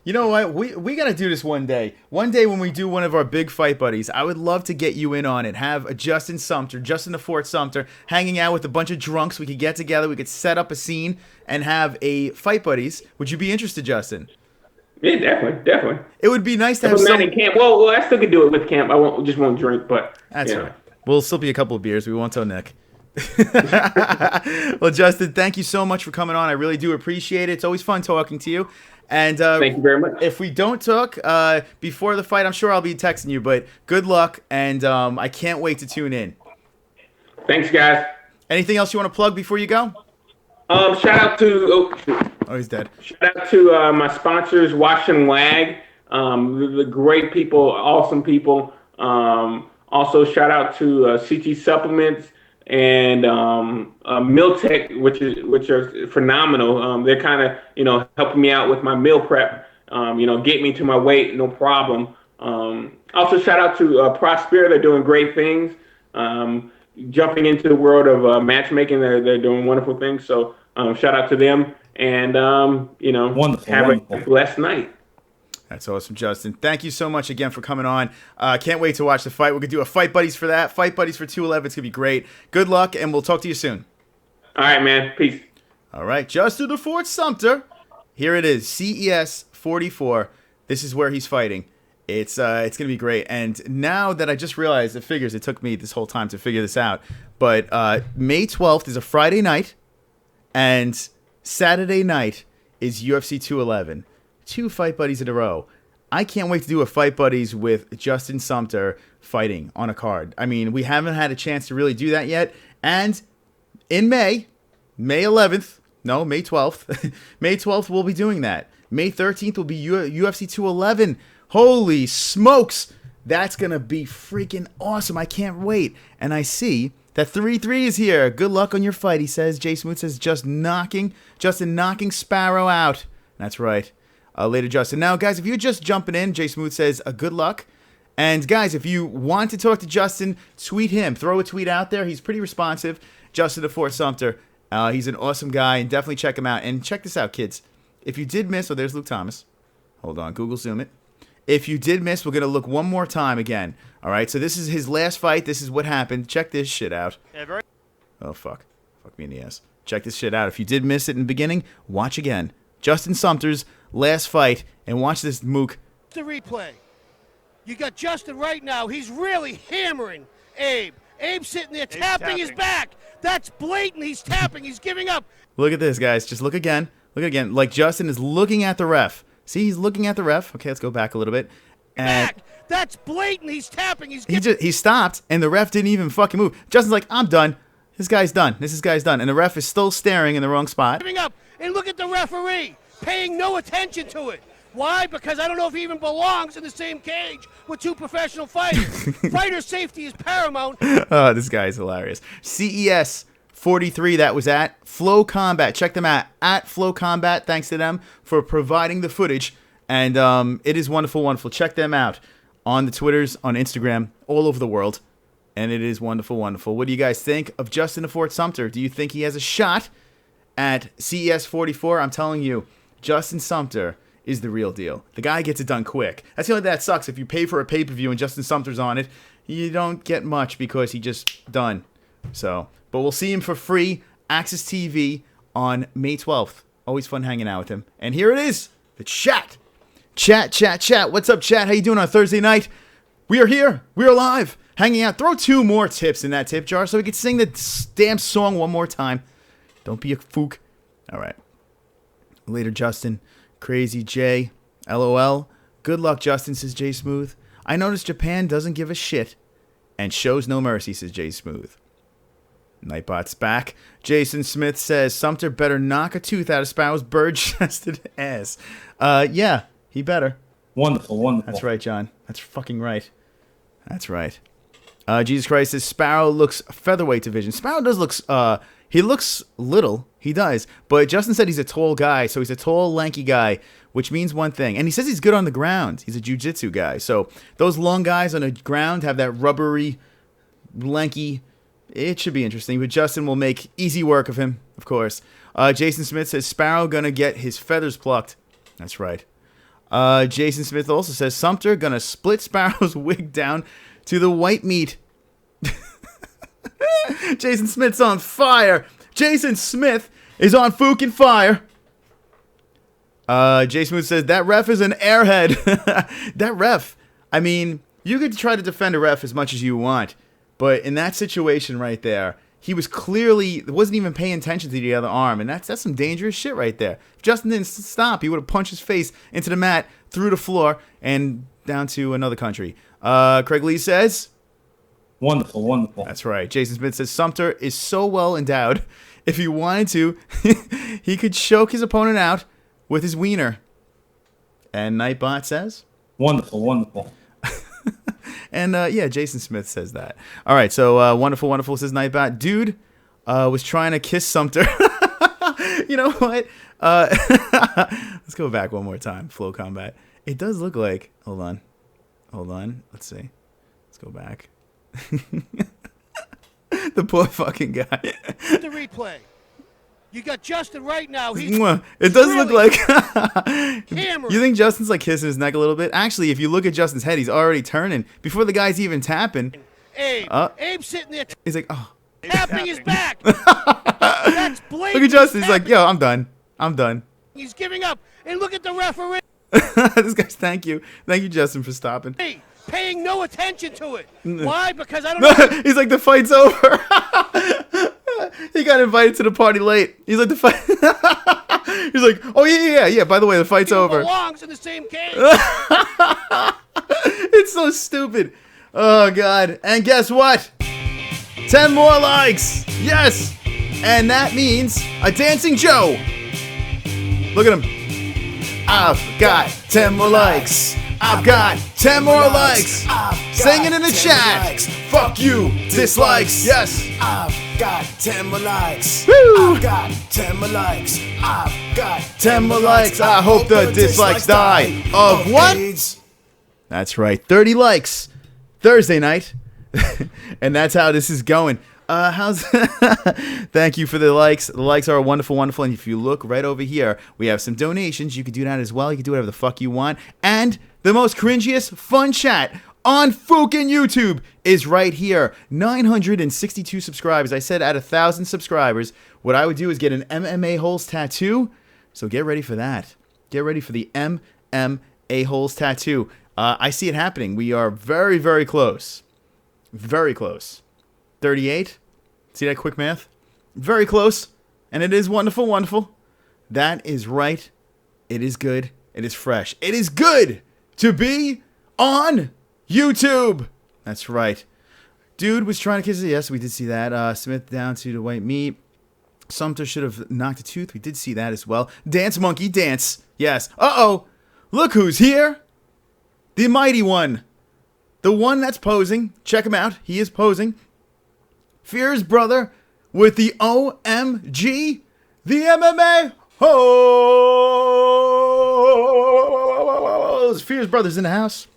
You know what? We got to do this one day. One day when we do one of our big fight buddies, I would love to get you in on it. Have a Justin the Fort Sumter, hanging out with a bunch of drunks. We could get together. We could set up a scene and have a fight buddies. Would you be interested, Justin? Yeah, definitely. It would be nice to have some in camp. Well, I still could do it with camp. I won't drink, but that's right. We'll still be a couple of beers. We won't tell Nick. Well, Justin, thank you so much for coming on. I really do appreciate it. It's always fun talking to you. And thank you very much. If we don't talk before the fight, I'm sure I'll be texting you. But good luck, and I can't wait to tune in. Thanks, guys. Anything else you want to plug before you go? Shout out to oh, he's dead. Shout out to my sponsors, Wash and Wag, the great people, awesome people. Also, shout out to CT Supplements and Miltech, which are phenomenal. They're kind of helping me out with my meal prep. Get me to my weight, no problem. Also, shout out to Prosper. They're doing great things. Jumping into the world of matchmaking, they're doing wonderful things. So shout out to them, and have a blessed night. That's awesome, Justin. Thank you so much again for coming on. Can't wait to watch the fight. We're going to do a Fight Buddies for that. Fight Buddies for 211. It's going to be great. Good luck, and we'll talk to you soon. All right, man. Peace. All right. Justin the Fort Sumter. Here it is. CES 44. This is where he's fighting. It's going to be great. And now that I just realized, it took me this whole time to figure this out. But May 12th is a Friday night, and Saturday night is UFC 211. 2 Fight Buddies in a row. I can't wait to do a Fight Buddies with Justin Sumter fighting on a card. I mean, we haven't had a chance to really do that yet. And in May 11th, no, May 12th, May 12th we'll be doing that. May 13th will be UFC 211. Holy smokes! That's going to be freaking awesome. I can't wait. And I see that 3-3 is here. Good luck on your fight, he says. Jay Smoot says, Justin knocking Sparrow out. That's right. Later, Justin. Now, guys, if you're just jumping in, Jay Smooth says, good luck. And, guys, if you want to talk to Justin, tweet him. Throw a tweet out there. He's pretty responsive. Justin the Fort Sumter. He's an awesome guy, and definitely check him out. And check this out, kids. If you did miss, there's Luke Thomas. Hold on, Google Zoom it. If you did miss, we're going to look one more time again. All right, so this is his last fight. This is what happened. Check this shit out. Oh, fuck. Fuck me in the ass. Check this shit out. If you did miss it in the beginning, watch again. Justin Sumter's last fight, and watch this mook. The replay. You got Justin right now. He's really hammering Abe. Abe's sitting there tapping his back. That's blatant. He's tapping. He's giving up. Look at this, guys. Just look again. Look again. Like Justin is looking at the ref. See, he's looking at the ref. Okay, let's go back a little bit. And back. That's blatant. He's tapping. He stopped, and the ref didn't even fucking move. Justin's like, I'm done. This guy's done. This guy's done. And the ref is still staring in the wrong spot. Giving up. And look at the referee. Paying no attention to it. Why? Because I don't know if he even belongs in the same cage with 2 professional fighters. Fighter safety is paramount. Oh, this guy is hilarious. CES 43, that was at Flow Combat. Check them out at Flow Combat. Thanks to them for providing the footage. And it is wonderful, wonderful. Check them out on the Twitters, on Instagram, all over the world. And it is wonderful, wonderful. What do you guys think of Justin the Fort Sumter? Do you think he has a shot at CES 44? I'm telling you, Justin Sumter is the real deal. The guy gets it done quick. That's the only thing that sucks. If you pay for a pay-per-view and Justin Sumter's on it, you don't get much because he just done. So, but we'll see him for free, Access TV, on May 12th. Always fun hanging out with him. And here it is, the chat. Chat. What's up, chat? How you doing on Thursday night? We are here. We are live, hanging out. Throw 2 more tips in that tip jar so we can sing the damn song one more time. Don't be a fook. All right. Later, Justin. Crazy J. LOL. Good luck, Justin, says Jay Smooth. I noticed Japan doesn't give a shit and shows no mercy, says Jay Smooth. Nightbot's back. Jason Smith says Sumter better knock a tooth out of Sparrow's bird-chested ass. Yeah, he better. Wonderful. That's right, John. That's fucking right. That's right. Jesus Christ says Sparrow looks featherweight division. Sparrow does looks he looks little. He does. But Justin said he's a tall guy, so he's a tall, lanky guy, which means one thing. And he says he's good on the ground. He's a jiu-jitsu guy. So those long guys on the ground have that rubbery, lanky. It should be interesting. But Justin will make easy work of him, of course. Jason Smith says Sparrow gonna get his feathers plucked. That's right. Jason Smith also says, Sumter gonna split Sparrow's wig down to the white meat. Jason Smith's on fire. Jason Smith is on fucking fire. Jason Smith says, that ref is an airhead. That ref, I mean, you could try to defend a ref as much as you want, but in that situation right there, he was clearly wasn't even paying attention to the other arm, and that's some dangerous shit right there. If Justin didn't stop, he would have punched his face into the mat, through the floor, and down to another country. Craig Lee says, Wonderful, wonderful. that's right. Jason Smith says, Sumter is so well endowed, if he wanted to, he could choke his opponent out with his wiener. And Nightbot says, Wonderful, wonderful. And yeah, Jason Smith says that. All right, so wonderful, wonderful says Nightbot. Dude was trying to kiss Sumter. You know what? Let's go back one more time. Flow Combat. It does look like. Hold on. Let's see. Let's go back. The poor fucking guy. The replay. You got Justin right now. He's It does look like. hammered. You think Justin's like kissing his neck a little bit? Actually, if you look at Justin's head, he's already turning before the guy's even tapping. Abe. Abe's sitting there He's like, oh. tapping his back. That's blatant. Look at Justin. He's like, yo, I'm done. He's giving up. And look at the referee. This guy's thank you, Justin, for stopping. Paying no attention to it. Why? Because I don't know. He's like, the fight's over. He got invited to the party late. He's like, the fight. He's like, oh yeah. By the way, the fight's over. Belongs in the same cage. It's so stupid. Oh god. And guess what? 10 more likes. Yes. And that means a dancing Joe. Look at him. I've got 10 more likes. I've got 10 more likes. Singing in the chat. Fuck you, Dislikes. Yes. I've got 10 more likes. Woo. I've got 10 more likes. I've got 10 more likes. I hope the dislikes die. Of what? AIDS. That's right. 30 likes. Thursday night. And that's how this is going. Thank you for the likes. The likes are wonderful, wonderful. And if you look right over here, we have some donations. You can do that as well. You can do whatever the fuck you want. And the most cringiest fun chat on fucking YouTube is right here. 962 subscribers. I said at 1,000 subscribers, what I would do is get an MMA-HOLES tattoo. So get ready for that. Get ready for the MMA-HOLES tattoo. I see it happening. We are very, very close. Very close. 38. See that quick math? Very close. And it is wonderful, wonderful. That is right. It is good. It is fresh. It is good to be on YouTube. That's right. Dude was trying to kiss it. Yes, we did see that. Smith down to the white meat. Sumter should have knocked a tooth. We did see that as well. Dance, monkey, dance. Yes. Uh-oh. Look who's here. The mighty one. The one that's posing. Check him out. He is posing. Fear's brother with the OMG. The MMA-HOLES. Fear's brother's in the house.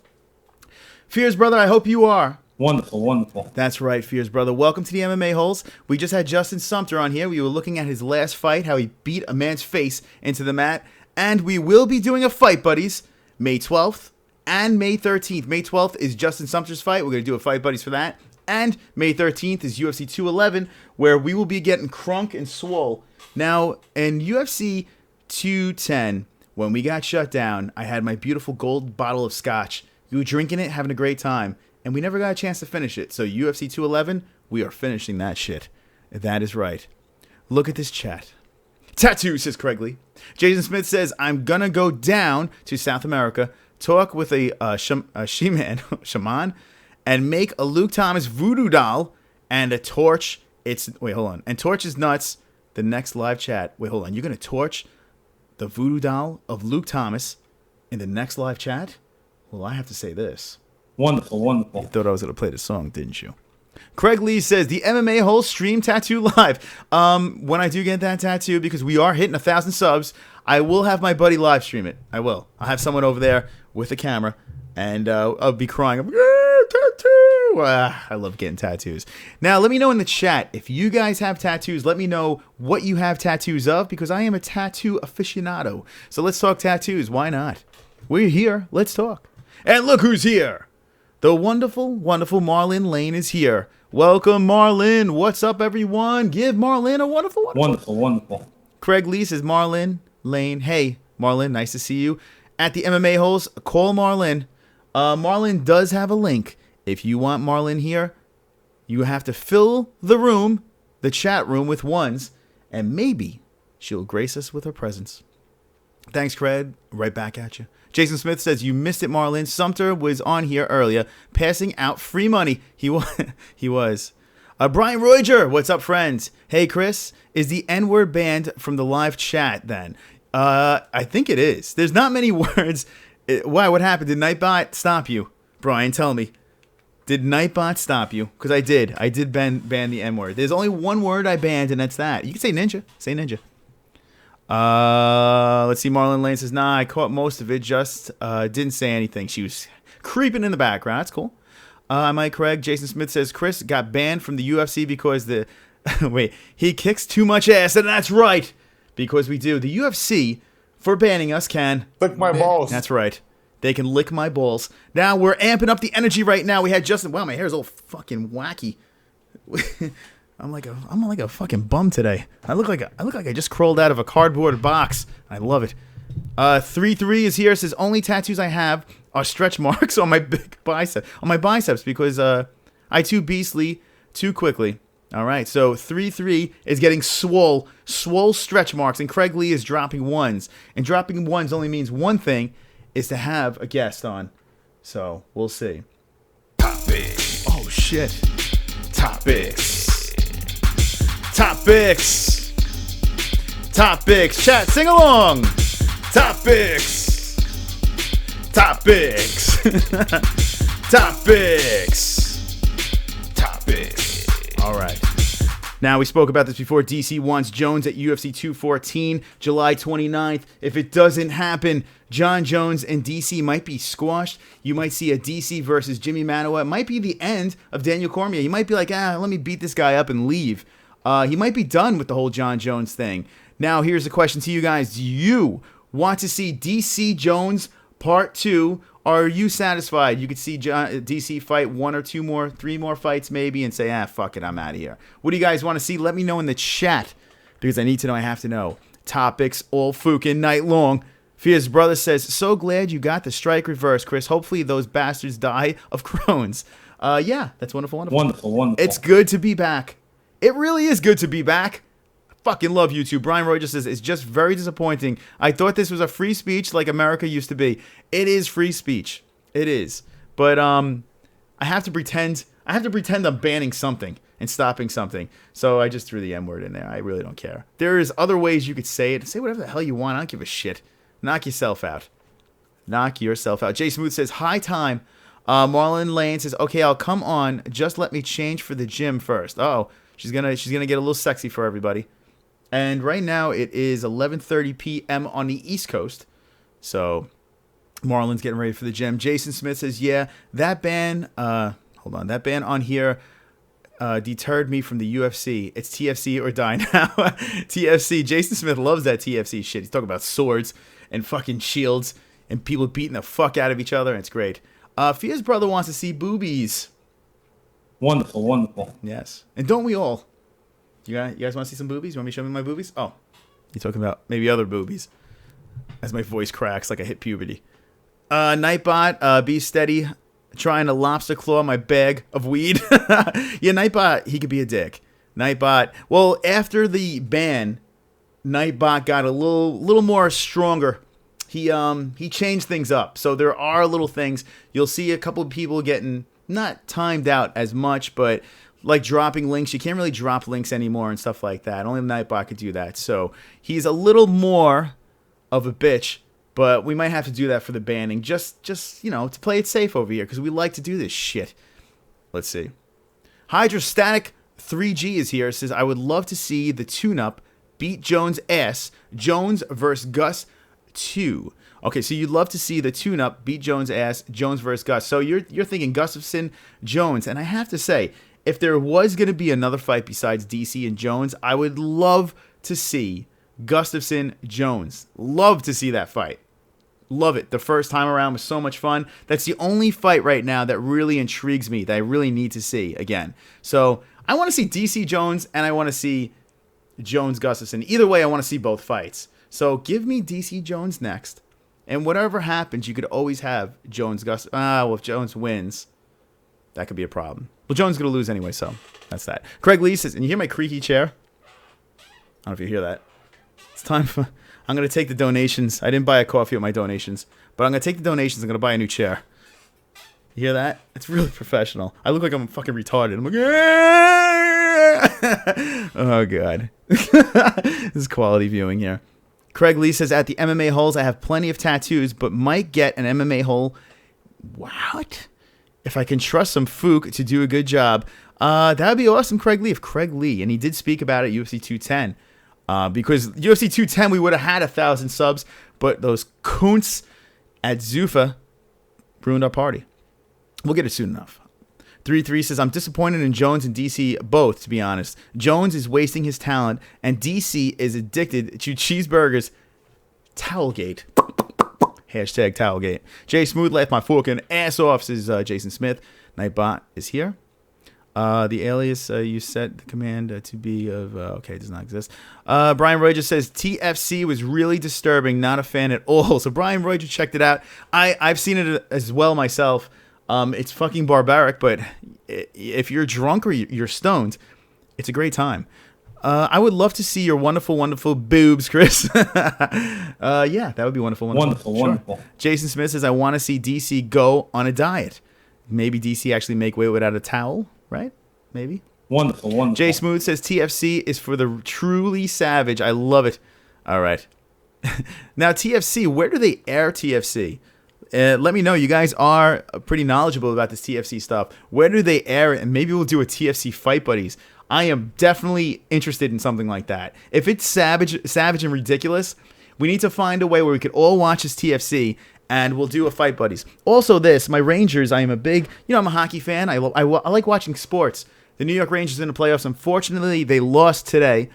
Fear's brother, I hope you are. Wonderful, wonderful. That's right, Fear's brother. Welcome to the MMA-HOLES. We just had Justin Sumter on here. We were looking at his last fight, how he beat a man's face into the mat. And we will be doing a fight, buddies, May 12th and May 13th. May 12th is Justin Sumter's fight. We're going to do a fight, buddies, for that. And May 13th is UFC 211, where we will be getting crunk and swole. Now, in UFC 210, when we got shut down, I had my beautiful gold bottle of scotch. We were drinking it, having a great time, and we never got a chance to finish it. So UFC 211, we are finishing that shit. That is right. Look at this chat. Tattoo, says Craig Lee. Jason Smith says, I'm going to go down to South America, talk with a shaman, and make a Luke Thomas voodoo doll and a torch. Wait, hold on. And torch is nuts. The next live chat. Wait, hold on. You're going to torch the voodoo doll of Luke Thomas in the next live chat? Well, I have to say this. Wonderful, wonderful. You thought I was going to play the song, didn't you? Craig Lee says, the MMA-HOLES stream tattoo live. When I do get that tattoo, because we are hitting 1,000 subs, I will have my buddy live stream it. I will. I'll have someone over there with a camera, and I'll be crying. I'm like, tattoo! I love getting tattoos. Now, let me know in the chat, if you guys have tattoos, let me know what you have tattoos of, because I am a tattoo aficionado. So let's talk tattoos. Why not? We're here. Let's talk. And look who's here. The wonderful, wonderful Marlynn Lane is here. Welcome, Marlynn. What's up, everyone? Give Marlynn a wonderful, wonderful. Wonderful. Craig Lee says, Marlynn Lane. Hey, Marlynn, nice to see you. At the MMA-HOLES, call Marlynn. Marlynn does have a link. If you want Marlynn here, you have to fill the room, the chat room, with ones, and maybe she'll grace us with her presence. Thanks, Craig. Right back at you. Jason Smith says, you missed it, Marlynn. Sumter was on here earlier, passing out free money. He was. Brian Roiger, what's up, friends? Hey, Chris, is the N-word banned from the live chat then? I think it is. There's not many words. Why? What happened? Did Nightbot stop you? Brian, tell me. Did Nightbot stop you? Because I did. I did ban the N-word. There's only one word I banned, and that's that. You can say ninja. Say ninja. Let's see. Marlynn Lane says, nah, I caught most of it. Just didn't say anything. She was creeping in the background. That's cool. Mike Craig. Jason Smith says, Chris got banned from the UFC because the... Wait. He kicks too much ass, and that's right. Because we do. The UFC, for banning us, can... Lick my balls. That's right. They can lick my balls. Now, we're amping up the energy right now. We had Justin... Wow, my hair's all fucking wacky. I'm like a fucking bum today. I look like I just crawled out of a cardboard box. I love it. 3-3 is here. Says, only tattoos I have are stretch marks on my big biceps because I too beastly too quickly. All right, so 3-3 is getting swole stretch marks, and Craig Lee is dropping ones. And dropping ones only means one thing, is to have a guest on. So, we'll see. Topics. Oh, shit. Topics. Topics. Topics. Chat, sing along. Topics. Topics. Topics. Topics. All right. Now, we spoke about this before. DC wants Jones at UFC 214, July 29th. If it doesn't happen, John Jones and DC might be squashed. You might see a DC versus Jimmy Manuwa. It might be the end of Daniel Cormier. He might be like, let me beat this guy up and leave. He might be done with the whole John Jones thing. Now, here's the question to you guys. Do you want to see DC Jones Part 2? Are you satisfied? You could see DC fight one or two more, three more fights maybe, and say, fuck it, I'm out of here. What do you guys want to see? Let me know in the chat, because I need to know. I have to know. Topics all fucking night long. Fia's brother says, so glad you got the strike reverse, Chris. Hopefully those bastards die of Crohn's. Yeah, that's wonderful. Wonderful. It's good to be back. It really is good to be back. Fucking love you too. Brian Roy just says, it's just very disappointing. I thought this was a free speech like America used to be. It is free speech. It is. But I have to pretend I'm banning something and stopping something. So I just threw the M-word in there. I really don't care. There's other ways you could say it. Say whatever the hell you want. I don't give a shit. Knock yourself out. Knock yourself out. Jay Smooth says, high time. Marlynn Lane says, okay, I'll come on. Just let me change for the gym first. Oh, she's gonna get a little sexy for everybody. And right now it is 11:30 p.m. on the East Coast. So Marlyn's getting ready for the gym. Jason Smith says, yeah, that ban, that ban on here deterred me from the UFC. It's TFC or die now. TFC. Jason Smith loves that TFC shit. He's talking about swords and fucking shields and people beating the fuck out of each other. And it's great. Fia's brother wants to see boobies. Wonderful. Yes. And don't we all? You guys want to see some boobies? You want me to show me my boobies? Oh, you're talking about maybe other boobies. As my voice cracks like I hit puberty. Nightbot, be steady. Trying to lobster claw my bag of weed. Yeah, Nightbot, he could be a dick. Nightbot, well, after the ban, Nightbot got a little more stronger. He changed things up. So there are little things. You'll see a couple of people getting not timed out as much, but like dropping links. You can't really drop links anymore and stuff like that. Only Nightbot could do that. So he's a little more of a bitch, but we might have to do that for the banning. Just to play it safe over here, because we like to do this shit. Let's see. Hydrostatic 3G is here. It says, I would love to see the tune-up beat Jones' ass. Jones versus Gus 2. Okay, so you'd love to see the tune-up beat Jones' ass. Jones versus Gus. So you're thinking Gustafsson, Jones. And I have to say, if there was going to be another fight besides DC and Jones, I would love to see Gustafsson, Jones. Love to see that fight. Love it. The first time around was so much fun. That's the only fight right now that really intrigues me, that I really need to see again. So I want to see DC Jones and I want to see Jones Gustafson. Either way, I want to see both fights. So give me DC Jones next. And whatever happens, you could always have Jones Gustafson. Well, if Jones wins, that could be a problem. Well, Jones is going to lose anyway, so that's that. Craig Lee says, and you hear my creaky chair? I don't know if you hear that. It's time for... I'm going to take the donations. I didn't buy a coffee with my donations, but I'm going to take the donations. I'm going to buy a new chair. You hear that? It's really professional. I look like I'm fucking retarded. I'm like, oh, God. This is quality viewing here. Craig Lee says, at the MMA-HOLEs, I have plenty of tattoos, but might get an MMA-HOLE. What? If I can trust some Fook to do a good job. That would be awesome, Craig Lee. If Craig Lee, and he did speak about it at UFC 210. Because UFC 210, we would have had 1,000 subs, but those coons at Zuffa ruined our party. We'll get it soon enough. 3-3 says, I'm disappointed in Jones and DC both, to be honest. Jones is wasting his talent, and DC is addicted to cheeseburgers. Towelgate. Hashtag Towelgate. Jay Smooth left my fucking ass off, says Jason Smith. Nightbot is here. The alias you set the command to be of... okay, it does not exist. Brian Roy just says, TFC was really disturbing. Not a fan at all. So Brian Roy just checked it out. I've seen it as well myself. It's fucking barbaric, but if you're drunk or you're stoned, it's a great time. I would love to see your wonderful, wonderful boobs, Chris. Yeah, that would be wonderful, wonderful. Wonderful. Jason Smith says, I want to see DC go on a diet. Maybe DC actually make weight without a towel. Right? Maybe. Wonderful. Jay Smooth says TFC is for the truly savage. I love it. All right. Now, TFC, where do they air TFC? Let me know. You guys are pretty knowledgeable about this TFC stuff. Where do they air it? And maybe we'll do a TFC Fight Buddies. I am definitely interested in something like that. If it's savage and ridiculous, we need to find a way where we could all watch this TFC and we'll do a Fight Buddies. Also this, my Rangers, I am a big, I'm a hockey fan. I like watching sports. The New York Rangers in the playoffs. Unfortunately, they lost today.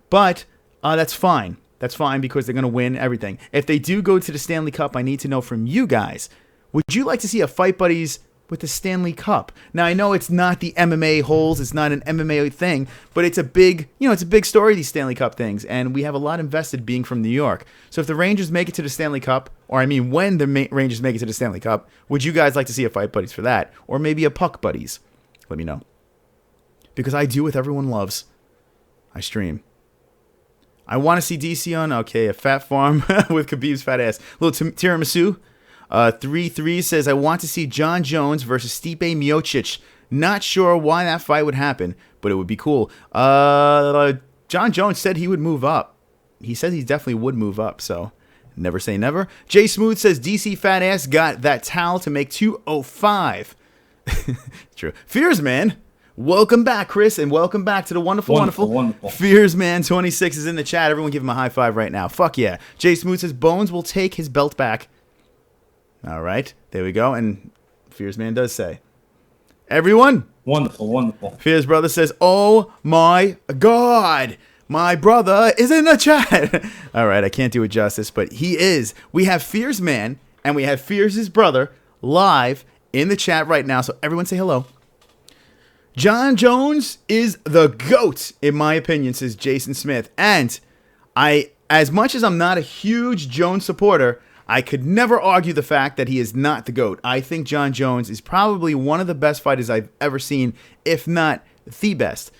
But that's fine. That's fine because they're going to win everything. If they do go to the Stanley Cup, I need to know from you guys. Would you like to see a Fight Buddies with the Stanley Cup? Now, I know it's not the MMA-HOLEs. It's not an MMA thing. But it's a big, it's a big story, these Stanley Cup things. And we have a lot invested being from New York. So if the Rangers make it to the Stanley Cup, or when the Rangers make it to the Stanley Cup, would you guys like to see a Fight Buddies for that? Or maybe a Puck Buddies? Let me know. Because I do what everyone loves. I stream. I want to see DC on, a fat farm with Khabib's fat ass. Little tiramisu. 3-3 says, I want to see John Jones versus Stipe Miocic. Not sure why that fight would happen, but it would be cool. John Jones said he would move up. He said he definitely would move up, so never say never. Jay Smooth says, DC fat ass got that towel to make 205. True. Fears, man. Welcome back, Chris, and welcome back to the wonderful. Fears Man 26 is in the chat. Everyone give him a high five right now. Fuck yeah. Jay Smooth says, Bones will take his belt back. All right, there we go. And Fears Man does say, everyone. Wonderful. Fears Brother says, oh my God, my brother is in the chat. All right, I can't do it justice, but he is. We have Fears Man and we have Fears' brother live in the chat right now. So everyone say hello. John Jones is the GOAT, in my opinion, says Jason Smith. And as much as I'm not a huge Jones supporter, I could never argue the fact that he is not the GOAT. I think John Jones is probably one of the best fighters I've ever seen, if not the best.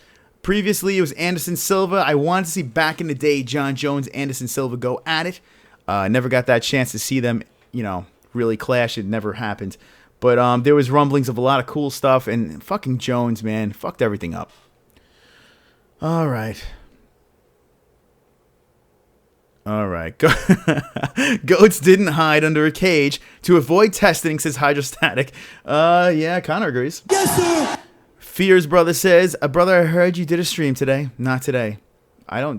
Previously, it was Anderson Silva. I wanted to see back in the day John Jones, Anderson Silva go at it. Never got that chance to see them, really clash. It never happened. But there was rumblings of a lot of cool stuff, and fucking Jones, man, fucked everything up. All right. Goats didn't hide under a cage to avoid testing, says Hydrostatic. Yeah, Connor agrees. Yes, sir. Fears Brother says, brother, I heard you did a stream today. Not today.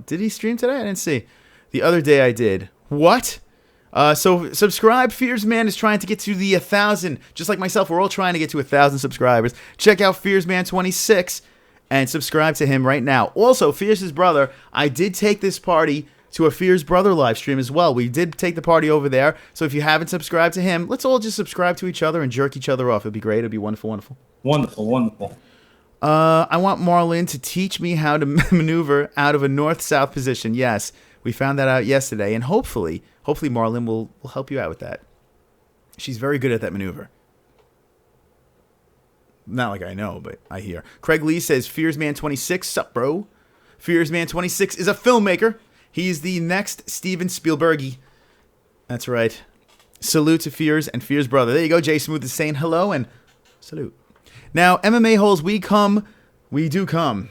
Did he stream today? I didn't see. The other day I did. What? So subscribe. Fears Man is trying to get to the 1,000. Just like myself, we're all trying to get to 1,000 subscribers. Check out Fears Man 26 and subscribe to him right now. Also, Fears' brother, I did take this party to a Fear's Brother live stream as well. We did take the party over there. So if you haven't subscribed to him, let's all just subscribe to each other and jerk each other off. It'd be great. It'd be wonderful, wonderful. Wonderful. I want Marlynn to teach me how to maneuver out of a north-south position. Yes, we found that out yesterday, and hopefully Marlynn will help you out with that. She's very good at that maneuver. Not like I know, but I hear. Craig Lee says, Fearsman26, sup, bro? Fearsman26 is a filmmaker. He's the next Steven Spielbergy. That's right. Salute to Fears and Fears Brother. There you go. Jay Smooth is saying hello and salute. Now, MMA-holes, we do come.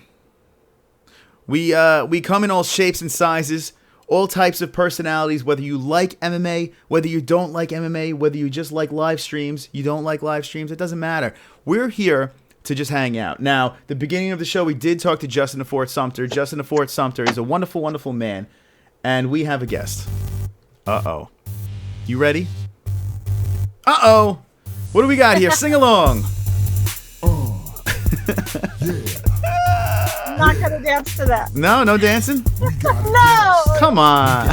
We come in all shapes and sizes, all types of personalities, whether you like MMA, whether you don't like MMA, whether you just like live streams, you don't like live streams, it doesn't matter. We're here to just hang out. Now, the beginning of the show, we did talk to Justin the Fort Sumter. Justin the Fort Sumter is a wonderful, wonderful man, and we have a guest. Uh-oh. You ready? Uh-oh. What do we got here? Sing along. I'm not gonna dance to that. No dancing? No! Come on.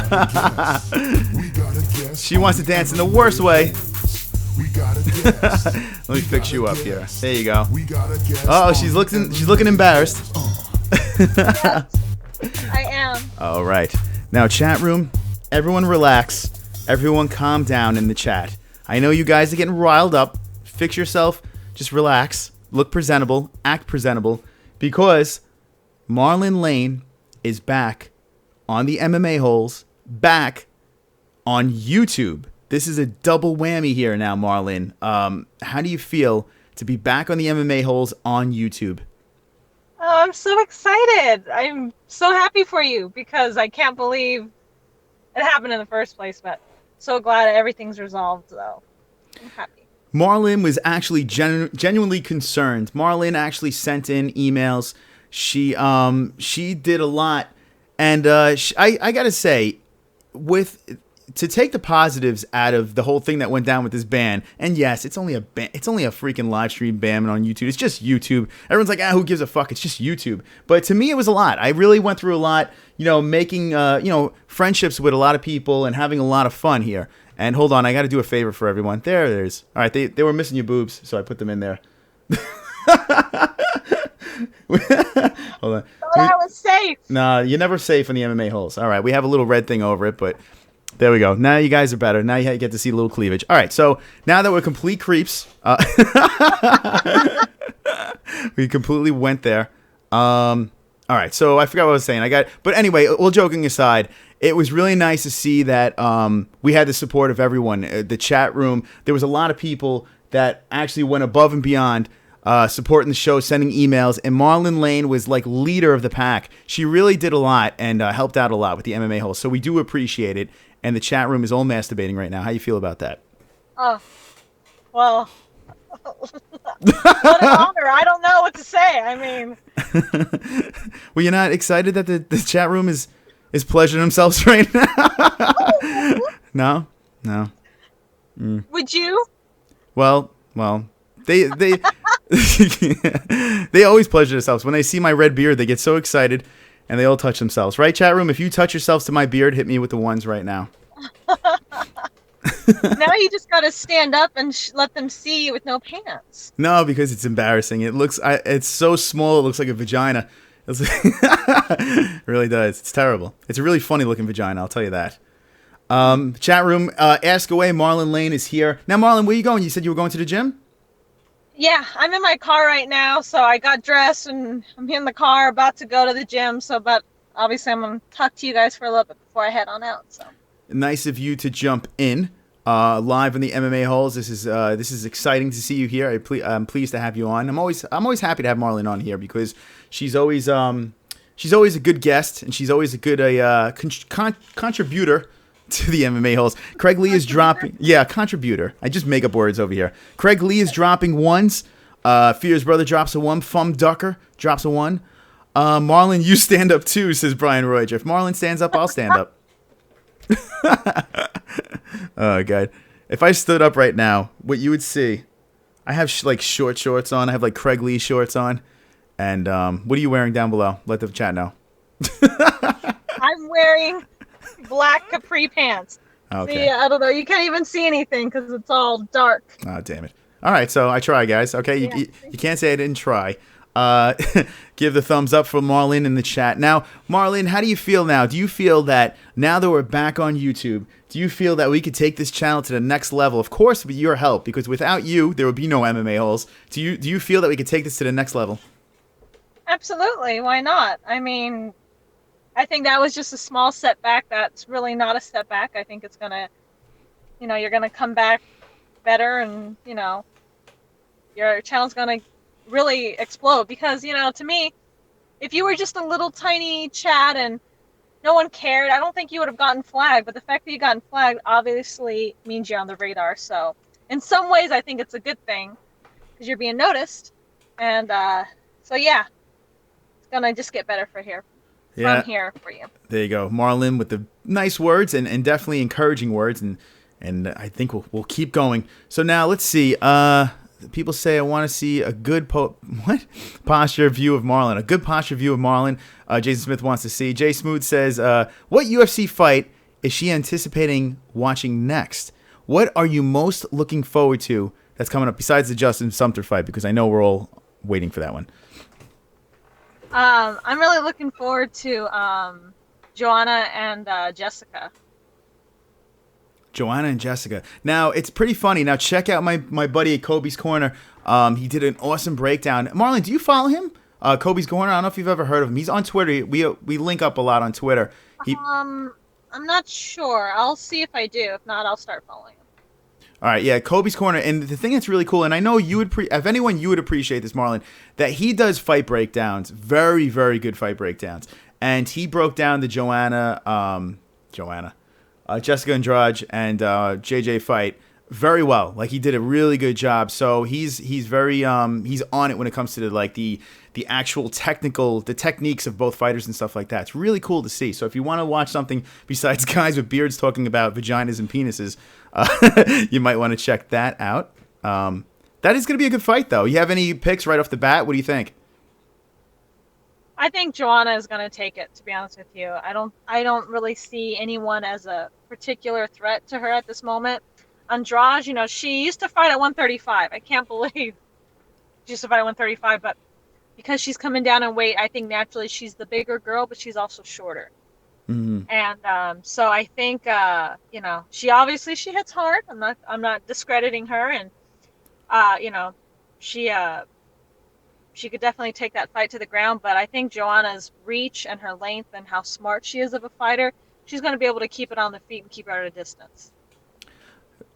She wants to dance in the worst way. Let me fix you up here. There you go. Oh, she's looking embarrassed. Yes, I am. All right. Now, chat room, everyone relax. Everyone calm down in the chat. I know you guys are getting riled up. Fix yourself. Just relax. Look presentable. Act presentable. Because Marlynn Lane is back on the MMA-holes, back on YouTube. This is a double whammy here now, Marlynn. How do you feel to be back on the MMA-holes on YouTube? Oh, I'm so excited. I'm so happy for you because I can't believe it happened in the first place, but so glad everything's resolved, though. I'm happy. Marlynn was actually genuinely concerned. Marlynn actually sent in emails. She did a lot, and I gotta say, to take the positives out of the whole thing that went down with this ban, and yes, it's only a freaking live stream ban on YouTube. It's just YouTube. Everyone's like, who gives a fuck? It's just YouTube. But to me, it was a lot. I really went through a lot, making friendships with a lot of people and having a lot of fun here. And hold on, I got to do a favor for everyone. There it is. All right, they were missing your boobs, so I put them in there. Hold on. Thought I was safe. Nah, you're never safe in the MMA holes. All right, we have a little red thing over it, but there we go. Now you guys are better. Now you get to see a little cleavage. All right, so now that we're complete creeps, we completely went there. All right, so I forgot what I was saying. But anyway, all joking aside, it was really nice to see that we had the support of everyone. The chat room, there was a lot of people that actually went above and beyond, supporting the show, sending emails, and Marlynn Lane was like leader of the pack. She really did a lot and helped out a lot with the MMA hole, so we do appreciate it. And the chat room is all masturbating right now. How you feel about that? Oh, well, what an honor. I don't know what to say. I mean, well, you're not excited that the chat room is pleasuring themselves right now? No. Would you? Well, they they always pleasure themselves. When they see my red beard, they get so excited, and they all touch themselves. Right, chat room? If you touch yourselves to my beard, hit me with the ones right now. Now you just got to stand up and let them see you with no pants. No, because it's embarrassing. It's so small, it looks like a vagina. It really does. It's terrible. It's a really funny looking vagina, I'll tell you that. Chat room, ask away. Marlynn Lane is here. Now, Marlynn, where are you going? You said you were going to the gym? Yeah, I'm in my car right now, so I got dressed and I'm in the car about to go to the gym. But obviously I'm going to talk to you guys for a little bit before I head on out. So nice of you to jump in live in the MMA holes. This is exciting to see you here. I'm pleased to have you on. I'm always happy to have Marlynn on here because she's always a good guest and she's always a good contributor to the MMA holes. Craig Lee is dropping... Yeah, contributor. I just make up words over here. Craig Lee is dropping ones. Fear's Brother drops a one. Fum Ducker drops a one. Marlynn, you stand up too, says Brian Royge. If Marlynn stands up, I'll stand up. Oh, God. If I stood up right now, what you would see... I have short shorts on. I have Craig Lee shorts on. And what are you wearing down below? Let the chat know. I'm wearing black capri pants. Okay. See, I don't know. You can't even see anything because it's all dark. Oh, damn it. All right, so I try, guys. Okay, Yeah. you can't say I didn't try. Give the thumbs up for Marlynn in the chat. Now, Marlynn, how do you feel now? Do you feel that now that we're back on YouTube, do you feel that we could take this channel to the next level? Of course, with your help, because without you, there would be no MMA holes. Do you feel that we could take this to the next level? Absolutely. Why not? I mean, I think that was just a small setback. That's really not a setback. I think it's going to, you're going to come back better and, your channel's going to really explode because, to me, if you were just a little tiny chat and no one cared, I don't think you would have gotten flagged. But the fact that you gotten flagged obviously means you're on the radar. So in some ways, I think it's a good thing because you're being noticed. And so, yeah, it's going to just get better from here for you. There you go. Marlynn with the nice words and definitely encouraging words. And I think we'll keep going. So now let's see. People say I want to see a good posture view of Marlynn. A good posture view of Marlynn. Jason Smith wants to see. Jay Smooth says, what UFC fight is she anticipating watching next? What are you most looking forward to that's coming up besides the Justin Sumter fight? Because I know we're all waiting for that one. I'm really looking forward to Joanna and Jessica. Joanna and Jessica. Now, it's pretty funny. Now, check out my buddy at Kobe's Corner. He did an awesome breakdown. Marlynn, do you follow him? Kobe's Corner? I don't know if you've ever heard of him. He's on Twitter. We link up a lot on Twitter. I'm not sure. I'll see if I do. If not, I'll start following him. All right, yeah, Kobe's Corner. And the thing that's really cool, and I know you would, if anyone, you would appreciate this, Marlynn, that he does fight breakdowns. Very, very good fight breakdowns. And he broke down the Jessica Andrade and JJ fight very well. Like, he did a really good job. So he's very he's on it when it comes to the actual the techniques of both fighters and stuff like that. It's really cool to see. So if you want to watch something besides guys with beards talking about vaginas and penises, you might want to check that out. That is going to be a good fight, though. You have any picks right off the bat? What do you think? I think Joanna is going to take it, to be honest with you. I don't really see anyone as a particular threat to her at this moment. Andrade, she used to fight at 135. I can't believe she used to fight at 135, but because she's coming down in weight, I think naturally she's the bigger girl, but she's also shorter. Mm-hmm. And so I think she hits hard. I'm not discrediting her, and she could definitely take that fight to the ground, but I think Joanna's reach and her length and how smart she is of a fighter, she's going to be able to keep it on the feet and keep her at a distance.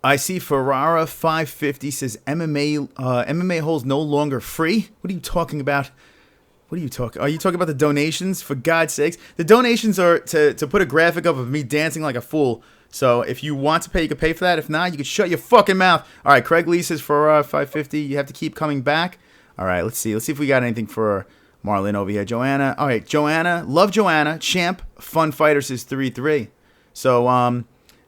I see Ferrara 550 says MMA-holes no longer free. What are you talking about? Are you talking about the donations? For God's sakes. The donations are to put a graphic up of me dancing like a fool. So if you want to pay, you can pay for that. If not, you can shut your fucking mouth. All right, Craig Lee says Ferrara 550. You have to keep coming back. All right, let's see. Let's see if we got anything for Marlynn over here. Joanna. All right, Joanna. Love Joanna. Champ. Fun Fighter says 3-3. So,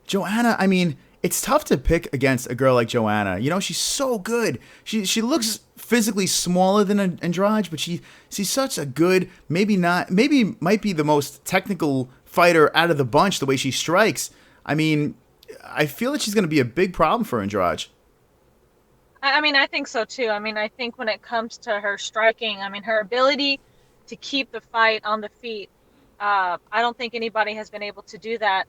Joanna, I mean, it's tough to pick against a girl like Joanna. She's so good. She looks physically smaller than Andrade, but she's such a good, might be the most technical fighter out of the bunch, the way she strikes. I mean, I feel that she's going to be a big problem for Andrade. I mean, I think so too. I mean, I think when it comes to her striking, I mean, her ability to keep the fight on the feet, I don't think anybody has been able to do that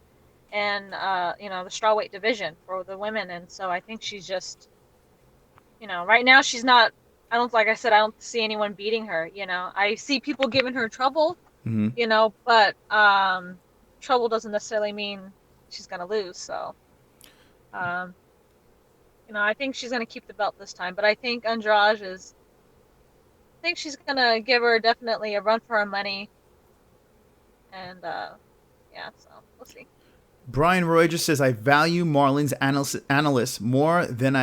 in, the strawweight division for the women. And so I think she's just, right now she's not, like I said, I don't see anyone beating her. I see people giving her trouble, but trouble doesn't necessarily mean she's going to lose. So, I think she's going to keep the belt this time, but I think she's going to give her definitely a run for her money. And, so we'll see. Brian Roy just says, I value Marlynn's analysts more than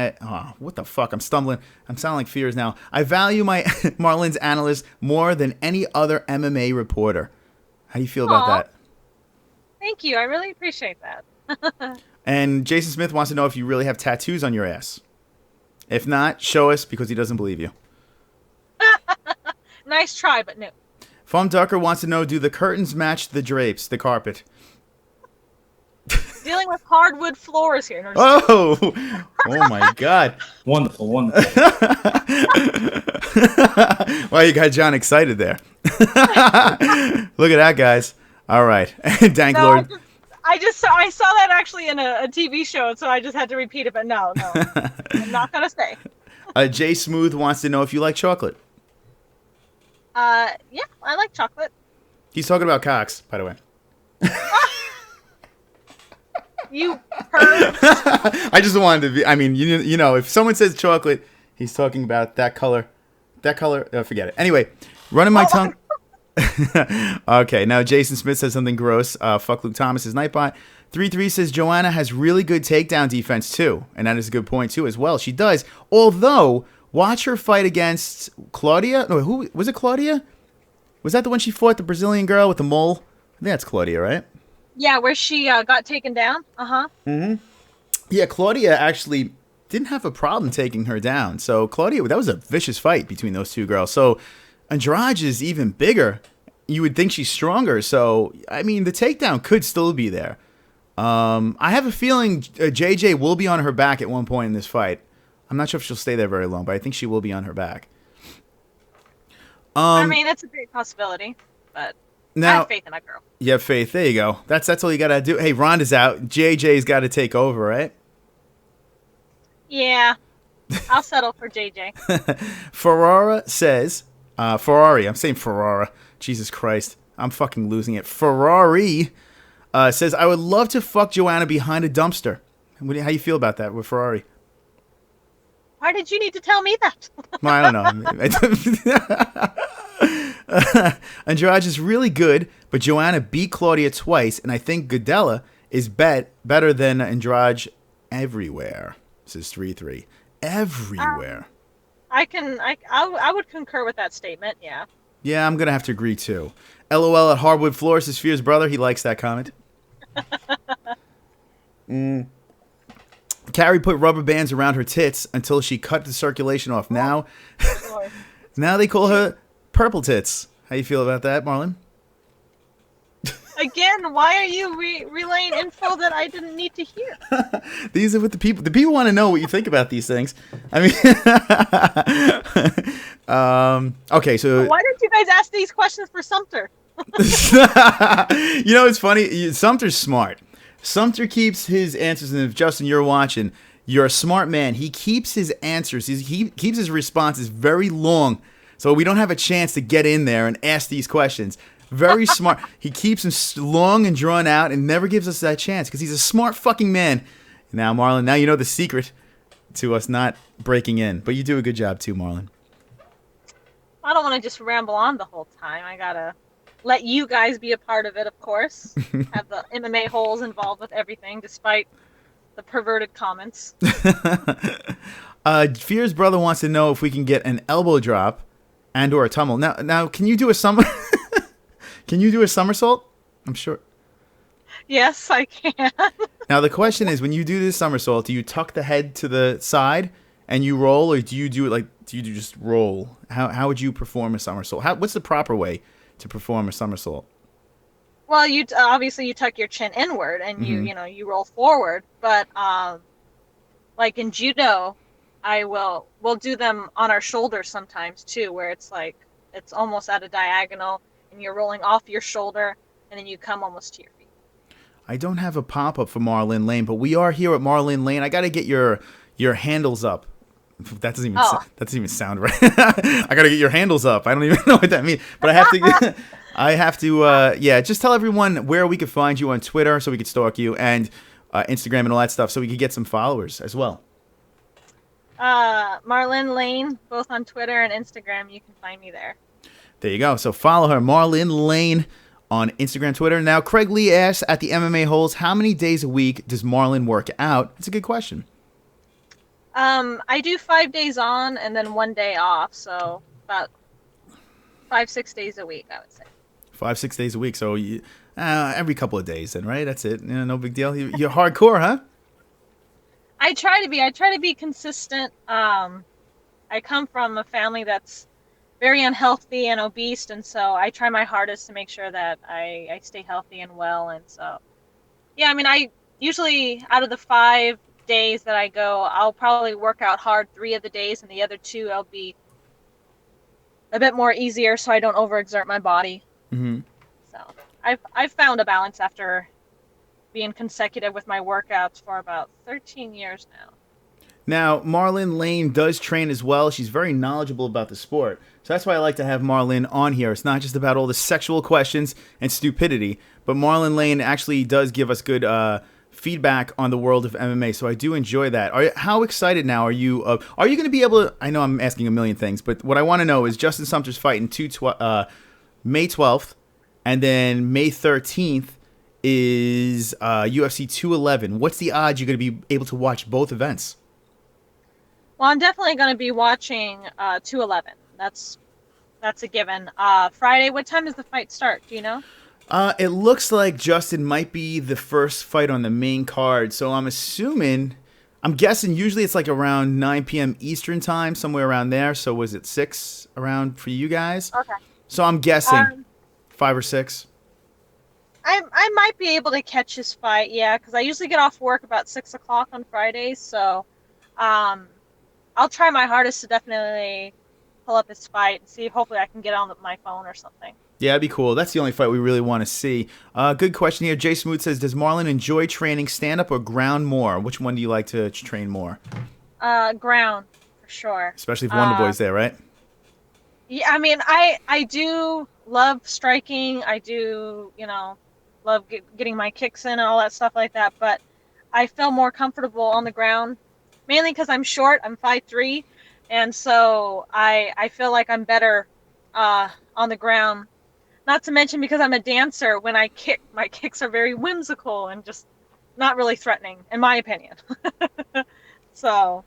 what the fuck? I'm stumbling. I'm sounding like Fears now. I value my Marlynn's analysts more than any other MMA reporter. How do you feel about that? Thank you. I really appreciate that. And Jason Smith wants to know if you really have tattoos on your ass. If not, show us, because he doesn't believe you. Nice try, but no. Foam Ducker wants to know, do the curtains match the drapes, the carpet? dealing with hardwood floors here. No, Oh, oh my God. Wonderful, wonderful. Well, you got John excited there. Look at that, guys. All right. Dank no, Lord. I saw that actually in a TV show, so I just had to repeat it. But no, I'm not gonna say. Jay Smooth wants to know if you like chocolate. Yeah, I like chocolate. He's talking about cocks, by the way. You perv. I just wanted to be. I mean, you know, if someone says chocolate, he's talking about that color. That color. Forget it. Anyway, running my tongue. Okay, now Jason Smith says something gross. Fuck Luke Thomas's Nightbot. 3-3 says Joanna has really good takedown defense too, and that is a good point too as well. She does. Although, watch her fight against Claudia. No, who was it? Claudia? Was that the one she fought, the Brazilian girl with the mole? I think that's Claudia, right? Yeah, where she got taken down. Yeah, Claudia actually didn't have a problem taking her down. So Claudia, that was a vicious fight between those two girls. So Andrade is even bigger. You would think she's stronger. So, I mean, the takedown could still be there. I have a feeling JJ will be on her back at one point in this fight. I'm not sure if she'll stay there very long, but I think she will be on her back. I mean, it's a great possibility, but I have faith in that girl. You have faith. There you go. That's all you got to do. Hey, Ronda's out. JJ's got to take over, right? Yeah. I'll settle for JJ. Ferrara says, Ferrari. I'm saying Ferrara. Jesus Christ. I'm fucking losing it. Ferrari says, I would love to fuck Joanna behind a dumpster. How you feel about that with Ferrari? Why did you need to tell me that? Well, I don't know. Andrade is really good, but Joanna beat Claudia twice, and I think Godella is better than Andrade everywhere. This is 3-3. Everywhere. I would concur with that statement, yeah. Yeah, I'm going to have to agree, too. LOL at Hardwood Floors, his Fear's brother. He likes that comment. Carrie put rubber bands around her tits until she cut the circulation off. Now they call her Purple Tits. How you feel about that, Marlon? Again, why are you relaying info that I didn't need to hear? These are what the people want to know what you think about these things. I mean, okay, so why didn't you guys ask these questions for Sumter? You know, it's funny. Sumter's smart. Sumter keeps his answers, and if Justin, you're watching, you're a smart man. He keeps his answers. He keeps his responses very long, so we don't have a chance to get in there and ask these questions. Very smart. He keeps them long and drawn out and never gives us that chance because he's a smart fucking man. Now, Marlon, now you know the secret to us not breaking in. But you do a good job too, Marlon. I don't want to just ramble on the whole time. I gotta let you guys be a part of it, of course. Have the MMA-holes involved with everything, despite the perverted comments. Fear's brother wants to know if we can get an elbow drop and or a tumble. Now, can you do a Can you do a somersault? I'm sure. Yes, I can. Now, the question is, when you do this somersault, do you tuck the head to the side and you roll, or do you do it like, do you just roll? How would you perform a somersault? What's the proper way to perform a somersault? Well, obviously you tuck your chin inward and you roll forward, but like in judo, we'll do them on our shoulders sometimes too, where it's like it's almost at a diagonal and you're rolling off your shoulder and then you come almost to your feet. I don't have a pop-up for Marlynn Lane, but we are here at Marlynn Lane. I got to get your handles up. That doesn't even sound right. I got to get your handles up. I don't even know what that means, but I have to just tell everyone where we can find you on Twitter so we can stalk you, and Instagram and all that stuff so we can get some followers as well. Marlynn Lane, both on Twitter and Instagram. You can find me there. There you go. So follow her, Marlynn Lane, on Instagram, Twitter. Now, Craig Lee asks at the MMA-holes, how many days a week does Marlynn work out? That's a good question. I do 5 days on and then 1 day off, so about 5-6 days a week, I would say. 5-6 days a week, so every couple of days then, right? That's it. No big deal. You're hardcore, huh? I try to be consistent. I come from a family that's very unhealthy and obese, and so I try my hardest to make sure that I stay healthy and well. And so, yeah, I mean, usually out of the 5 days that I go, I'll probably work out hard 3 of the days, and the other 2 I'll be a bit more easier so I don't overexert my body. Mm-hmm. So I've found a balance after being consecutive with my workouts for about 13 years now. Now, Marlynn Lane does train as well. She's very knowledgeable about the sport. So that's why I like to have Marlynn on here. It's not just about all the sexual questions and stupidity, but Marlynn Lane actually does give us good feedback on the world of MMA. So I do enjoy that. How excited now are you? Are you going to be able to? I know I'm asking a million things, but what I want to know is Justin Sumter's fighting May 12th, and then May 13th is UFC 211. What's the odds you're going to be able to watch both events? Well, I'm definitely going to be watching 211. That's a given. Friday, what time does the fight start? Do you know? It looks like Justin might be the first fight on the main card, so I'm guessing usually it's like around 9 p.m. Eastern time, somewhere around there. So was it 6 around for you guys? Okay. So I'm guessing 5 or 6. I might be able to catch his fight, yeah, because I usually get off work about 6 o'clock on Fridays, so I'll try my hardest to definitely pull up his fight and see if hopefully I can get on my phone or something. Yeah, that'd be cool. That's the only fight we really want to see. Good question here. Jay Smoot says, does Marlynn enjoy training stand-up or ground more? Which one do you like to train more? Ground, for sure. Especially if Wonder Boy's there, right? Yeah, I mean, I do love striking. I do, love getting my kicks in and all that stuff like that, but I feel more comfortable on the ground, mainly because I'm short. I'm 5'3", and so I feel like I'm better on the ground. Not to mention because I'm a dancer, when I kick, my kicks are very whimsical and just not really threatening, in my opinion. So,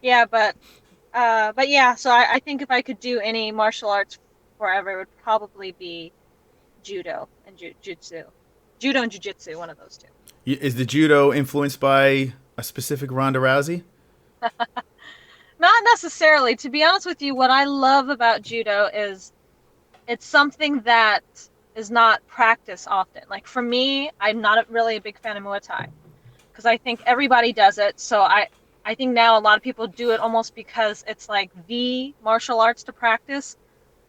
yeah, but yeah, so I think if I could do any martial arts forever, it would probably be judo and jiu-jitsu. Judo and jiu-jitsu, one of those two. Is the judo influenced by a specific Ronda Rousey? Not necessarily. To be honest with you, what I love about judo is it's something that is not practiced often. Like for me, I'm not really a big fan of Muay Thai because I think everybody does it. So I think now a lot of people do it almost because it's like the martial arts to practice.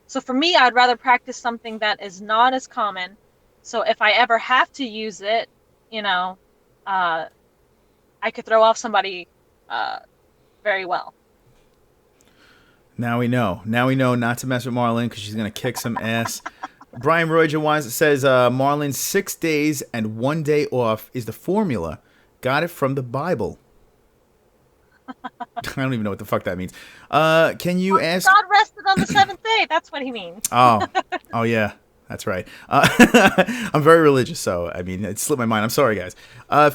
So for me, I'd rather practice something that is not as common. So if I ever have to use it, I could throw off somebody very well. Now we know. Now we know not to mess with Marlynn because she's going to kick some ass. Brian Roger says, Marlynn, 6 days and 1 day off is the formula. Got it from the Bible. I don't even know what the fuck that means. Can you ask... God rested on the 7th day. That's what he means. Oh yeah. That's right. I'm very religious, so, I mean, it slipped my mind. I'm sorry, guys.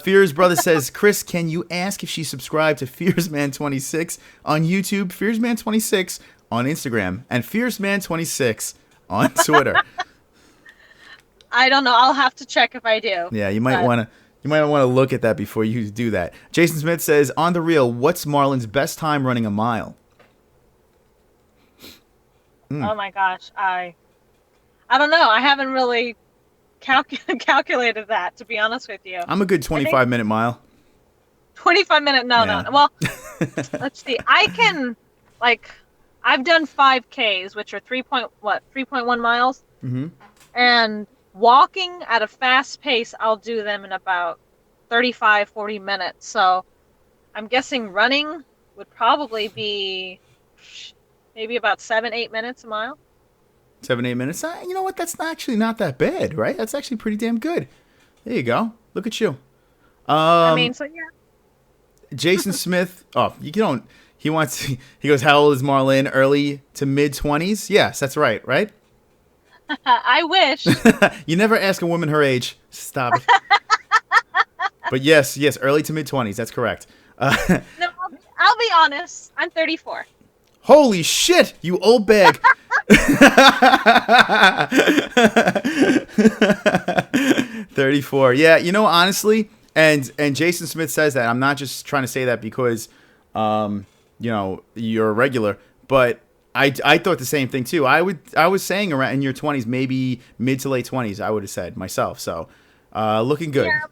Fears Brother says, Chris, can you ask if she subscribed to FearsMan26 on YouTube, FearsMan26 on Instagram, and FearsMan26 on Twitter? I don't know. I'll have to check if I do. Yeah, you might want to look at that before you do that. Jason Smith says, on the real, what's Marlynn's best time running a mile? Oh, my gosh. I don't know. I haven't really calculated that, to be honest with you. I'm a good 25-minute mile. 25-minute? No. Well, let's see. I can, I've done 5Ks, which are 3.1 miles. Mm-hmm. And walking at a fast pace, I'll do them in about 35, 40 minutes. So I'm guessing running would probably be maybe about 7-8 minutes a mile. 7-8 minutes. You know what? That's actually not that bad, right? That's actually pretty damn good. There you go. Look at you. So yeah. Jason Smith. Oh, you don't. He goes, how old is Marlynn? Early to mid 20s? Yes, that's right. Right? I wish. You never ask a woman her age. Stop it. But yes, early to mid 20s. That's correct. No, I'll be honest. I'm 34. Holy shit, you old bag. 34. Yeah, honestly, and Jason Smith says that. I'm not just trying to say that because you're a regular, but I thought the same thing too. I was saying around in your 20s, maybe mid to late 20s, I would have said myself. So, looking good. Yeah.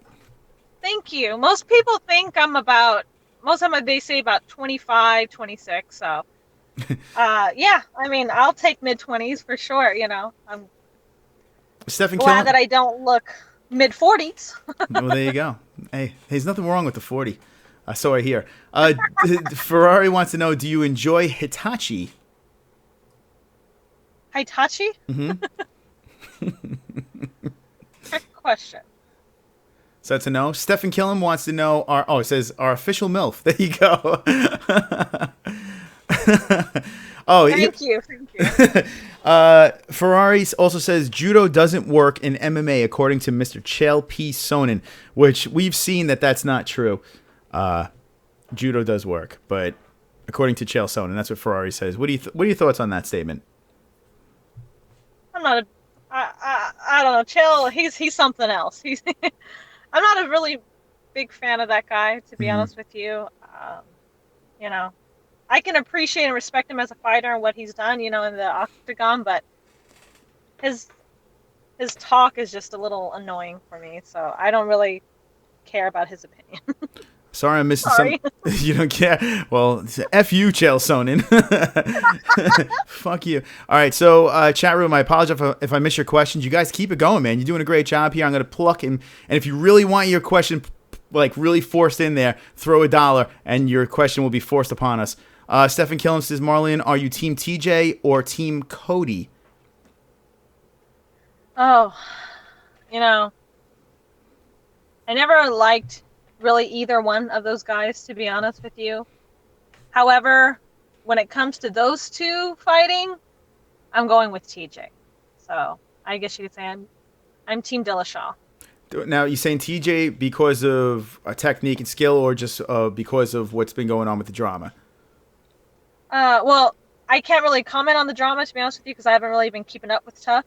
Thank you. Most people think most of them they say about 25, 26. So, yeah, I mean, I'll take mid-20s for sure. I'm Stephen glad Killen. that I don't look mid-40s. Well, there you go. Hey, there's nothing wrong with the 40. So I hear. Ferrari wants to know, do you enjoy Hitachi? Hitachi? Mm-hmm. Trick question. So that's a no. Stephen Killen wants to know, it says our official MILF. There you go. Thank you. Ferrari also says judo doesn't work in MMA according to Mr. Chael P. Sonnen, which we've seen that's not true. Judo does work, but according to Chael Sonnen, that's what Ferrari says. What are your thoughts on that statement? I'm not I don't know. Chael, he's something else. I'm not a really big fan of that guy, to be honest with you. I can appreciate and respect him as a fighter and what he's done, in the octagon, but his talk is just a little annoying for me, so I don't really care about his opinion. Sorry, I'm missing some. You don't care? Well, F you, Chael Sonnen. Fuck you. All right, so chat room, I apologize if I miss your questions. You guys keep it going, man. You're doing a great job here. I'm going to pluck him. And if you really want your question, really forced in there, throw $1 and your question will be forced upon us. Stephen Killen says, Marlynn, are you Team TJ or Team Cody? Oh, I never liked really either one of those guys, to be honest with you. However, when it comes to those two fighting, I'm going with TJ. So I guess you could say I'm Team Dillashaw. Now, you saying TJ because of technique and skill, or just because of what's been going on with the drama? Well, I can't really comment on the drama, to be honest with you, because I haven't really been keeping up with Tough.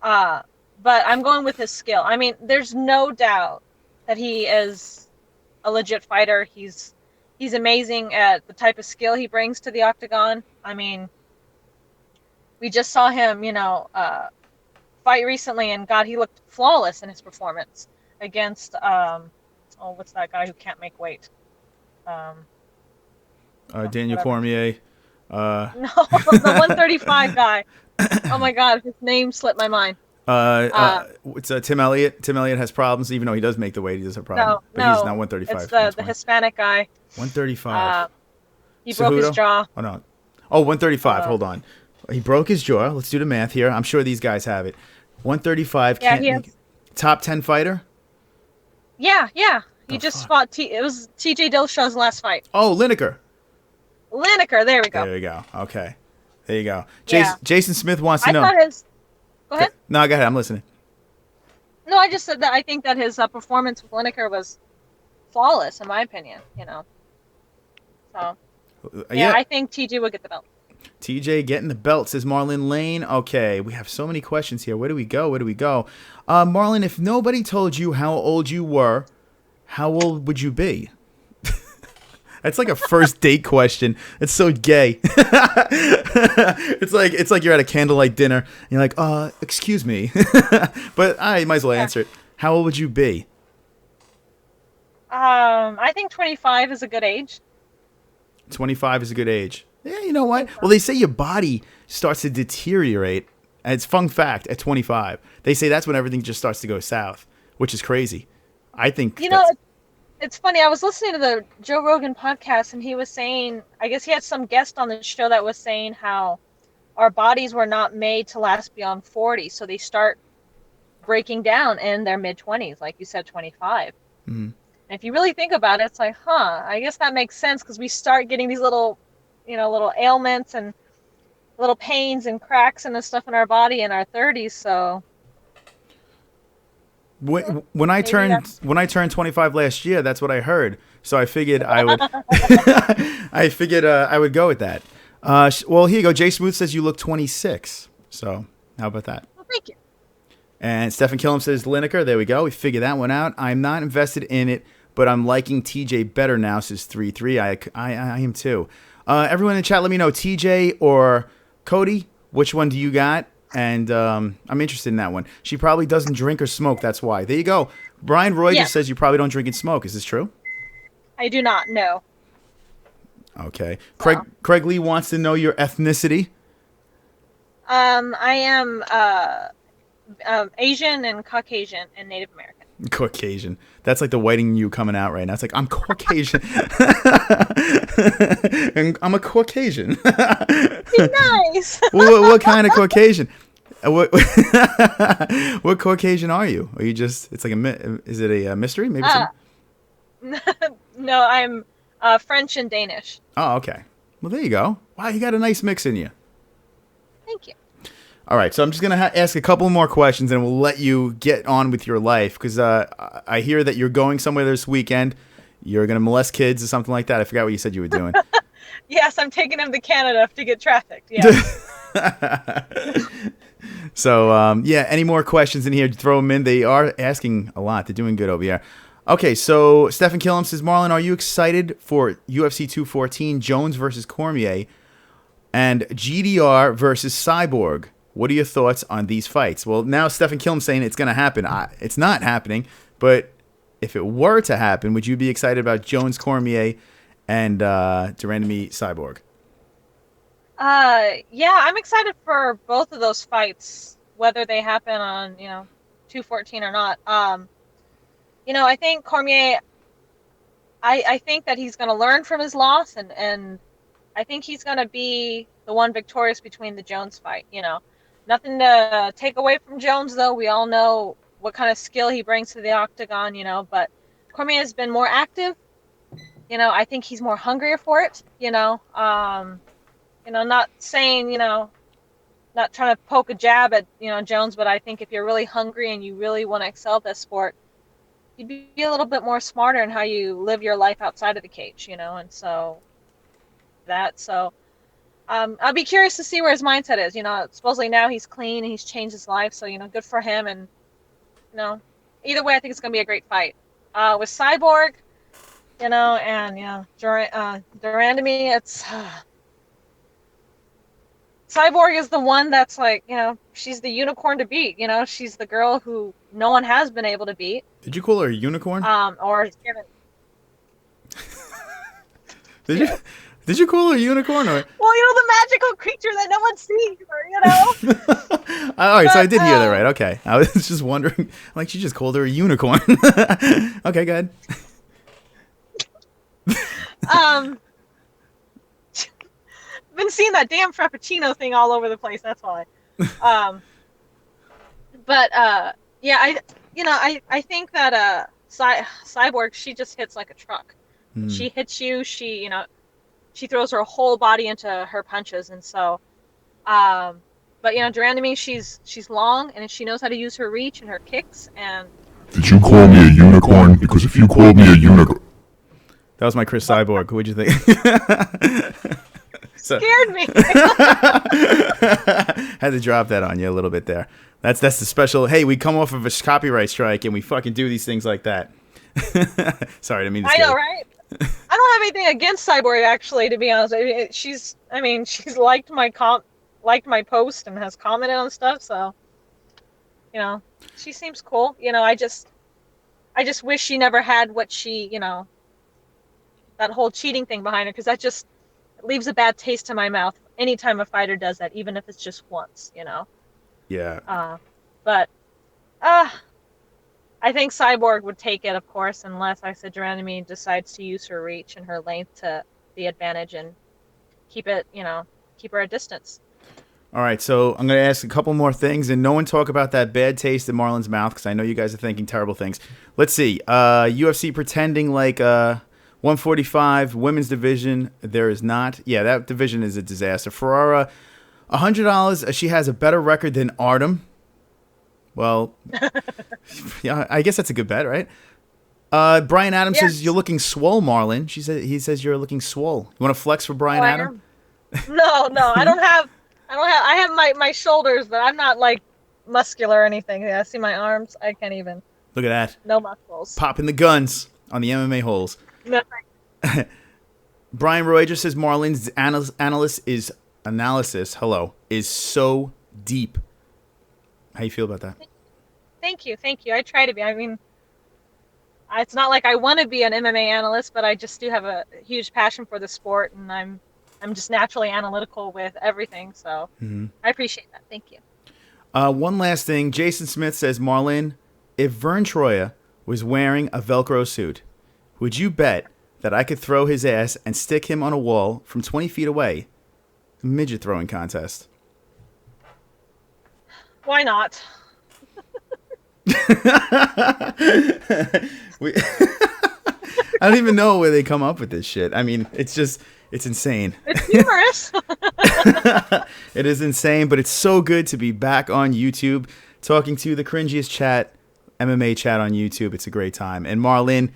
But I'm going with his skill. I mean, there's no doubt that he is a legit fighter. He's amazing at the type of skill he brings to the octagon. I mean, we just saw him, fight recently, and God, he looked flawless in his performance against what's that guy who can't make weight? Daniel Cormier. No, the 135 guy. Oh my God, his name slipped my mind. It's Tim Elliott. Tim Elliott has problems, even though he does make the weight. He does have problems. But he's not 135. It's the Hispanic guy. 135. He broke his jaw. Oh, no. Oh, 135. Hold on. He broke his jaw. Let's do the math here. I'm sure these guys have it. 135. Yeah, top 10 fighter? Yeah. He just fought. It was TJ Dillashaw's last fight. Oh, Lineker. There we go. There you go. Okay. There you go. Yeah. Jason Smith wants to know. Go ahead. No, go ahead. I'm listening. No, I just said that I think that his performance with Lineker was flawless, in my opinion. So, yeah, I think TJ would get the belt. TJ getting the belt, says Marlynn Lane. Okay, we have so many questions here. Where do we go? Marlynn, if nobody told you how old you were, how old would you be? That's like a first date question. It's so gay. It's like you're at a candlelight dinner and you're like, excuse me. But I might as well answer it. How old would you be? I think 25 is a good age. 25 is a good age. Yeah, you know what? Well, they say your body starts to deteriorate. And it's fun fact at 25. They say that's when everything just starts to go south, which is crazy. I think it's funny. I was listening to the Joe Rogan podcast, and he was saying, I guess he had some guest on the show that was saying how our bodies were not made to last beyond 40, so they start breaking down in their mid-20s, like you said, 25. Mm-hmm. And if you really think about it, it's like, I guess that makes sense, because we start getting these little ailments and little pains and cracks and stuff in our body in our 30s, so... When I turned 25 last year, that's what I heard. So I figured I would. I would go with that. Well, here you go. Jay Smooth says you look 26. So how about that? Well, thank you. And Stephen Killam says Lineker. There we go. We figured that one out. I'm not invested in it, but I'm liking TJ better now. Says 3-3. I am too. Everyone in the chat, let me know TJ or Cody. Which one do you got? And I'm interested in that one. She probably doesn't drink or smoke. That's why. There you go. Brian Roy Yes. just says you probably don't drink and smoke. Is this true? I do not know. Okay. Wow. Craig Lee wants to know your ethnicity. I am Asian and Caucasian and Native American. Caucasian. That's like the whiting you coming out right now. It's like, I'm Caucasian. And I'm a Caucasian. Be nice. What kind of Caucasian? What what Caucasian are you? Are you just? It's like is it a mystery? Maybe. No, I'm French and Danish. Oh, okay. Well, there you go. Wow, you got a nice mix in you. Thank you. All right, so I'm just gonna ask a couple more questions, and we'll let you get on with your life because I hear that you're going somewhere this weekend. You're gonna molest kids or something like that. I forgot what you said you were doing. Yes, I'm taking him to Canada to get trafficked. Yeah. So, yeah, any more questions in here, throw them in. They are asking a lot. They're doing good over here. Okay, so Stephen Killam says, Marlon, are you excited for UFC 214, Jones versus Cormier, and GDR versus Cyborg? What are your thoughts on these fights? Well, now Stephen Killam's saying it's going to happen. It's not happening, but if it were to happen, would you be excited about Jones Cormier and Durandamy Cyborg? Yeah, I'm excited for both of those fights, whether they happen on 214 or not. I think Cormier. I think that he's going to learn from his loss, and I think he's going to be the one victorious between the Jones fight. Nothing to take away from Jones, though. We all know what kind of skill he brings to the octagon, but Cormier has been more active. I think he's more hungrier for it, not saying, not trying to poke a jab at, Jones, but I think if you're really hungry and you really want to excel at this sport, you'd be a little bit more smarter in how you live your life outside of the cage, and so I'll be curious to see where his mindset is. Supposedly now he's clean and he's changed his life, so good for him. And either way, I think it's gonna be a great fight. With Cyborg, and Durandamy, it's Cyborg is the one that's like, she's the unicorn to beat. She's the girl who no one has been able to beat. Did you call her a unicorn? Or given. Did you call her a unicorn? Or? Well, the magical creature that no one sees, All right, so I did hear that right. Okay, I was just wondering. Like, she just called her a unicorn. Okay, go ahead. Been seeing that damn Frappuccino thing all over the place. That's why. Yeah, I think that Cyborg, she just hits like a truck. She hits you. She throws her whole body into her punches, and so. But Durandamy, she's long, and she knows how to use her reach and her kicks. And did you call me a unicorn? Because if you called me a unicorn, that was my Chris Cyborg. What'd you think? Scared me. Had to drop that on you a little bit there. That's the special. Hey, we come off of a copyright strike and we fucking do these things like that. Sorry, I didn't mean to. I know, right? I don't have anything against Cyborg, actually. To be honest, she's liked my post and has commented on stuff. So, she seems cool. I just wish she never had what she, that whole cheating thing behind her, because that just leaves a bad taste in my mouth anytime a fighter does that, even if it's just once, Yeah. But I think Cyborg would take it, of course, unless Durandamy decides to use her reach and her length to the advantage and keep her at distance. All right, so I'm going to ask a couple more things, and no one talk about that bad taste in Marlon's mouth, because I know you guys are thinking terrible things. Let's see. UFC pretending like 145 women's division. There is not. Yeah, that division is a disaster. Ferrara, $100. She has a better record than Artem. Well, yeah, I guess that's a good bet, right? Brian Adams says you're looking swole, Marlon. He says you're looking swole. You want to flex for Brian Adams? No, I don't have. I have my shoulders, but I'm not like muscular or anything. Yeah, see my arms. I can't even. Look at that. No muscles. Popping the guns on the MMA-HOLEs. No. Brian Royer says Marlon's analysis is so deep. How you feel about that? Thank you. I try to be. I mean, it's not like I want to be an MMA analyst, but I just do have a huge passion for the sport, and I'm just naturally analytical with everything. So I appreciate that. Thank you. One last thing. Jason Smith says, Marlynn, if Vern Troyer was wearing a Velcro suit, would you bet that I could throw his ass and stick him on a wall from 20 feet away? Midget throwing contest. Why not? I don't even know where they come up with this shit. I mean, it's insane. It's humorous. It is insane, but it's so good to be back on YouTube talking to the cringiest chat, MMA chat on YouTube. It's a great time. And Marlynn,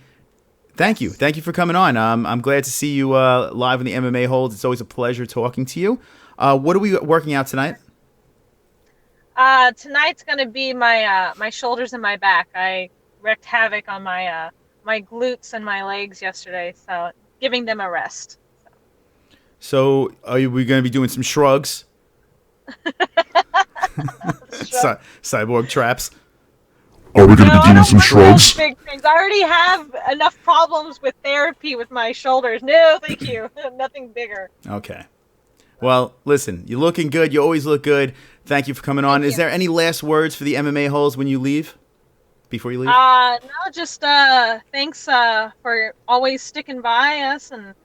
thank you. Thank you for coming on. I'm glad to see you live in the MMA-HOLE. It's always a pleasure talking to you. What are we working out tonight? Tonight's going to be my shoulders and my back. I wreaked havoc on my glutes and my legs yesterday, so giving them a rest. So are we going to be doing some shrugs? Cyborg traps. Are we going to be doing some shrugs? Big things. I already have enough problems with therapy with my shoulders. No, thank you. Nothing bigger. Okay. Well, listen, you're looking good. You always look good. Thank you for coming on. Is there any last words for the MMA holes when you leave? Before you leave? No, just thanks for always sticking by us and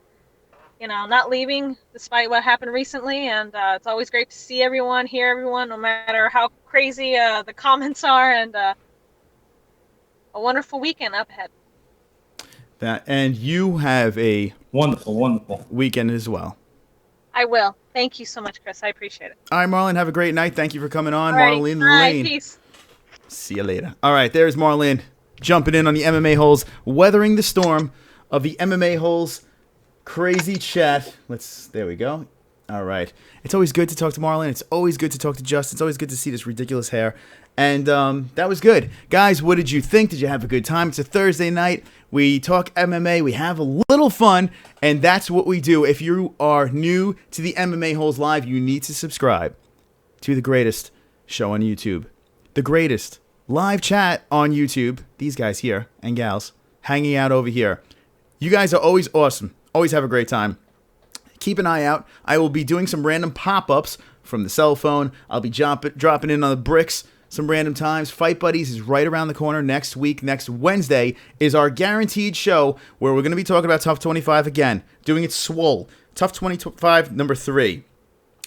not leaving despite what happened recently. And it's always great to see everyone, hear everyone, no matter how crazy the comments are. And a wonderful weekend up ahead. And you have a wonderful weekend as well. I will. Thank you so much, Chris. I appreciate it. All right, Marlynn, have a great night. Thank you for coming on. Alrighty. Marlynn Bye. Lane. Peace. See you later. All right, there's Marlynn jumping in on the MMA holes, weathering the storm of the MMA holes. Crazy chat. There we go. All right. It's always good to talk to Marlynn. It's always good to talk to Justin. It's always good to see this ridiculous hair. And that was good. Guys, what did you think? Did you have a good time? It's a Thursday night. We talk MMA. We have a little fun. And that's what we do. If you are new to the MMA Holes Live, you need to subscribe to the greatest show on YouTube. The greatest live chat on YouTube. These guys here and gals hanging out over here. You guys are always awesome. Always have a great time. Keep an eye out. I will be doing some random pop-ups from the cell phone. I'll be dropping in on the bricks some random times. Fight Buddies is right around the corner next week. Next Wednesday is our guaranteed show where we're going to be talking about Tough 25 again. Doing it swole. Tough 25 number 3.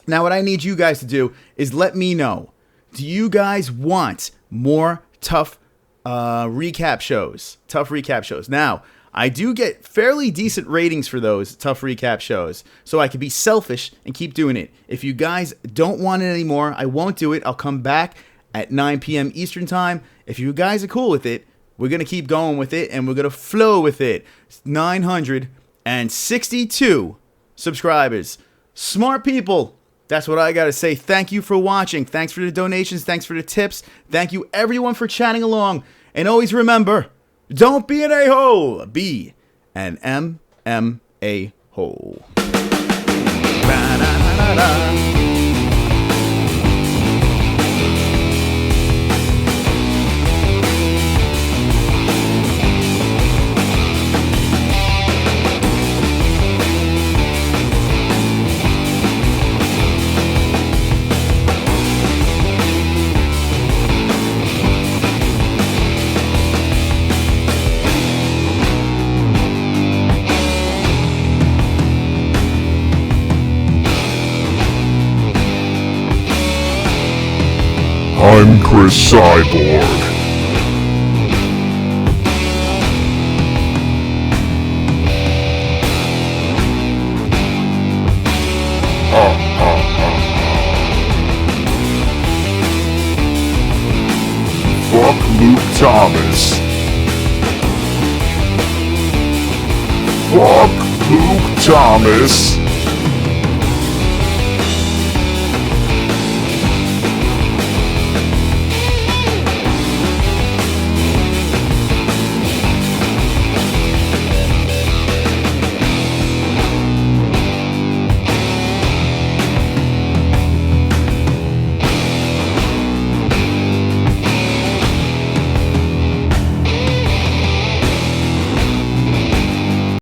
Now what I need you guys to do is let me know. Do you guys want more tough recap shows? Tough recap shows. Now, I do get fairly decent ratings for those tough recap shows, so I can be selfish and keep doing it. If you guys don't want it anymore, I won't do it. I'll come back at 9 p.m. Eastern Time. If you guys are cool with it, we're going to keep going with it, and we're going to flow with it. 962 subscribers. Smart people. That's what I got to say. Thank you for watching. Thanks for the donations. Thanks for the tips. Thank you, everyone, for chatting along. And always remember, don't be an a-hole. Be an MMA-hole. I'm Chris Cyborg. Fuck Luke Thomas. Fuck Luke Thomas.